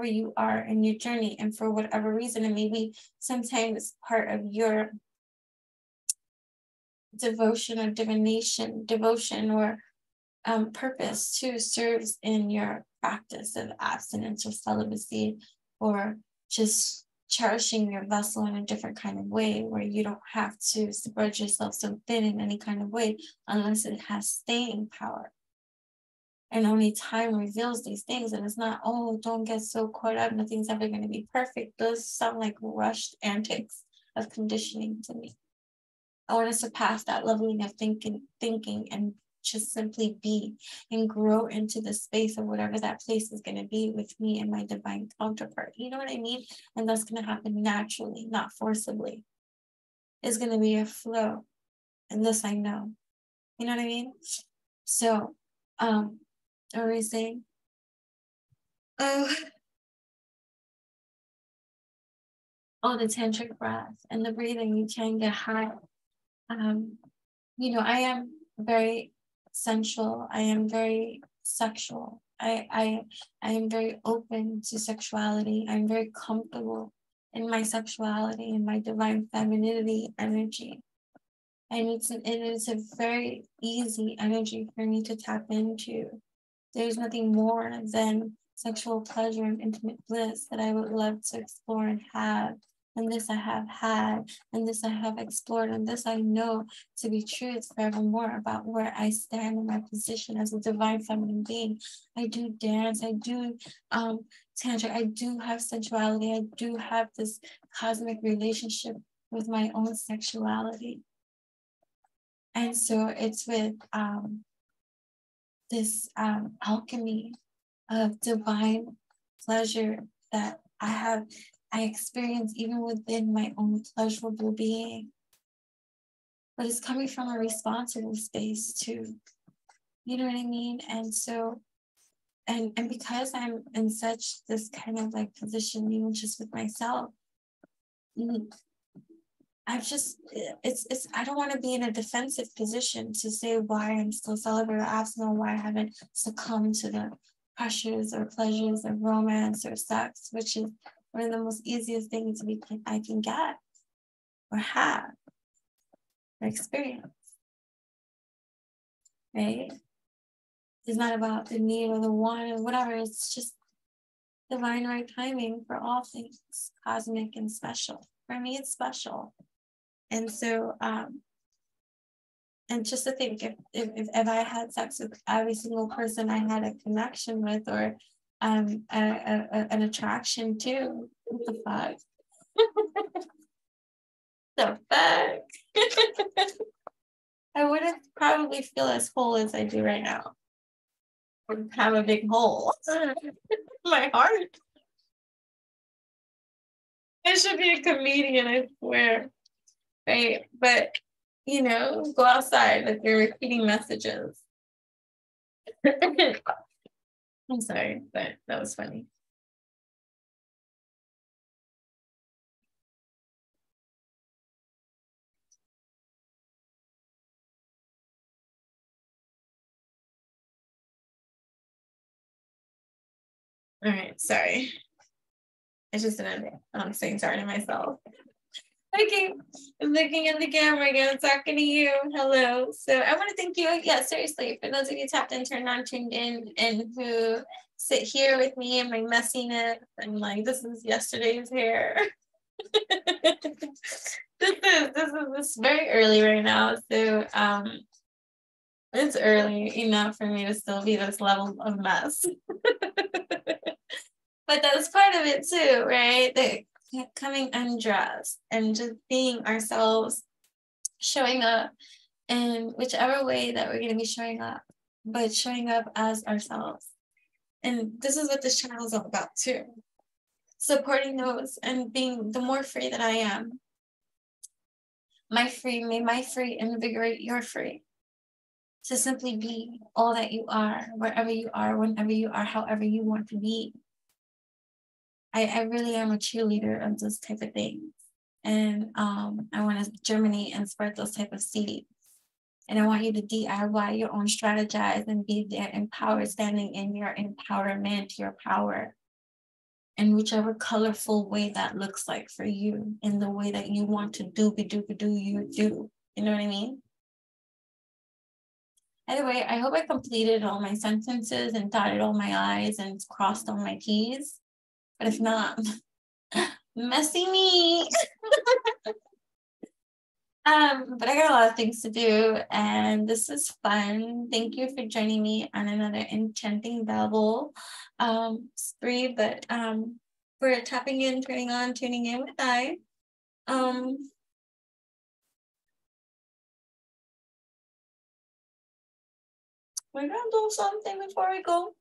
you are in your journey. And for whatever reason, it may be sometimes part of your devotion or purpose too serves in your practice of abstinence or celibacy, or just cherishing your vessel in a different kind of way, where you don't have to spread yourself so thin in any kind of way unless it has staying power. And only time reveals these things. And it's not, oh, don't get so caught up, nothing's ever going to be perfect. Those sound like rushed antics of conditioning to me. I want to surpass that leveling of thinking and just simply be and grow into the space of whatever that place is going to be with me and my divine counterpart. You know what I mean? And that's going to happen naturally, not forcibly. It's going to be a flow. And this I know. You know what I mean? So, what were we saying? Oh, the tantric breath and the breathing, you can get high. You know, I am very sensual. I am very sexual. I am very open to sexuality. I'm very comfortable in my sexuality and my divine femininity energy. And it's a very easy energy for me to tap into. There's nothing more than sexual pleasure and intimate bliss that I would love to explore and have. And this I have had, and this I have explored, and this I know to be true. It's forevermore about where I stand in my position as a divine feminine being. I do dance, I do tantra, I do have sensuality, I do have this cosmic relationship with my own sexuality. And so it's with this alchemy of divine pleasure that I experience even within my own pleasurable being. But it's coming from a responsible space too. You know what I mean? And so, and because I'm in such this kind of like position, even just with myself, I don't want to be in a defensive position to say why I'm still celibate or abstinent, why I haven't succumbed to the pressures or pleasures of romance or sex, which is one of the most easiest things I can get or have or experience, right? It's not about the need or the want or whatever. It's just divine right timing for all things cosmic and special. For me, it's special. And so, and just to think, if I had sex with every single person I had a connection with or an attraction to, what the fuck? The fuck? I wouldn't probably feel as whole as I do right now. I would have a big hole in my heart. I should be a comedian, I swear. Right? But, you know, go outside like you're repeating messages. I'm sorry, but that was funny. All right, sorry. It's just I'm saying sorry to myself. Okay, I'm looking at the camera again, talking to you. Hello. So I want to thank you. Yeah, seriously, for those of you tapped in, turned on, tuned in, and who sit here with me in my messiness. And like, this is yesterday's hair. this is very early right now. So it's early enough for me to still be this level of mess. But that's part of it too, right? Coming undressed and just being ourselves, showing up in whichever way that we're going to be showing up, but showing up as ourselves. And this is what this channel is all about too. Supporting those and being the more free that I am. May my free invigorate your free. To simply be all that you are, wherever you are, whenever you are, however you want to be. I really am a cheerleader of those type of things. And I want to germinate and spread those type of seeds. And I want you to DIY your own, strategize, and be there empowered, standing in your empowerment, your power, in whichever colorful way that looks like for you, in the way that you want to do, you do. You know what I mean? Anyway, I hope I completed all my sentences and dotted all my I's and crossed all my T's. But if not, messy me. But I got a lot of things to do, and this is fun. Thank you for joining me on another Enchanting Babble spree. But we're tapping in, turning on, tuning in with I. We're gonna do something before we go.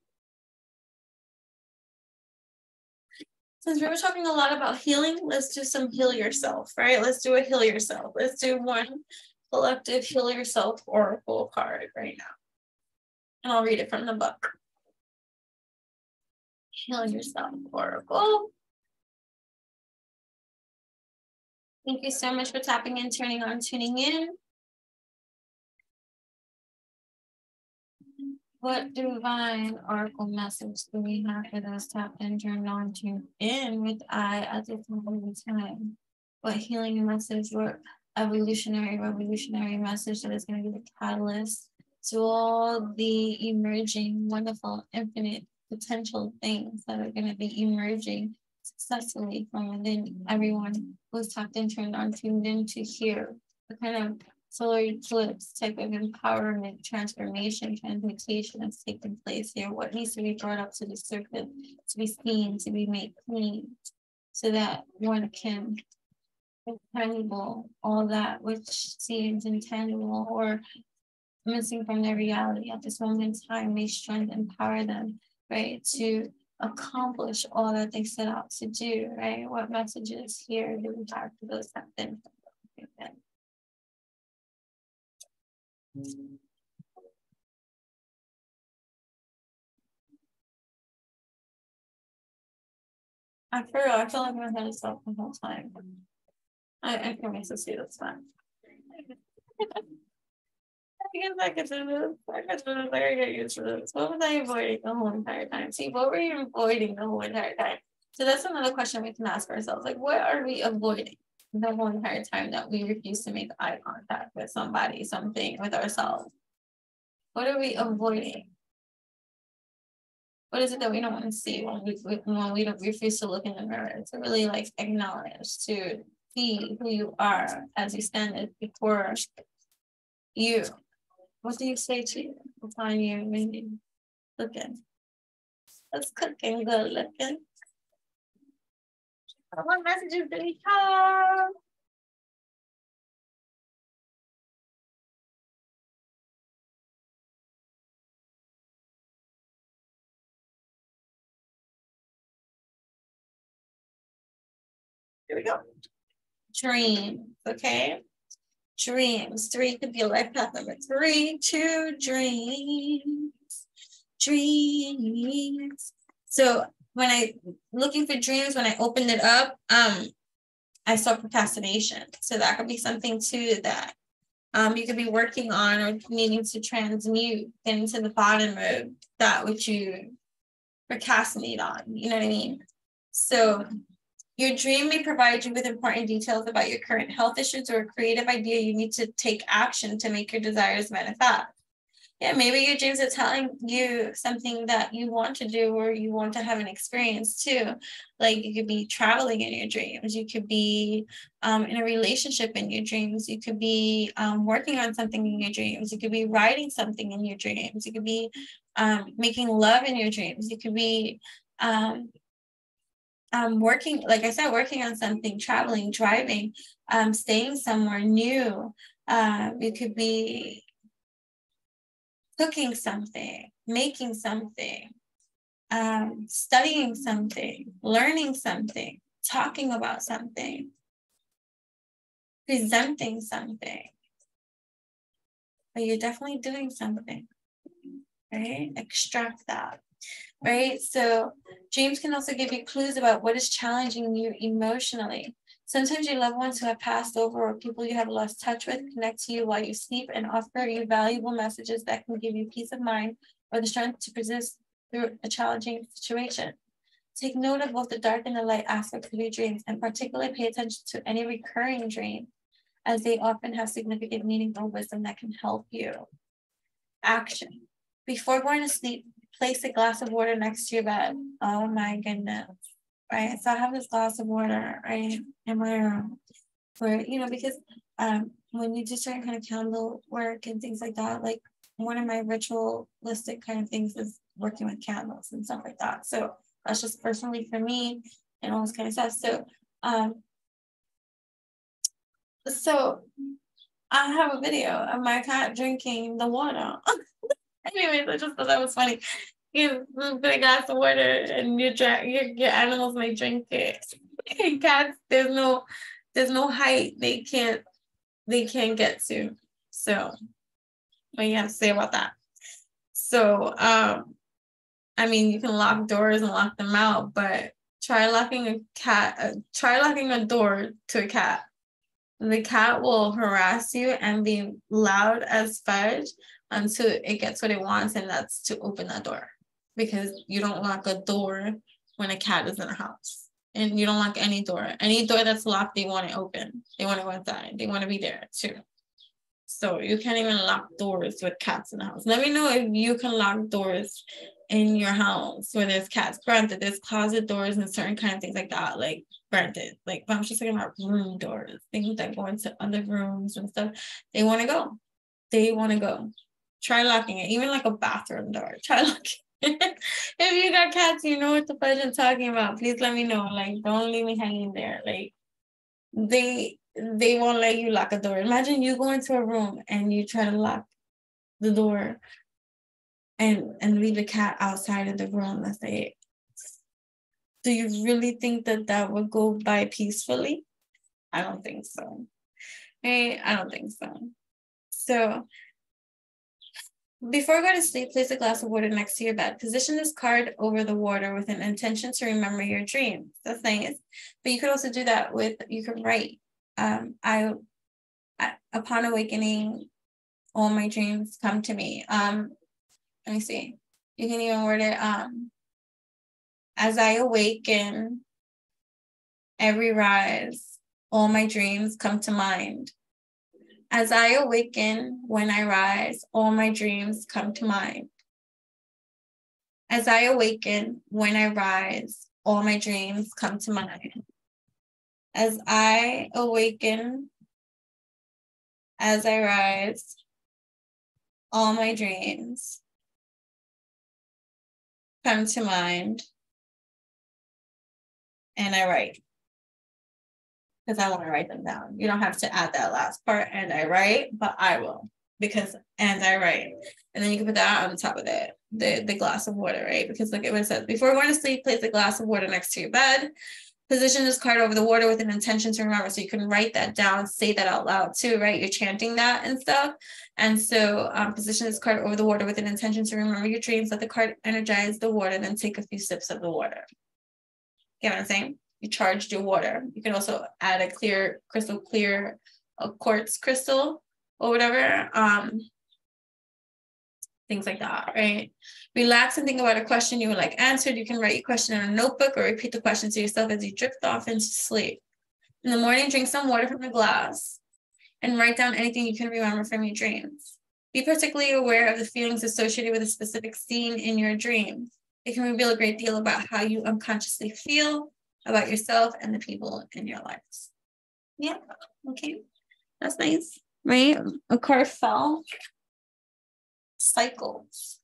Since we were talking a lot about healing, let's do some heal yourself, right? Let's do a heal yourself. Let's do one collective Heal Yourself Oracle card right now. And I'll read it from the book. Heal Yourself Oracle. Thank you so much for tapping in, turning on, tuning in. What divine oracle message do we have for those tapped in, turned on, tuned in with I at this moment in time? What healing message, what evolutionary, revolutionary message that is going to be the catalyst to all the emerging, wonderful, infinite potential things that are going to be emerging successfully from within everyone who's tapped in, turned on, tuned in to hear the kind of solar eclipse type of empowerment, transformation, transmutation that's taking place here. What needs to be brought up to the surface, to be seen, to be made clean, so that one can tangible all that which seems intangible or missing from their reality at this moment in time. May strength empower them, right, to accomplish all that they set out to do, right? What messages here do we have for those that have been? I feel like my head is up the whole time. I can make this see this fine. I guess I could do this. I can get used to this. What was I avoiding the whole entire time? See, what were you avoiding the whole entire time? So that's another question we can ask ourselves. Like, what are we avoiding the whole entire time that we refuse to make eye contact with somebody, something, with ourselves? What are we avoiding? What is it that we don't want to see when we don't refuse to look in the mirror, to really like acknowledge, to see who you are as you stand before you? What do you say to you upon you when you looking? What's cooking good looking? What messages do we have? Here we go. Dreams, okay? Dreams. 3 could be a life path number 3. 2, dreams. Dreams. So when I looking for dreams, when I opened it up, I saw procrastination. So that could be something too that you could be working on or needing to transmute, getting to the bottom of that which you procrastinate on. You know what I mean? So your dream may provide you with important details about your current health issues or a creative idea you need to take action to make your desires manifest. Yeah, maybe your dreams are telling you something that you want to do or you want to have an experience too. Like you could be traveling in your dreams. You could be in a relationship in your dreams. You could be working on something in your dreams. You could be writing something in your dreams. You could be making love in your dreams. You could be working, like I said, working on something, traveling, driving, staying somewhere new. You could be cooking something, making something, studying something, learning something, talking about something, presenting something. But you're definitely doing something, right? Extract that. Right? So dreams can also give you clues about what is challenging you emotionally. Sometimes your loved ones who have passed over or people you have lost touch with connect to you while you sleep and offer you valuable messages that can give you peace of mind or the strength to persist through a challenging situation. Take note of both the dark and the light aspects of your dreams and particularly pay attention to any recurring dream, as they often have significant meaning or wisdom that can help you. Action. Before going to sleep, place a glass of water next to your bed. Oh my goodness. Right. So I have this glass of water, right, in my room where, you know, because when you do certain kind of candle work and things like that, like one of my ritualistic kind of things is working with candles and stuff like that. So that's just personally for me and all this kind of stuff. So I have a video of my cat drinking the water. Anyways, I just thought that was funny. You put a glass of water and your animals may drink it. And cats, there's no height. They can't they can't get to. So what do you have to say about that? So I mean, you can lock doors and lock them out, but try locking a door to a cat. The cat will harass you and be loud as fudge until it gets what it wants, and that's to open that door. Because you don't lock a door when a cat is in a house. And you don't lock any door. Any door that's locked, they want it open. They want to go inside. They want to be there too. So you can't even lock doors with cats in the house. Let me know if you can lock doors in your house where there's cats. Granted, there's closet doors and certain kind of things like that. Like, granted, like, but I'm just talking about room doors, things that go into other rooms and stuff. They want to go. They want to go. Try locking it. Even like a bathroom door. Try locking it. If you got cats, you know what the fudge I'm talking about. Please let me know. Like, don't leave me hanging there. Like, they won't let you lock a door. Imagine you go into a room and you try to lock the door and leave a cat outside of the room. Let's say, do you really think that would go by peacefully? I don't think so. Hey, I don't think so. So before going to sleep, place a glass of water next to your bed. Position this card over the water with an intention to remember your dreams. That's nice. But you could also do that with, you could write, upon awakening, all my dreams come to me. Let me see. You can even word it, as I awaken, every rise, all my dreams come to mind. As I awaken, when I rise, all my dreams come to mind. As I awaken, when I rise, all my dreams come to mind. As I awaken, as I rise, all my dreams come to mind. And I write. Because I want to write them down. You don't have to add that last part, and I write, but I will. Because, and I write. And then you can put that on top of it, the glass of water, right? Because look at what it says. Before going to sleep, place a glass of water next to your bed. Position this card over the water with an intention to remember. So you can write that down, say that out loud too, right? You're chanting that and stuff. And so position this card over the water with an intention to remember your dreams. Let the card energize the water, then take a few sips of the water. You know what I'm saying? You charged your water. You can also add a clear, crystal clear, a quartz crystal or whatever. Things like that, right? Relax and think about a question you would like answered. You can write your question in a notebook or repeat the question to yourself as you drift off into sleep. In the morning, drink some water from a glass and write down anything you can remember from your dreams. Be particularly aware of the feelings associated with a specific scene in your dreams. It can reveal a great deal about how you unconsciously feel about yourself and the people in your lives. Yeah, okay. That's nice, right? A card fell. Cycles.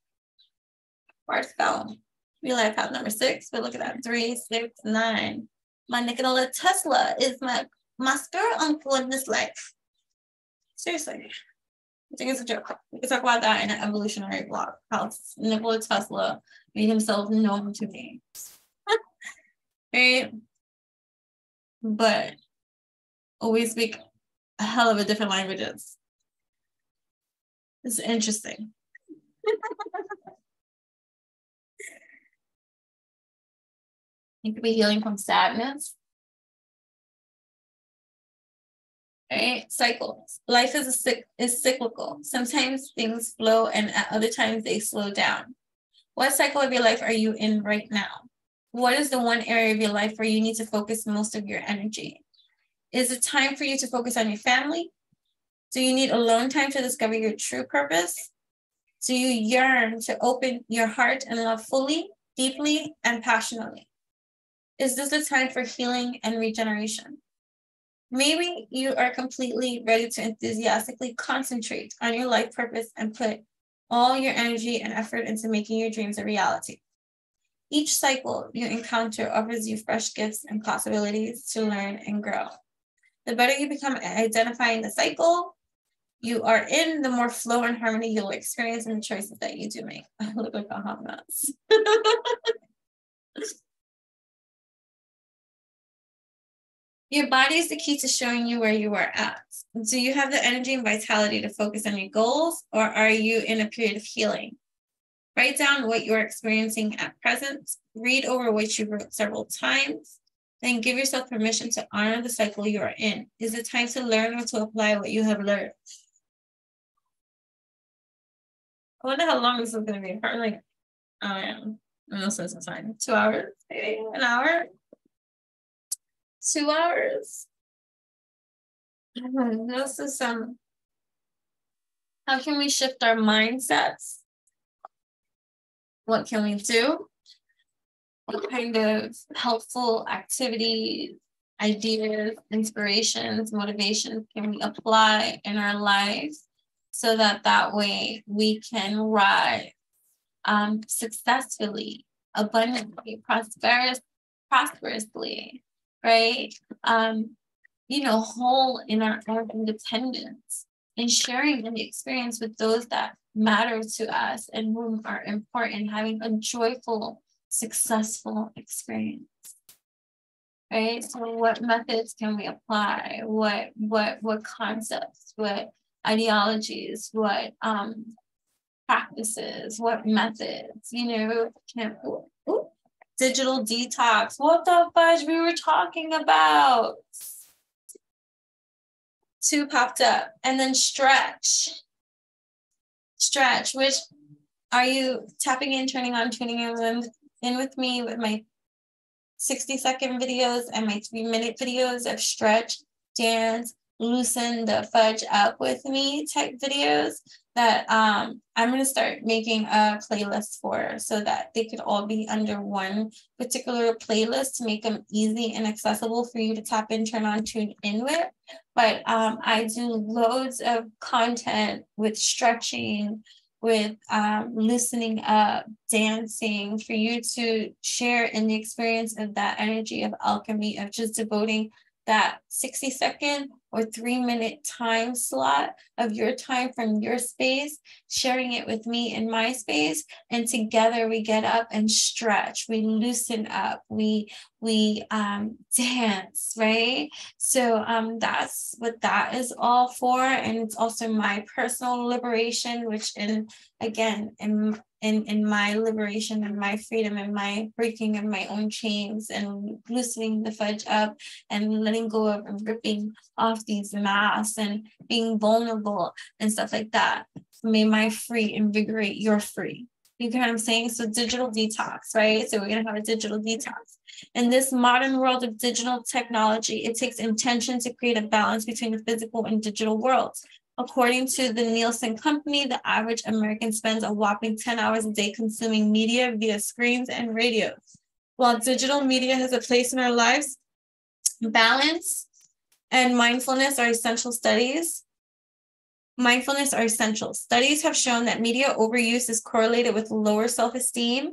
Card fell. Real life path number 6. But look at that. 3, 6, 9. My Nikola Tesla is my spirit uncle in this life. Seriously. I think it's a joke. We can talk about that in an evolutionary blog. How Nikola Tesla made himself known to me. Right? But always speak a hell of a different languages. It's interesting. You could be healing from sadness. Right? Cycles. Life is cyclical. Sometimes things flow and at other times they slow down. What cycle of your life are you in right now? What is the one area of your life where you need to focus most of your energy? Is it time for you to focus on your family? Do you need alone time to discover your true purpose? Do you yearn to open your heart and love fully, deeply, and passionately? Is this a time for healing and regeneration? Maybe you are completely ready to enthusiastically concentrate on your life purpose and put all your energy and effort into making your dreams a reality. Each cycle you encounter offers you fresh gifts and possibilities to learn and grow. The better you become at identifying the cycle you are in, the more flow and harmony you'll experience in the choices that you do make. I look like a hot mess. Your body is the key to showing you where you are at. Do you have the energy and vitality to focus on your goals, or are you in a period of healing? Write down what you're experiencing at present. Read over what you wrote several times. Then give yourself permission to honor the cycle you are in. Is it time to learn or to apply what you have learned? I wonder how long this is going to be. Probably like, oh yeah, no sense of time. 2 hours, maybe an hour. 2 hours. This is how can we shift our mindsets? What can we do? What kind of helpful activities, ideas, inspirations, motivations can we apply in our lives so that way we can rise successfully, abundantly, prosperously, right? Whole in our own independence and sharing the experience with those that matter to us and whom are important, having a joyful, successful experience. Right? So what methods can we apply? What concepts, what ideologies, what practices, what methods, digital detox. What the fudge we were talking about? 2 popped up. And then stretch. Which are you tapping in, turning on, tuning in with me with my 60-second videos and my 3-minute videos of stretch, dance, loosen the fudge up with me type videos that I'm going to start making a playlist for so that they could all be under one particular playlist to make them easy and accessible for you to tap in, turn on, tune in with. But I do loads of content with stretching, with loosening up, dancing, for you to share in the experience of that energy of alchemy, of just devoting that 60-second or 3-minute time slot of your time from your space, sharing it with me in my space, and together we get up and stretch, we loosen up, we dance, right? So that's what that is all for. And it's also my personal liberation, which in my liberation and my freedom and my breaking of my own chains and loosening the fudge up and letting go of and ripping off these masks and being vulnerable and stuff like that. May my free invigorate your free. You get what I'm saying? So digital detox, right? So we're going to have a digital detox. In this modern world of digital technology, it takes intention to create a balance between the physical and digital worlds. According to the Nielsen Company, the average American spends a whopping 10 hours a day consuming media via screens and radios. While digital media has a place in our lives, balance and mindfulness are essential. Studies have shown that media overuse is correlated with lower self-esteem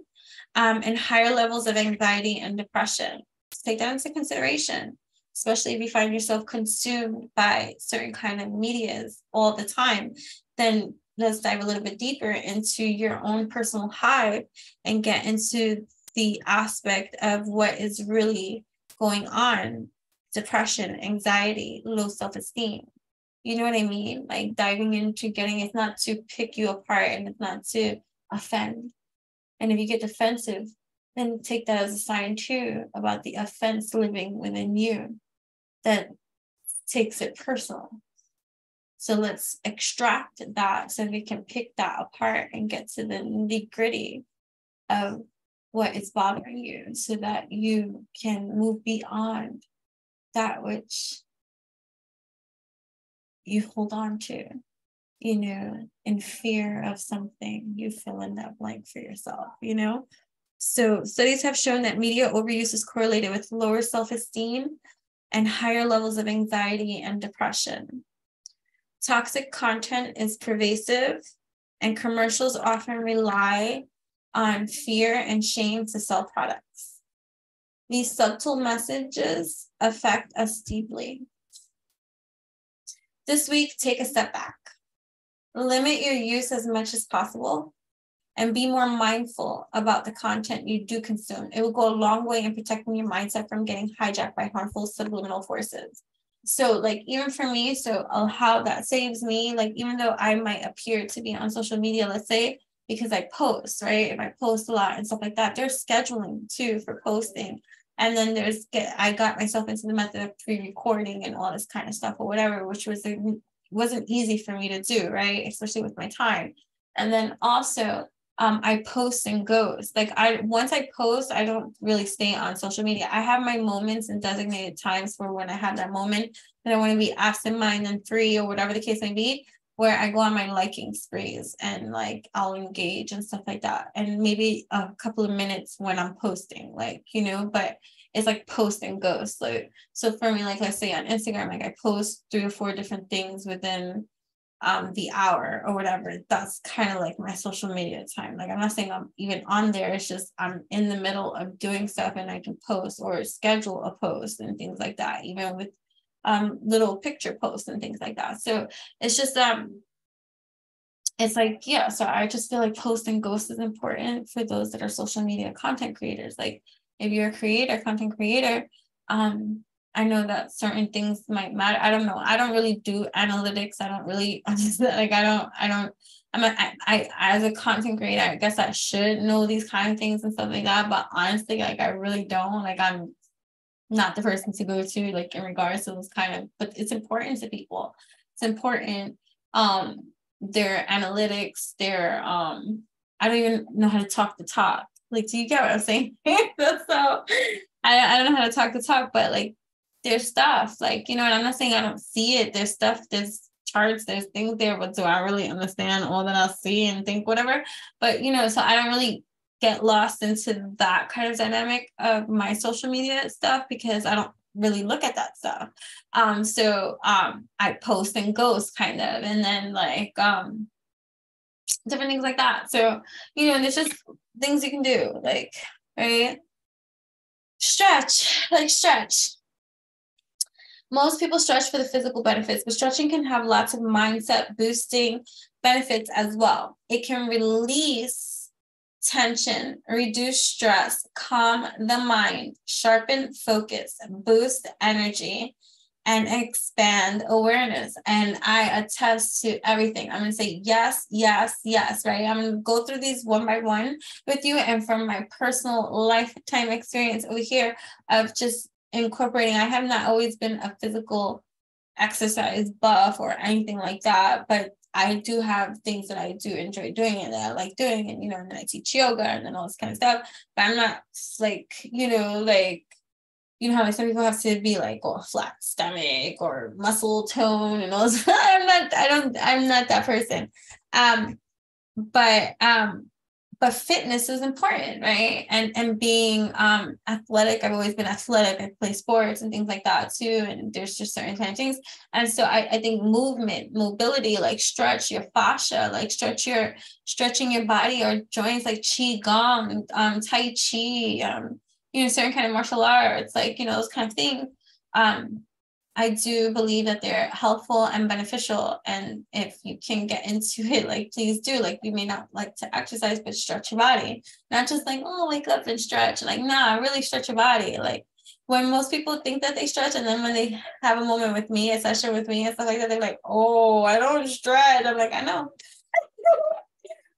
and higher levels of anxiety and depression. So take that into consideration, especially if you find yourself consumed by certain kind of medias all the time. Then let's dive a little bit deeper into your own personal hive and get into the aspect of what is really going on: depression, anxiety, low self-esteem. You know what I mean? Like diving into it's not to pick you apart and it's not to offend. And if you get defensive, then take that as a sign too about the offense living within you that takes it personal. So let's extract that so we can pick that apart and get to the nitty-gritty of what is bothering you so that you can move beyond that which you hold on to, in fear of something. You fill in that blank for yourself, So studies have shown that media overuse is correlated with lower self-esteem and higher levels of anxiety and depression. Toxic content is pervasive, and commercials often rely on fear and shame to sell products. These subtle messages affect us deeply. This week, take a step back. Limit your use as much as possible. and be more mindful about the content you do consume. It will go a long way in protecting your mindset from getting hijacked by harmful subliminal forces. So like, even for me, so how that saves me, like, even though I might appear to be on social media, let's say, because I post, right? If I post a lot and stuff like that, there's scheduling too for posting. And then I got myself into the method of pre-recording and all this kind of stuff or whatever, which wasn't easy for me to do, right? Especially with my time. And then also, I post and goes. Like once I post, I don't really stay on social media. I have my moments and designated times for when I have that moment that I want to be absent-minded and free or whatever the case may be, where I go on my liking sprees and like I'll engage and stuff like that. And maybe a couple of minutes when I'm posting, like, but it's like post and ghost. Like, so for me, like, let's say on Instagram, like I post 3 or 4 different things within the hour or whatever. That's kind of like my social media time. Like, I'm not saying I'm even on there. It's just I'm in the middle of doing stuff and I can post or schedule a post and things like that, even with little picture posts and things like that. So it's just it's like, yeah, so I just feel like post and ghost is important for those that are social media content creators. Like, if you're a content creator, I know that certain things might matter. I don't know. I don't really do analytics. I don't really understand. Like, I as a content creator, I guess I should know these kind of things and stuff like that. But honestly, like, I really don't. Like, I'm not the person to go to, like, in regards to those kind of, but it's important to people. It's important. Their analytics, I don't even know how to talk the talk. Like, do you get what I'm saying? So I don't know how to talk the talk, but like, there's stuff, like, and I'm not saying I don't see it. There's stuff, there's charts, there's things there, but do I really understand all that I'll see and think whatever? But, so I don't really get lost into that kind of dynamic of my social media stuff because I don't really look at that stuff. So I post and ghost kind of, and then like different things like that. So, there's just things you can do, like, right? Stretch. Most people stretch for the physical benefits, but stretching can have lots of mindset boosting benefits as well. It can release tension, reduce stress, calm the mind, sharpen focus, boost energy, and expand awareness. And I attest to everything. I'm going to say yes, yes, yes, right? I'm going to go through these one by one with you. And from my personal lifetime experience over here of just incorporating, I have not always been a physical exercise buff or anything like that, but I do have things that I do enjoy doing and that I like doing, and and then I teach yoga and then all this kind of stuff. But I'm not like, how like some people have to be like, flat stomach or muscle tone and all this. I'm not that person. But fitness is important, right? And being athletic. I've always been athletic. I play sports and things like that too. And there's just certain kind of things. And so I think mobility, like stretch your fascia, like stretching your body or joints, like qigong, tai chi, certain kind of martial arts, like, those kind of things. I do believe that they're helpful and beneficial. And if you can get into it, like, please do. Like, you may not like to exercise, but stretch your body. Not just like, wake up and stretch. Like, nah, really stretch your body. Like, when most people think that they stretch, and then when they have a moment with me, a session with me and stuff like that, they're like, oh, I don't stretch. I'm like, I know.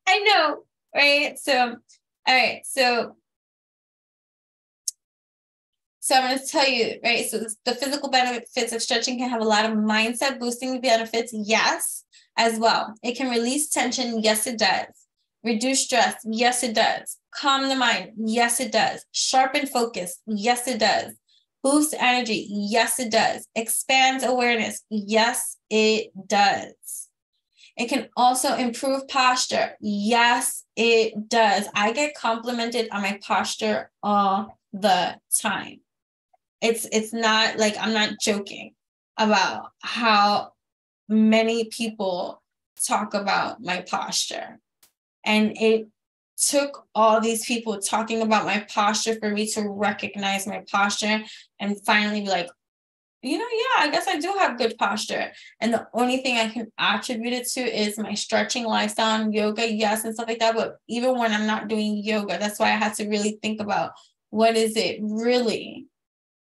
I know, right? So, all right. So I'm going to tell you, right? So the physical benefits of stretching can have a lot of mindset boosting benefits. Yes, as well. It can release tension. Yes, it does. Reduce stress. Yes, it does. Calm the mind. Yes, it does. Sharpen focus. Yes, it does. Boost energy. Yes, it does. Expands awareness. Yes, it does. It can also improve posture. Yes, it does. I get complimented on my posture all the time. It's not like, I'm not joking about how many people talk about my posture. And it took all these people talking about my posture for me to recognize my posture and finally be like, you know, yeah, I guess I do have good posture. And the only thing I can attribute it to is my stretching lifestyle and yoga, yes, and stuff like that. But even when I'm not doing yoga, that's why I had to really think about what is it really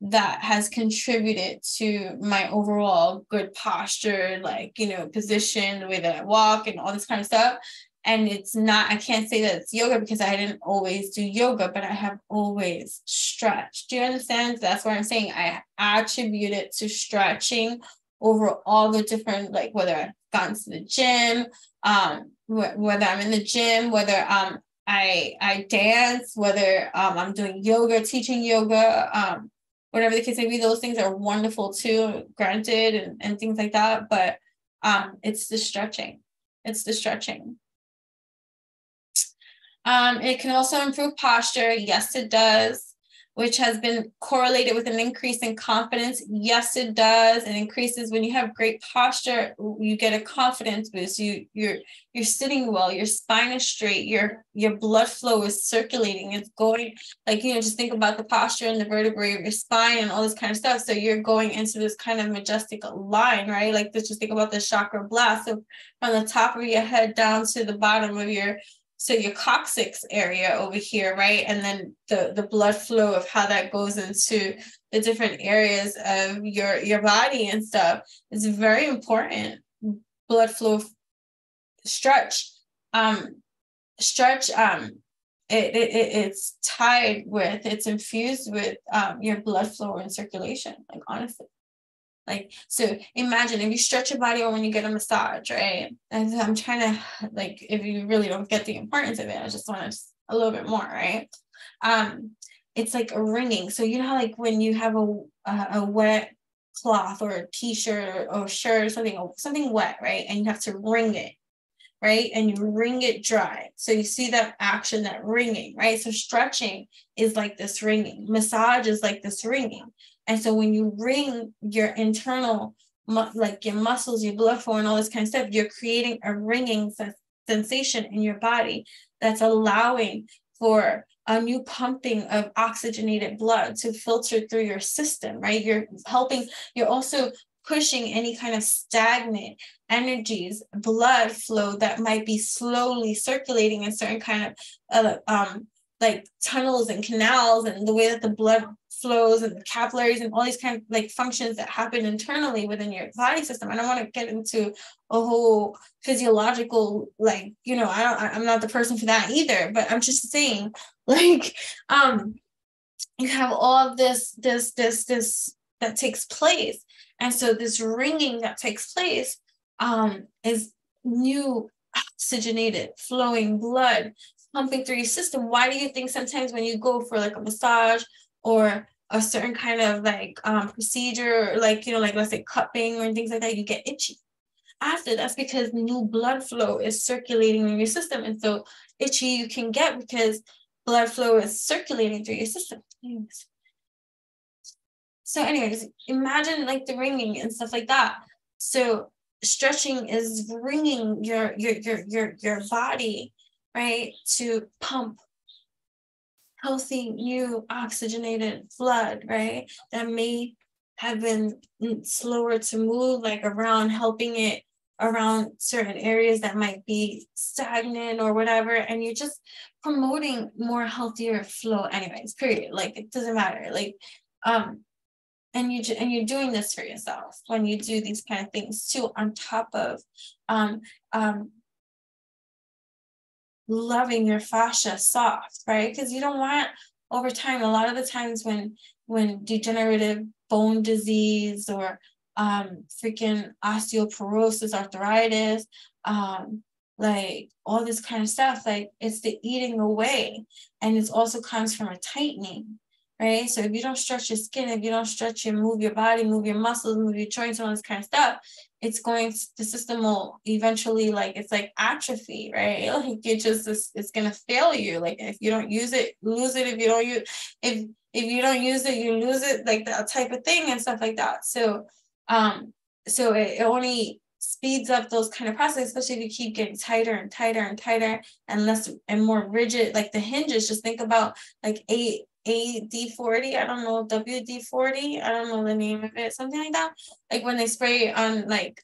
that has contributed to my overall good posture, like, you know, position, the way that I walk and all this kind of stuff. And it's not, I can't say that it's yoga because I didn't always do yoga, but I have always stretched. Do you understand? That's what I'm saying. I attribute it to stretching over all the different, like whether I've gone to the gym, whether I'm in the gym, whether I dance, whether I'm doing yoga, teaching yoga, whatever the case may be. Those things are wonderful too, granted, and things like that. But it's the stretching. It's the stretching. It can also improve posture. Yes, it does, which has been correlated with an increase in confidence. Yes, it does. It increases when you have great posture. You get a confidence boost. You're sitting well. Your spine is straight. Your blood flow is circulating. It's going, like, you know, just think about the posture and the vertebrae of your spine and all this kind of stuff. So you're going into this kind of majestic line, right? Like, let's just think about the chakra blast. So from the top of your head down to the bottom of your coccyx area over here, right? And then the blood flow of how that goes into the different areas of your body and stuff is very important. Blood flow, stretch, it's tied with, it's infused with your blood flow and circulation, like, honestly. Like, so imagine if you stretch your body or when you get a massage, right? And I'm trying to, like, if you really don't get the importance of it, I just want to a little bit more, right? It's like a wringing. So you know how, like, when you have a wet cloth or a t-shirt or shirt or something wet, right? And you have to wring it, right? And you wring it dry. So you see that action, that wringing, right? So stretching is like this wringing. Massage is like this wringing. And so when you wring your internal, like your muscles, your blood flow and all this kind of stuff, you're creating a wringing sensation in your body that's allowing for a new pumping of oxygenated blood to filter through your system, right? You're also pushing any kind of stagnant energies, blood flow that might be slowly circulating in certain kind of like tunnels and canals, and the way that the blood flows and the capillaries and all these kind of like functions that happen internally within your body system. I don't want to get into a whole physiological, like, you know, I'm not the person for that either, but I'm just saying, like, you have all this that takes place. And so this ringing that takes place is new oxygenated flowing blood pumping through your system. Why do you think sometimes when you go for like a massage or a certain kind of like procedure, or like, you know, like let's say cupping or things like that, you get itchy after? That's because new blood flow is circulating in your system. And so itchy you can get because blood flow is circulating through your system. So anyways, imagine like the ringing and stuff like that. So stretching is bringing your body, right, to pump healthy, new oxygenated blood, right, that may have been slower to move, like around, helping it around certain areas that might be stagnant or whatever, and you're just promoting more healthier flow anyways, period. Like, it doesn't matter, like, and you're doing this for yourself when you do these kind of things too, on top of loving your fascia soft, right? Because you don't want, over time, a lot of the times when degenerative bone disease or freaking osteoporosis, arthritis, like all this kind of stuff, like, it's the eating away, and it also comes from a tightening, right? So if you don't stretch your skin, if you don't stretch and move your body, move your muscles, move your joints, all this kind of stuff, it's going, the system will eventually, like, it's like atrophy, right? Like, it's going to fail you. Like, if you don't use it, lose it. If you don't use, if you don't use it, you lose it, like that type of thing and stuff like that. So, so it only speeds up those kind of processes, especially if you keep getting tighter and tighter and tighter and less and more rigid, like the hinges. Just think about like AD40, I don't know, WD-40, I don't know the name of it, something like that. Like when they spray on like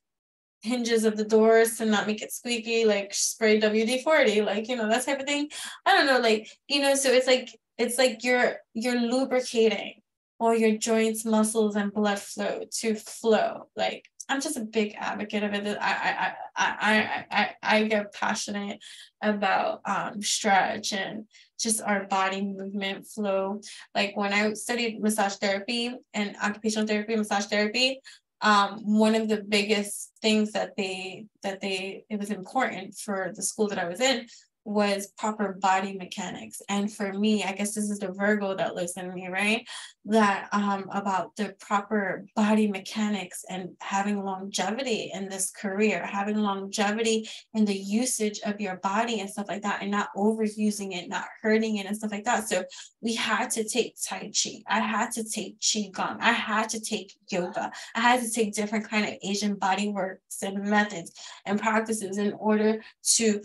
hinges of the doors to not make it squeaky, like spray WD-40, like, you know, that type of thing. I don't know, like, you know, so it's like you're lubricating all your joints, muscles, and blood flow to flow. Like, I'm just a big advocate of it. I get passionate about stretch and just our body movement flow. Like when I studied massage therapy and occupational therapy, massage therapy, one of the biggest things that it was important for the school that I was in was proper body mechanics. And for me, I guess this is the Virgo that lives in me, right? That about the proper body mechanics and having longevity in this career, having longevity in the usage of your body and stuff like that, and not overusing it, not hurting it and stuff like that. So we had to take Tai Chi. I had to take Qigong. I had to take yoga. I had to take different kind of Asian body works and methods and practices in order to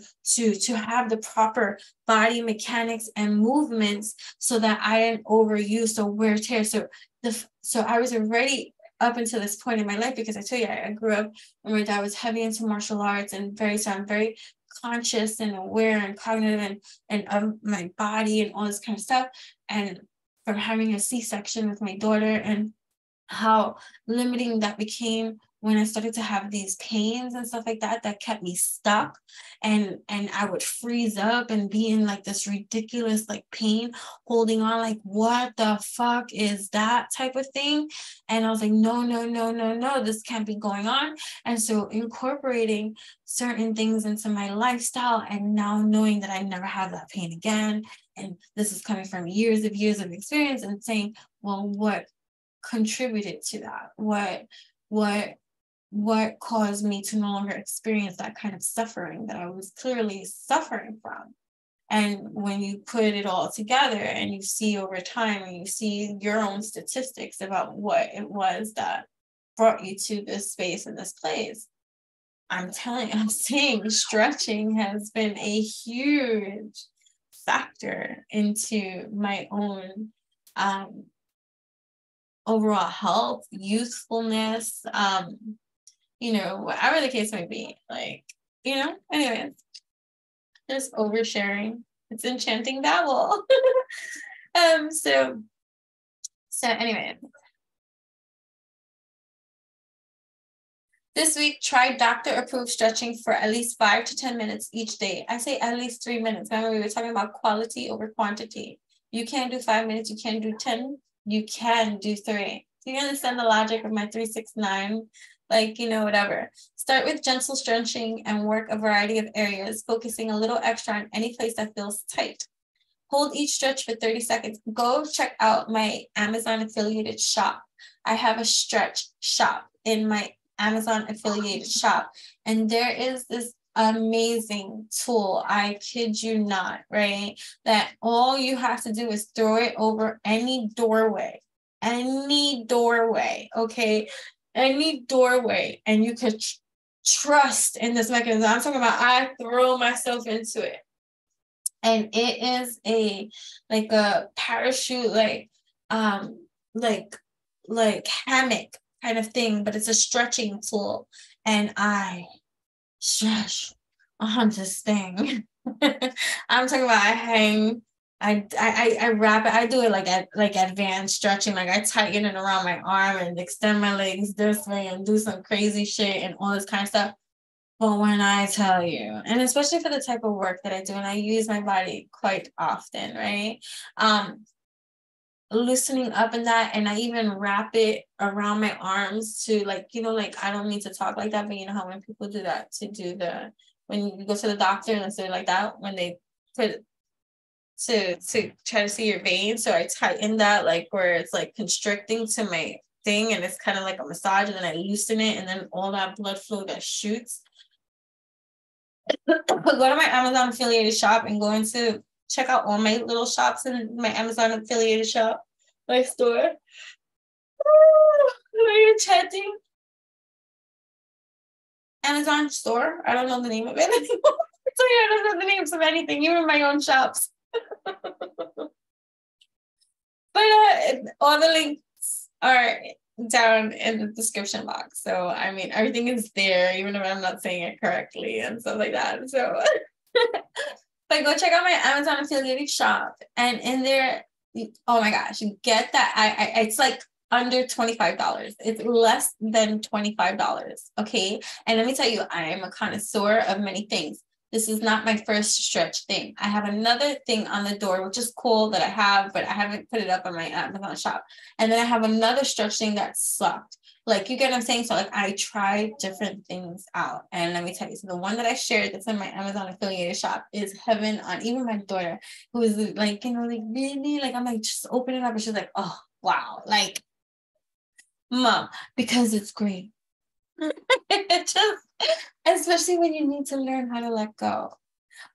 have the proper body mechanics and movements so that I didn't overuse or wear tear. So I was already up until this point in my life, because I tell you, I grew up and my dad was heavy into martial arts, and so I'm very conscious and aware and cognitive and of my body and all this kind of stuff. And from having a C-section with my daughter, and how limiting that became when I started to have these pains and stuff like that, that kept me stuck, and I would freeze up and be in like this ridiculous like pain, holding on, like, what the fuck is that type of thing? And I was like, no, this can't be going on. And so incorporating certain things into my lifestyle, and now knowing that I never have that pain again, and this is coming from years of experience, and saying, well, what contributed to that? What caused me to no longer experience that kind of suffering that I was clearly suffering from? And when you put it all together and you see over time, and you see your own statistics about what it was that brought you to this space and this place, I'm saying stretching has been a huge factor into my own overall health, youthfulness, you know, whatever the case may be. Like, you know, anyways, just oversharing. It's enchanting babble. So anyway. This week, try doctor-approved stretching for at least 5 to 10 minutes each day. I say at least 3 minutes. Remember, we were talking about quality over quantity. You can't do 5 minutes. You can't do 10. You can do 3. Do you understand the logic of my 3, 6, 9? Like, you know, whatever. Start with gentle stretching and work a variety of areas, focusing a little extra on any place that feels tight. Hold each stretch for 30 seconds. Go check out my Amazon affiliated shop. I have a stretch shop in my Amazon affiliated shop, and there is this amazing tool, I kid you not, right? That all you have to do is throw it over any doorway, okay? Any doorway, and you could trust in this mechanism. I'm talking about, I throw myself into it. And it is a parachute, like hammock kind of thing, but it's a stretching tool. And I stretch on this thing. I'm talking about I hang, I wrap it, I do it like advanced stretching, like I tighten it around my arm and extend my legs this way and do some crazy shit and all this kind of stuff. But when I tell you, and especially for the type of work that I do, and I use my body quite often, right? Loosening up in that, and I even wrap it around my arms to, like, you know, like, I don't need to talk like that, but you know how when people do that when you go to the doctor and say like that, when they put to try to see your veins. So I tighten that, like where it's like constricting to my thing, and it's kind of like a massage, and then I loosen it, and then all that blood flow that shoots. Go to my Amazon affiliated shop and go into check out all my little shops in my Amazon affiliated shop, my store. Are you chatting? Amazon store. I don't know the name of it anymore. So yeah, I don't know the names of anything, even my own shops. all the links are down in the description box. So, I mean, everything is there, even if I'm not saying it correctly and stuff like that. So, but go check out my Amazon affiliated shop. And in there, oh my gosh, get that. It's like under $25. It's less than $25. Okay. And let me tell you, I am a connoisseur of many things. This is not my first stretch thing. I have another thing on the door, which is cool that I have, but I haven't put it up on my Amazon shop. And then I have another stretch thing that sucked. Like, you get what I'm saying? So, like, I tried different things out. And let me tell you, so the one that I shared that's in my Amazon affiliated shop is heaven on. Even my daughter, who is like, you know, like, really? Like, I'm like, just open it up. And she's like, oh, wow. Like, Mom, because it's great. It just, especially when you need to learn how to let go.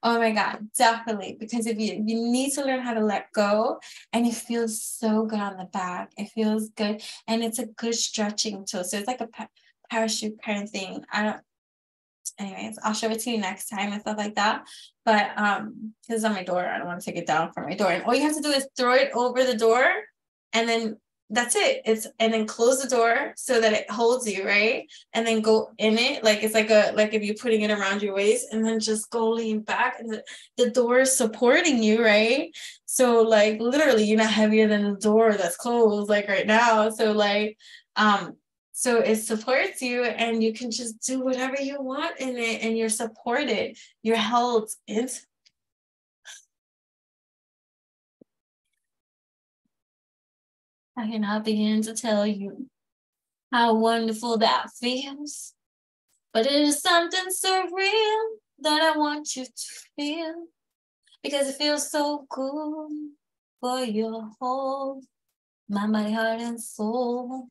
Oh my God, definitely. Because if you need to learn how to let go, and it feels so good on the back. It feels good. And it's a good stretching tool. So it's like a parachute kind of thing. Anyways, I'll show it to you next time and stuff like that. But because it's on my door, I don't want to take it down from my door. And all you have to do is throw it over the door, and then that's it. And then close the door so that it holds you, right? And then go in it, like it's like if you're putting it around your waist, and then just go lean back, and the door is supporting you, right? So like literally you're not heavier than the door that's closed like right now. So like so it supports you, and you can just do whatever you want in it, and you're supported, you're held. I cannot begin to tell you how wonderful that feels. But it is something surreal that I want you to feel, because it feels so good for your whole, my body, heart, and soul.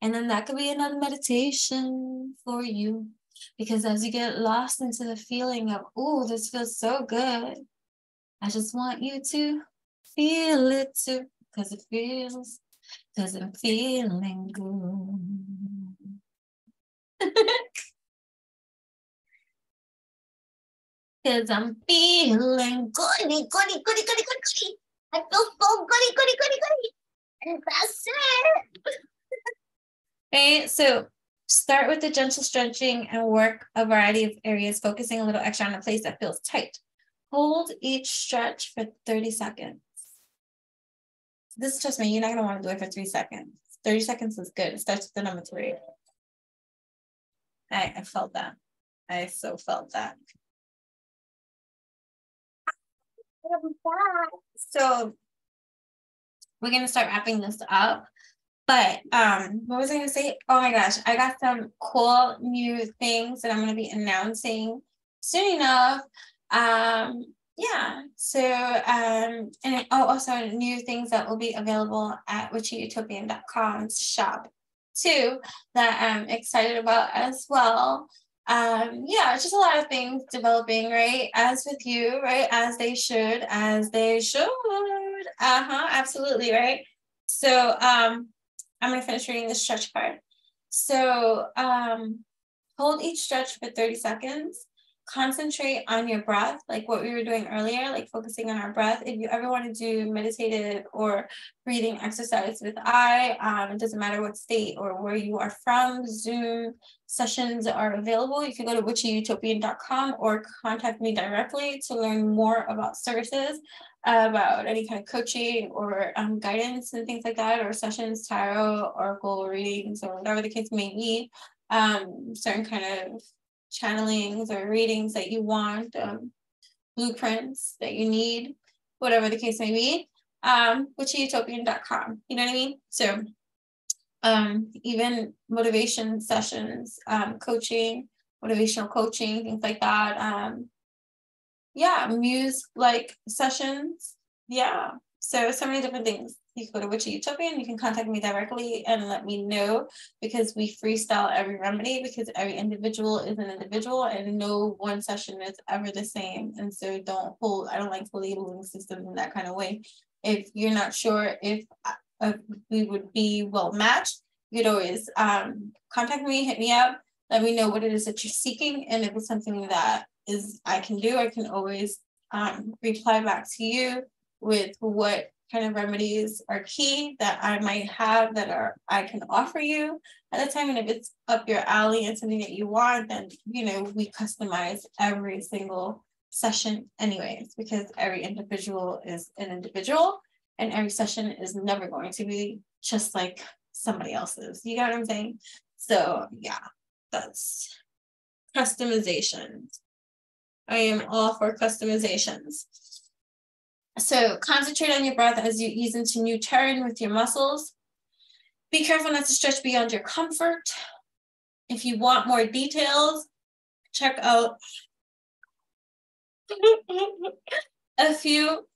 And then that could be another meditation for you, because as you get lost into the feeling of, oh, this feels so good, I just want you to feel it too, because I'm feeling good. Because I'm feeling goody. I feel so goody. And that's it. Okay, so start with the gentle stretching and work a variety of areas, focusing a little extra on a place that feels tight. Hold each stretch for 30 seconds. This, trust me, you're not going to want to do it for 3 seconds. 30 seconds is good. It starts with the number 3. I felt that. I so felt that. So we're going to start wrapping this up. But what was I going to say? Oh my gosh, I got some cool new things that I'm going to be announcing soon enough. Yeah, so and also new things that will be available at witchyutopian.com's shop too, that I'm excited about as well. Yeah, it's just a lot of things developing, right? As with you, right? As they should. Absolutely, right? So I'm going to finish reading the stretch card. So hold each stretch for 30 seconds. Concentrate on your breath, like what we were doing earlier, like focusing on our breath. If you ever want to do meditative or breathing exercise with it doesn't matter what state or where you are from, Zoom sessions are available. You can go to witchyutopian.com or contact me directly to learn more about services, about any kind of coaching or guidance and things like that, or sessions, tarot, oracle readings, or whatever the case may be. Certain kind of channelings or readings that you want, blueprints that you need, whatever the case may be, witchyutopian.com. You know what I mean? So even motivation sessions, coaching, motivational coaching, things like that. Yeah, muse like sessions. Yeah. So many different things. You can go to Witchy Utopian, you can contact me directly and let me know, because we freestyle every remedy, because every individual is an individual and no one session is ever the same. And so I don't like labeling systems in that kind of way. If you're not sure if we would be well matched, you could always contact me, hit me up, let me know what it is that you're seeking. And if it's something that I can do, I can always reply back to you with what kind of remedies are key that I might have that I can offer you at the time. And if it's up your alley and something that you want, then, you know, we customize every single session anyways, because every individual is an individual and every session is never going to be just like somebody else's. You got what I'm saying? So yeah, that's customization. I am all for customizations. So concentrate on your breath as you ease into new terrain with your muscles. Be careful not to stretch beyond your comfort. If you want more details, check out a few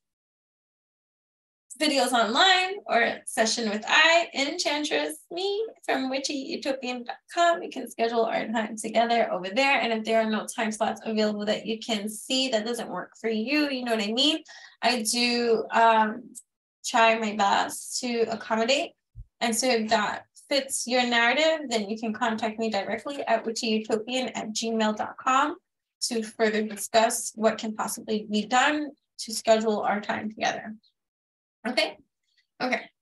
videos online or session with Enchantress, me from witchyutopian.com. You can schedule our time together over there. And if there are no time slots available that you can see that doesn't work for you, you know what I mean? I do try my best to accommodate. And so if that fits your narrative, then you can contact me directly at witchyutopian@gmail.com to further discuss what can possibly be done to schedule our time together. Okay.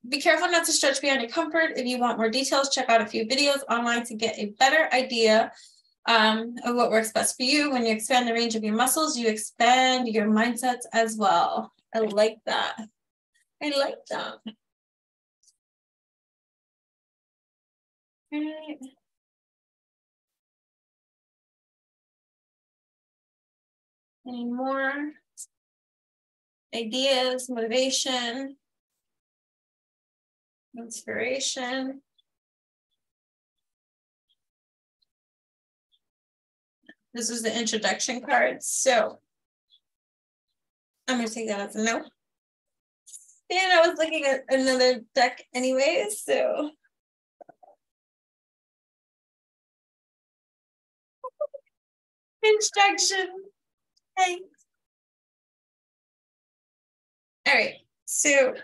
Be careful not to stretch beyond your comfort. If you want more details, check out a few videos online to get a better idea of what works best for you. When you expand the range of your muscles, you expand your mindsets as well. I like that. I like that. All right. Any more ideas, motivation, inspiration? This is the introduction card. So I'm going to take that as a no. And I was looking at another deck anyways, so. Instruction. Thanks. All right, so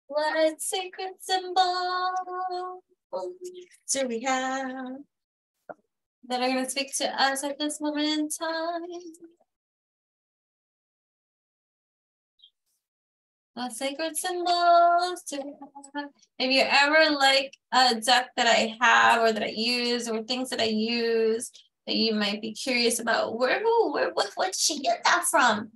what sacred symbol do we have that are going to speak to us at this moment in time? What sacred symbols do we have? If you ever like a deck that I have or that I use or things that I use that you might be curious about, where did she get that from?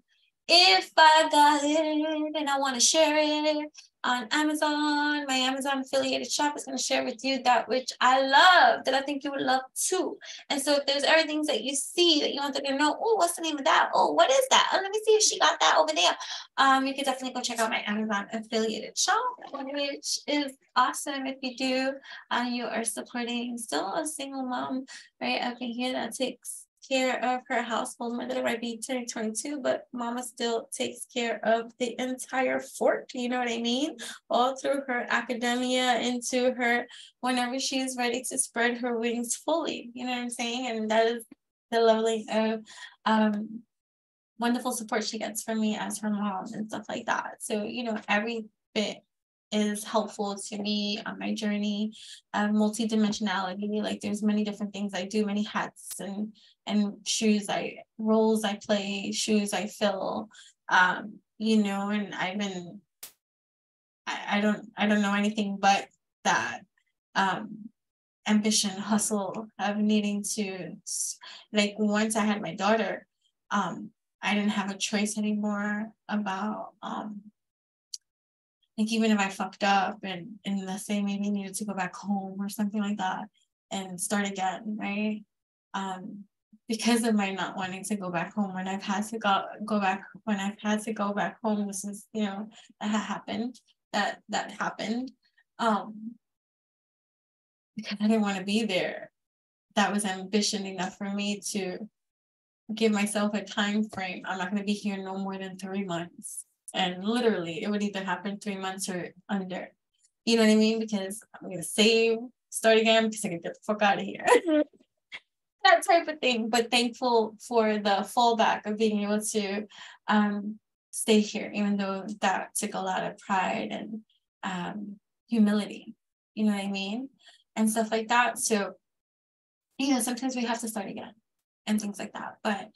If I got it and I want to share it on Amazon, my Amazon affiliated shop is going to share with you that which I love, that I think you would love too. And so if there's everything that you see that you want them to know, oh, what's the name of that? Oh, what is that? Oh, let me see if she got that over there. You can definitely go check out my Amazon affiliated shop, which is awesome if you do. You are supporting still a single mom right up in here that takes care of her household. Mother might be turning 22, but mama still takes care of the entire fort, you know what I mean? All through her academia, into her, whenever she's ready to spread her wings fully, you know what I'm saying? And that is the lovely wonderful support she gets from me as her mom and stuff like that. So, you know, every bit is helpful to me on my journey of multidimensionality. Like there's many different things I do, many hats and roles I play, shoes I fill, you know, and I don't know anything but that ambition, hustle of needing to, like once I had my daughter, I didn't have a choice anymore about like even if I fucked up and let's say maybe needed to go back home or something like that and start again, right? Because of my not wanting to go back home, when I've had to go back home, this is, you know, that happened. Because I didn't want to be there. That was ambition enough for me to give myself a time frame. I'm not going to be here no more than 3 months. And literally, it would either happen 3 months or under. You know what I mean? Because I'm going to save, start again, because I can get the fuck out of here. That type of thing. But thankful for the fallback of being able to stay here, even though that took a lot of pride and humility. You know what I mean? And stuff like that. So, you know, sometimes we have to start again and things like that. But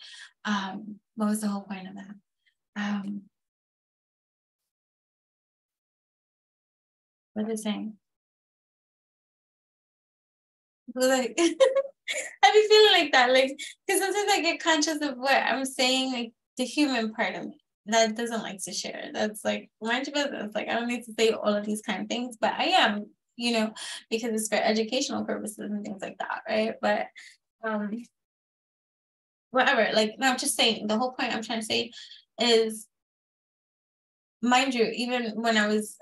what was the whole point of that? what is it saying? Like, I be feeling like that, like, because sometimes I get conscious of what I'm saying, like the human part of me that doesn't like to share. That's like, mind your business. Like, I don't need to say all of these kind of things, but I am, because it's for educational purposes and things like that, right? But whatever. Like, no, I'm just saying. The whole point I'm trying to say is, mind you, even when I was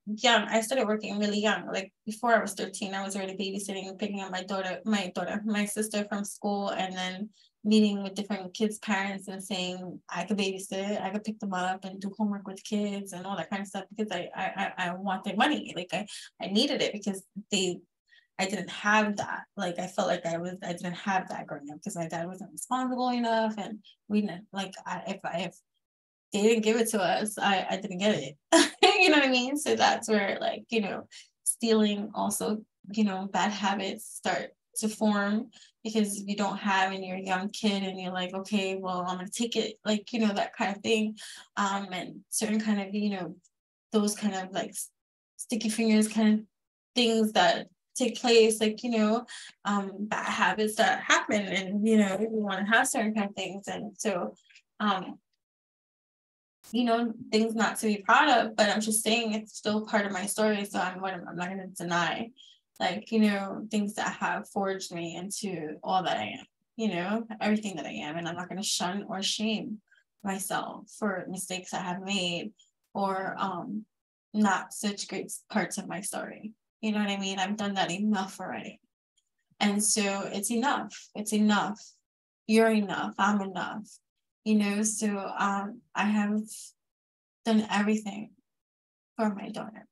young, I started working really young. Like before I was 13, I was already babysitting and picking up my sister from school, and then meeting with different kids' parents and saying I could babysit, I could pick them up and do homework with kids and all that kind of stuff, because I wanted money. Like I needed it because I didn't have that. Like I felt like I didn't have that growing up because my dad wasn't responsible enough, and we didn't like if they didn't give it to us, I didn't get it. You know what I mean? So that's where, like, stealing also, bad habits start to form, because if you don't have and you're a young kid and you're like, okay, well, I'm gonna take it, like, that kind of thing. And certain kind of, those kind of like sticky fingers kind of things that take place, like, bad habits that happen, and you want to have certain kind of things. And so things not to be proud of, but I'm just saying it's still part of my story. So I'm not going to deny, like, things that have forged me into all that I am, everything that I am. And I'm not going to shun or shame myself for mistakes I have made, or not such great parts of my story. You know what I mean? I've done that enough already. And so it's enough. It's enough. You're enough. I'm enough. So I have done everything for my daughter,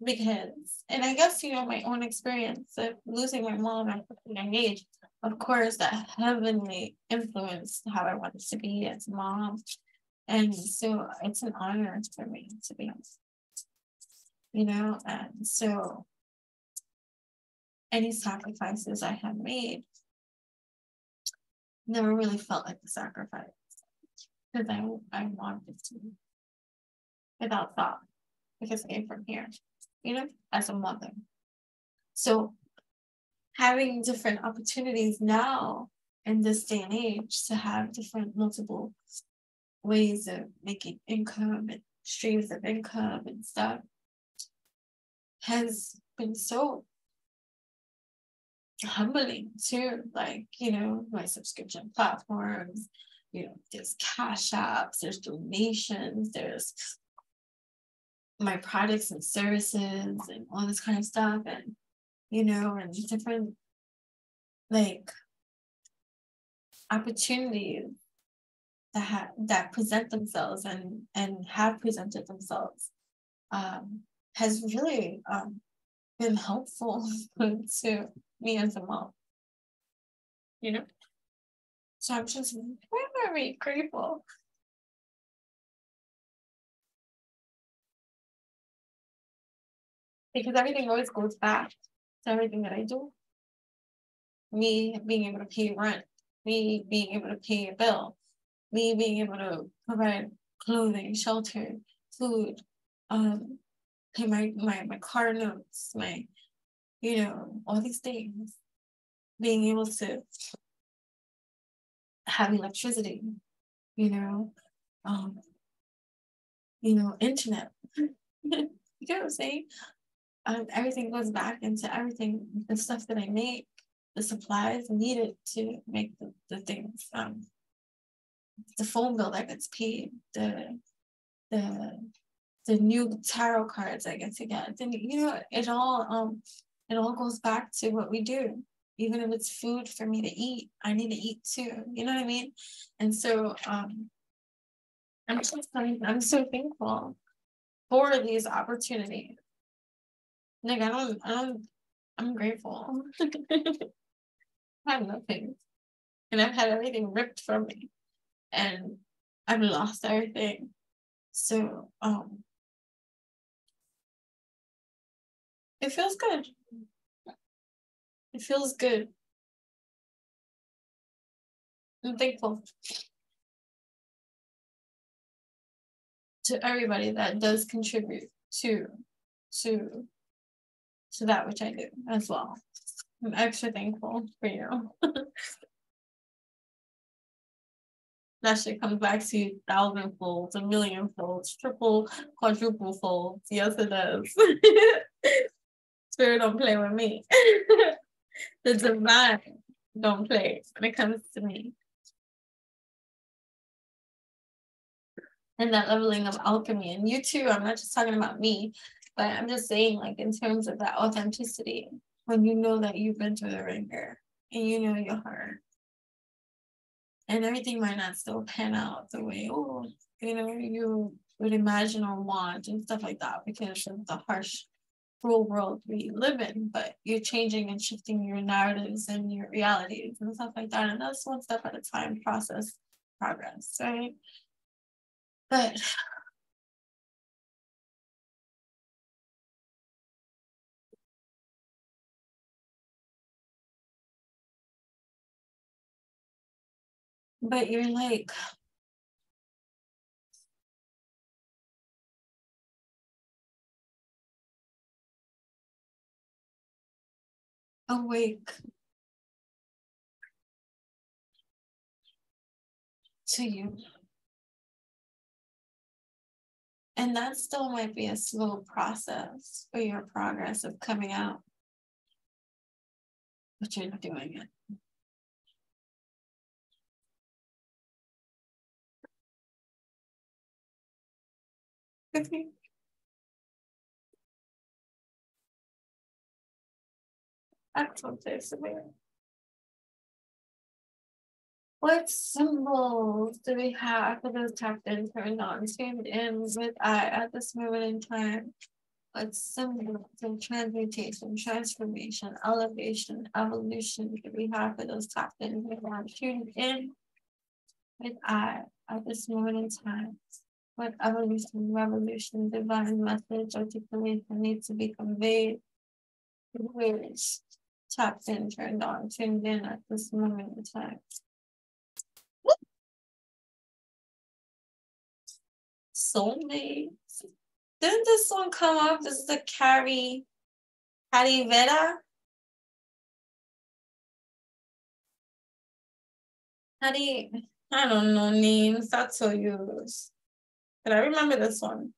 because, and I guess, my own experience of losing my mom at a young age, of course, that heavily influenced how I wanted to be as a mom. And so it's an honor for me to be honest, and so any sacrifices I have made never really felt like a sacrifice, because I wanted to, without thought, because I came from here, as a mother. So having different opportunities now in this day and age to have different multiple ways of making income and streams of income and stuff has been so humbling too. Like, my subscription platforms, there's cash apps, there's donations, there's my products and services and all this kind of stuff, and and different like opportunities that present themselves and have presented themselves, has really been helpful to me as a mom, so I'm just very, very grateful, because everything always goes back to everything that I do. Me being able to pay rent, me being able to pay a bill, me being able to provide clothing, shelter, food, pay my car notes, my, all these things, being able to have electricity, um, internet. You get what I'm saying? Everything goes back into everything, the stuff that I make, the supplies needed to make the things, the phone bill that gets paid, the new tarot cards I get to get. Then it all goes back to what we do. Even if it's food for me to eat, I need to eat too. You know what I mean? And so I'm so thankful for these opportunities. Like I'm grateful. I have nothing. And I've had everything ripped from me. And I've lost everything. So it feels good. It feels good I'm thankful to everybody that does contribute to that which I do as well. I'm extra thankful for you. That shit comes back to you 1,000 folds, 1,000,000 folds, triple, quadruple folds. Yes, it does. Spirit don't play with me. The divine don't play when it comes to me. And that leveling of alchemy. And you too, I'm not just talking about me, but I'm just saying, like, in terms of that authenticity, when you know that you've been through the ringer and you know your heart. And everything might not still pan out the way, you would imagine or want and stuff like that because of the harsh, cruel world we live in. But you're changing and shifting your narratives and your realities and stuff like that. And that's one step at a time, progress, right? But you're like, awake to you. And that still might be a slow process for your progress of coming out, but you're doing it. Okay. That's what this is. What symbols do we have for those tapped in, turned on, tuned in with I at this moment in time? What symbols of transmutation, transformation, elevation, evolution do we have for those tapped in, turned on, tuned in with I at this moment in time? What evolution, revolution, divine message, articulation needs to be conveyed? Words tapped in, turned on, tuned in at this moment in time. Soulmates. Didn't this one come up? This is the Carrie Vera. I don't know names. That's so used. But I remember this one.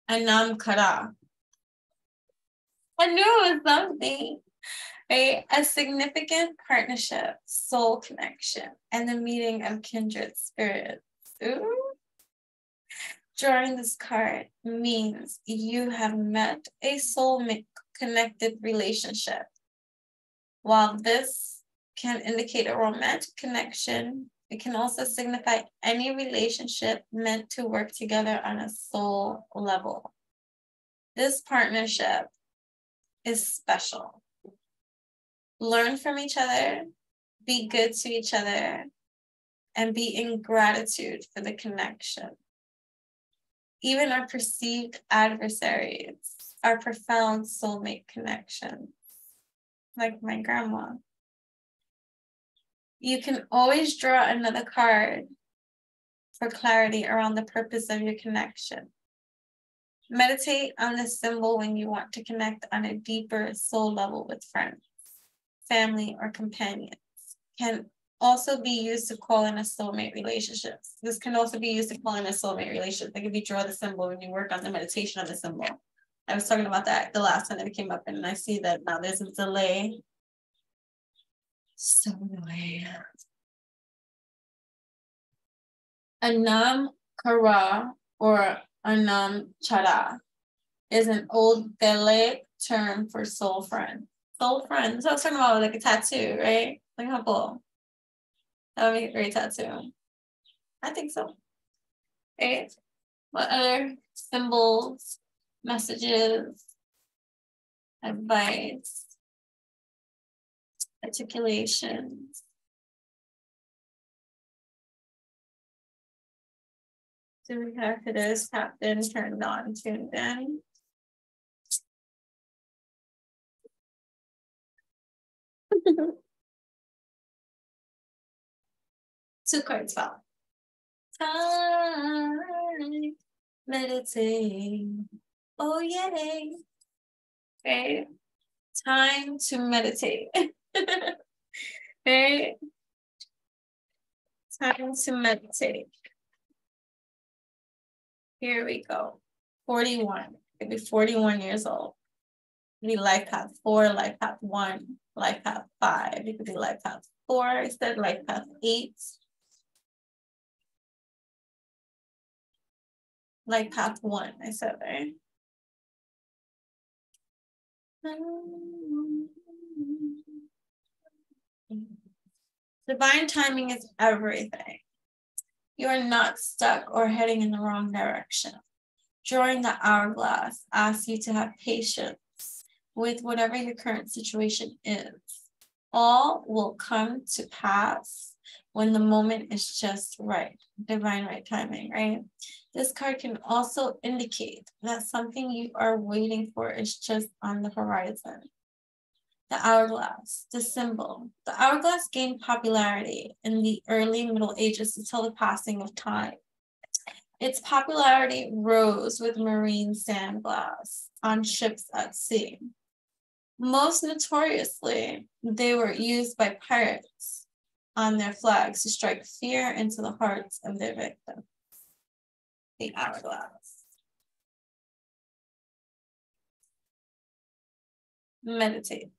Anam Kara. I knew it was something. Right? A significant partnership, soul connection, and the meeting of kindred spirits. Ooh. Drawing this card means you have met a soulmate connected relationship. While this can indicate a romantic connection, it can also signify any relationship meant to work together on a soul level. This partnership is special. Learn from each other, be good to each other, and be in gratitude for the connection. Even our perceived adversaries are profound soulmate connections, like my grandma. You can always draw another card for clarity around the purpose of your connection. Meditate on this symbol when you want to connect on a deeper soul level with friends, family, or companions. Can also be used to call in a soulmate relationship. This can also be used to call in a soulmate relationship. Like if you draw the symbol when you work on the meditation on the symbol. I was talking about that the last time that it came up, and I see that now there's a delay. So annoying. Anam Kara or Anam Chara is an old Gaelic term for soul friend. Soul friend. So I was talking about like a tattoo, right? Like how cool. That would make a great tattoo. I think so. Right? What other symbols, messages, advice, articulations? Do we have for this tapped in, turned on, tuned in? Two cards fell. Time, meditate. Oh, yay. Okay. Time to meditate. Okay. Time to meditate. Here we go. 41. Could be 41 years old. It could be life path 4, life path 1, life path 5. It could be life path 4 instead, life path 8. Life path 1, I said, right? Divine timing is everything. You are not stuck or heading in the wrong direction. Drawing the hourglass asks you to have patience with whatever your current situation is. All will come to pass when the moment is just right. Divine right timing, right? This card can also indicate that something you are waiting for is just on the horizon. The hourglass, the symbol. The hourglass gained popularity in the early Middle Ages to tell the passing of time. Its popularity rose with marine sand glass on ships at sea. Most notoriously, they were used by pirates on their flags to strike fear into the hearts of their victims. The hourglass. Meditate.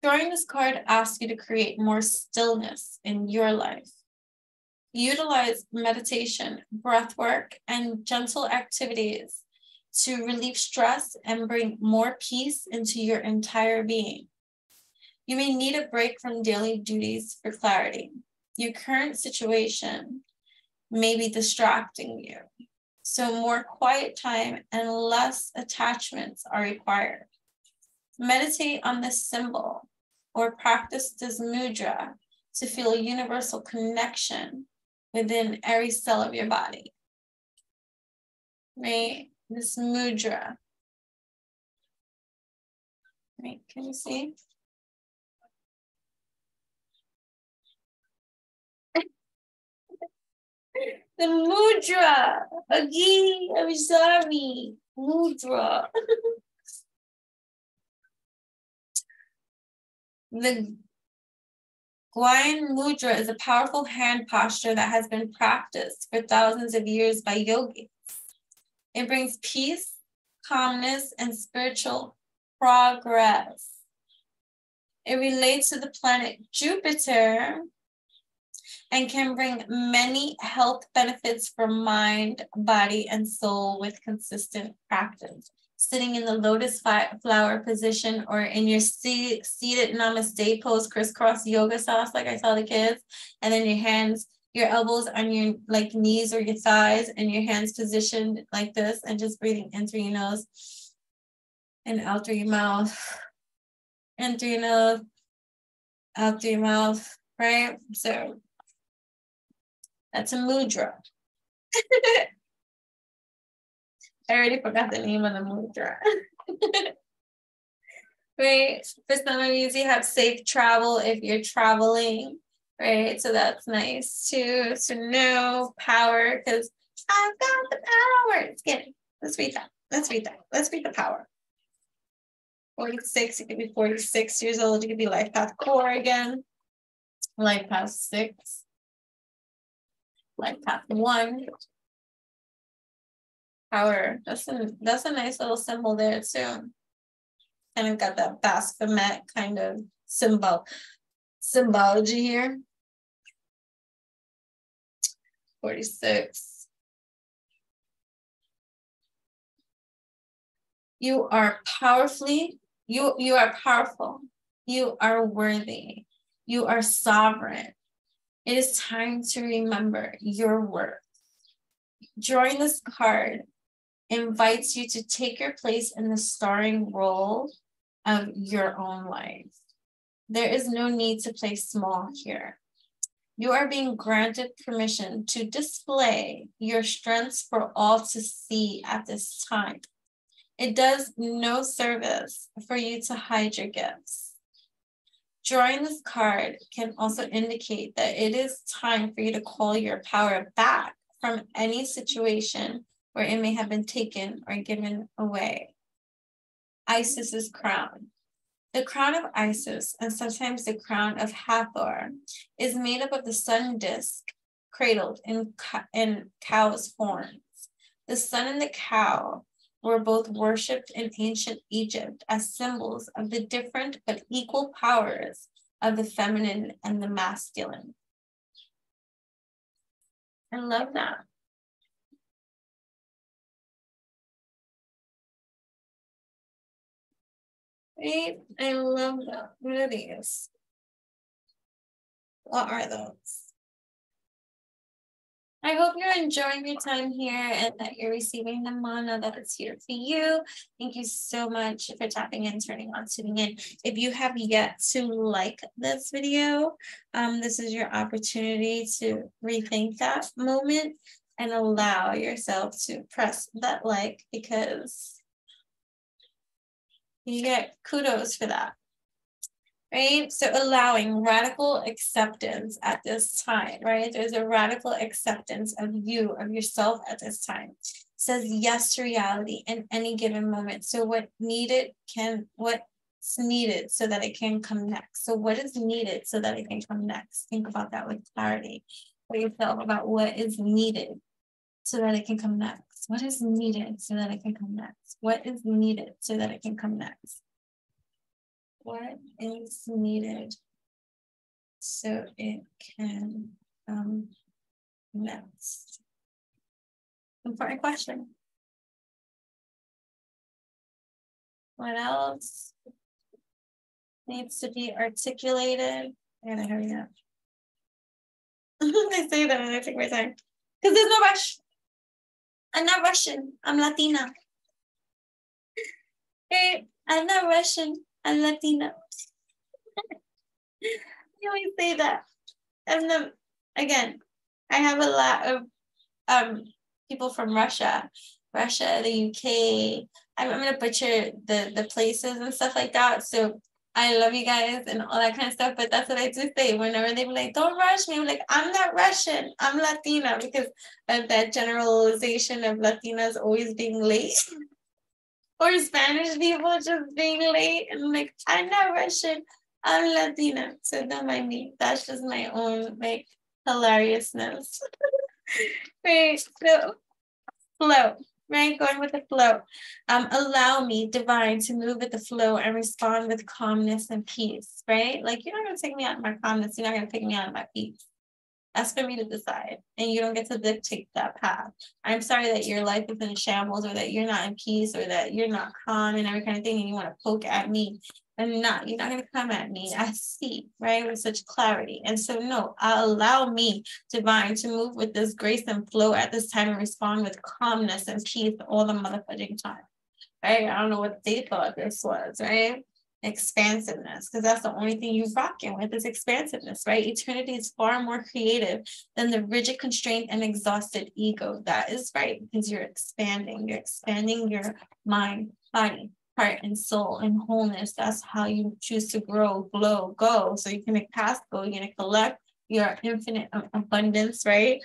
Drawing this card asks you to create more stillness in your life. Utilize meditation, breath work, and gentle activities to relieve stress and bring more peace into your entire being. You may need a break from daily duties for clarity. Your current situation may be distracting you, so more quiet time and less attachments are required. Meditate on this symbol or practice this mudra to feel a universal connection within every cell of your body. Right? This mudra. Right? Can you see? The mudra. Again, I'm sorry. Mudra. The Gyan mudra is a powerful hand posture that has been practiced for thousands of years by yogis. It brings peace, calmness, and spiritual progress. It relates to the planet Jupiter and can bring many health benefits for mind, body, and soul with consistent practice. Sitting in the lotus flower position or in your seated namaste pose, crisscross yoga sauce, like I tell the kids, and then your hands, your elbows on your like knees or your thighs, and your hands positioned like this, and just breathing in through your nose and out through your mouth, in through your nose, out through your mouth, right? So that's a mudra. I already forgot the name of the mudra. Right? For some of you, you have safe travel if you're traveling, right? So that's nice too. To know power, because I've got the power. Let's get it. Let's read that. Let's read that. Let's read the power. 46, it could be 46 years old. It could be life path core again. Life path 6. Life path 1. Power. That's a nice little symbol there too. Kind of got that Baphomet kind of symbology here. 46. You are powerfully, you are powerful. You are worthy. You are sovereign. It is time to remember your worth. Drawing this card invites you to take your place in the starring role of your own life. There is no need to play small here. You are being granted permission to display your strengths for all to see at this time. It does no service for you to hide your gifts. Drawing this card can also indicate that it is time for you to call your power back from any situation where it may have been taken or given away. Isis's crown. The crown of Isis, and sometimes the crown of Hathor, is made up of the sun disk cradled in cow's horns. The sun and the cow were both worshipped in ancient Egypt as symbols of the different but equal powers of the feminine and the masculine. I love that. Right? I love that. What are these? What are those? I hope you're enjoying your time here and that you're receiving the manna that is here for you. Thank you so much for tapping in, turning on, tuning in. If you have yet to like this video, this is your opportunity to rethink that moment and allow yourself to press that like, because you get kudos for that. Right? So allowing radical acceptance at this time, right? There's a radical acceptance of you, of yourself at this time. It says yes to reality in any given moment. So what's needed so that it can come next. So what is needed so that it can come next? Think about that with clarity. For yourself about what is needed so that it can come next. What is needed so that it can come next? What is needed so that it can come next? What is needed so it can come next? Important question. What else needs to be articulated? I gotta hurry up. I say that and I take my time. Because there's no rush. I'm not Russian. I'm Latina. Okay, I'm not Russian. I'm Latina. You always say that. Again, I have a lot of people from Russia, the UK. I'm gonna butcher the places and stuff like that. So I love you guys and all that kind of stuff. But that's what I do say whenever they be like, "Don't rush me." I'm like, "I'm not Russian. I'm Latina," because of that generalization of Latinas always being late. Or Spanish people just being late, and I'm like, I'm not Russian, I'm Latina, so don't mind me. That's just my own like hilariousness. Right, so flow, right? Going with the flow. Allow me, divine, to move with the flow and respond with calmness and peace, right? Like, you're not gonna take me out of my calmness, you're not gonna take me out of my peace. That's for me to decide, and you don't get to dictate that path. I'm sorry that your life is in shambles, or that you're not in peace, or that you're not calm and every kind of thing, and you want to poke at me. You're not going to come at me. I see, right, with such clarity. And so, no, I'll allow me, divine, to move with this grace and flow at this time and respond with calmness and peace all the motherfucking time, right? I don't know what they thought this was, right? Expansiveness, because that's the only thing you're rocking with is expansiveness, right? Eternity is far more creative than the rigid, constrained, and exhausted ego. That is right, because you're expanding your mind, body, heart, and soul, and wholeness. That's how you choose to grow, glow, go. So you can make past go, you're gonna collect your infinite abundance, right?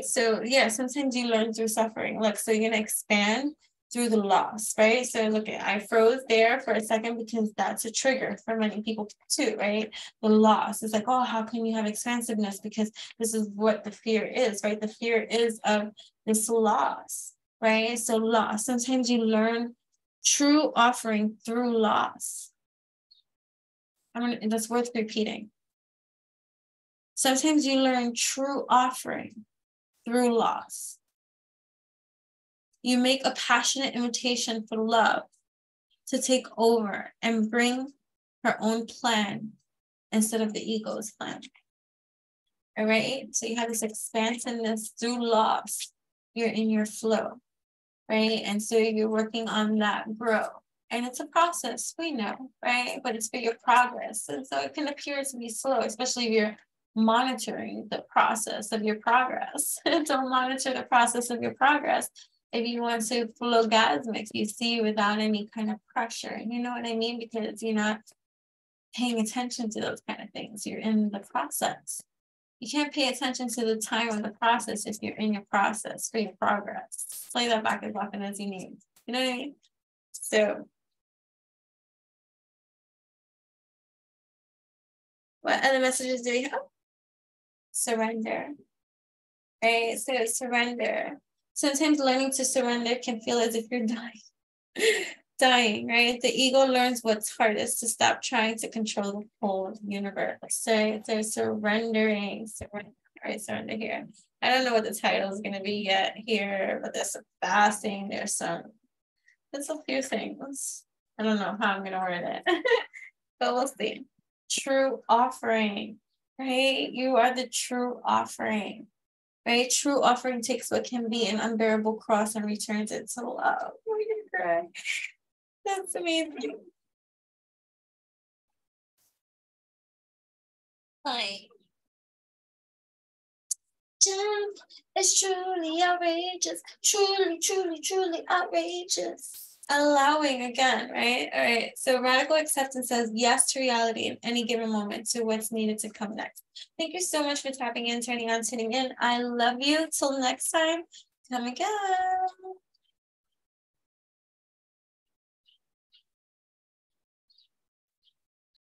So yeah, sometimes you learn through suffering. Look, so you're gonna expand through the loss, right? So look, I froze there for a second because that's a trigger for many people too, right? The loss is like, oh, how can you have expansiveness? Because this is what the fear is, right? The fear is of this loss, right? So loss, sometimes you learn true offering through loss. That's worth repeating. Sometimes you learn true offering through loss. You make a passionate invitation for love to take over and bring her own plan instead of the ego's plan. All right? So you have this expansiveness through loss. You're in your flow, right? And so you're working on that grow. And it's a process, we know, right? But it's for your progress. And so it can appear to be slow, especially if you're monitoring the process of your progress. Don't monitor the process of your progress. If you want to flow gasmic, you see without any kind of pressure. You know what I mean? Because you're not paying attention to those kind of things. You're in the process. You can't pay attention to the time of the process if you're in your process for your progress. Play that back as often as you need. You know what I mean? So, what other messages do we have? Surrender. Right? So, surrender. Sometimes learning to surrender can feel as if you're dying. Dying, right? The ego learns what's hardest to stop trying to control the whole universe. So surrendering, right? Surrender here. I don't know what the title is going to be yet here, but there's some fasting. There's a few things. I don't know how I'm going to word it, but we'll see. True offering, right? You are the true offering. Right? True offering takes what can be an unbearable cross and returns it to love. Oh, you're crying. That's amazing. Like, it's truly outrageous. Truly, truly, truly outrageous. Allowing again, right? All right. So radical acceptance says yes to reality in any given moment, to what's needed to come next. Thank you so much for tapping in, turning on, tuning in. I love you. Till next time, come again.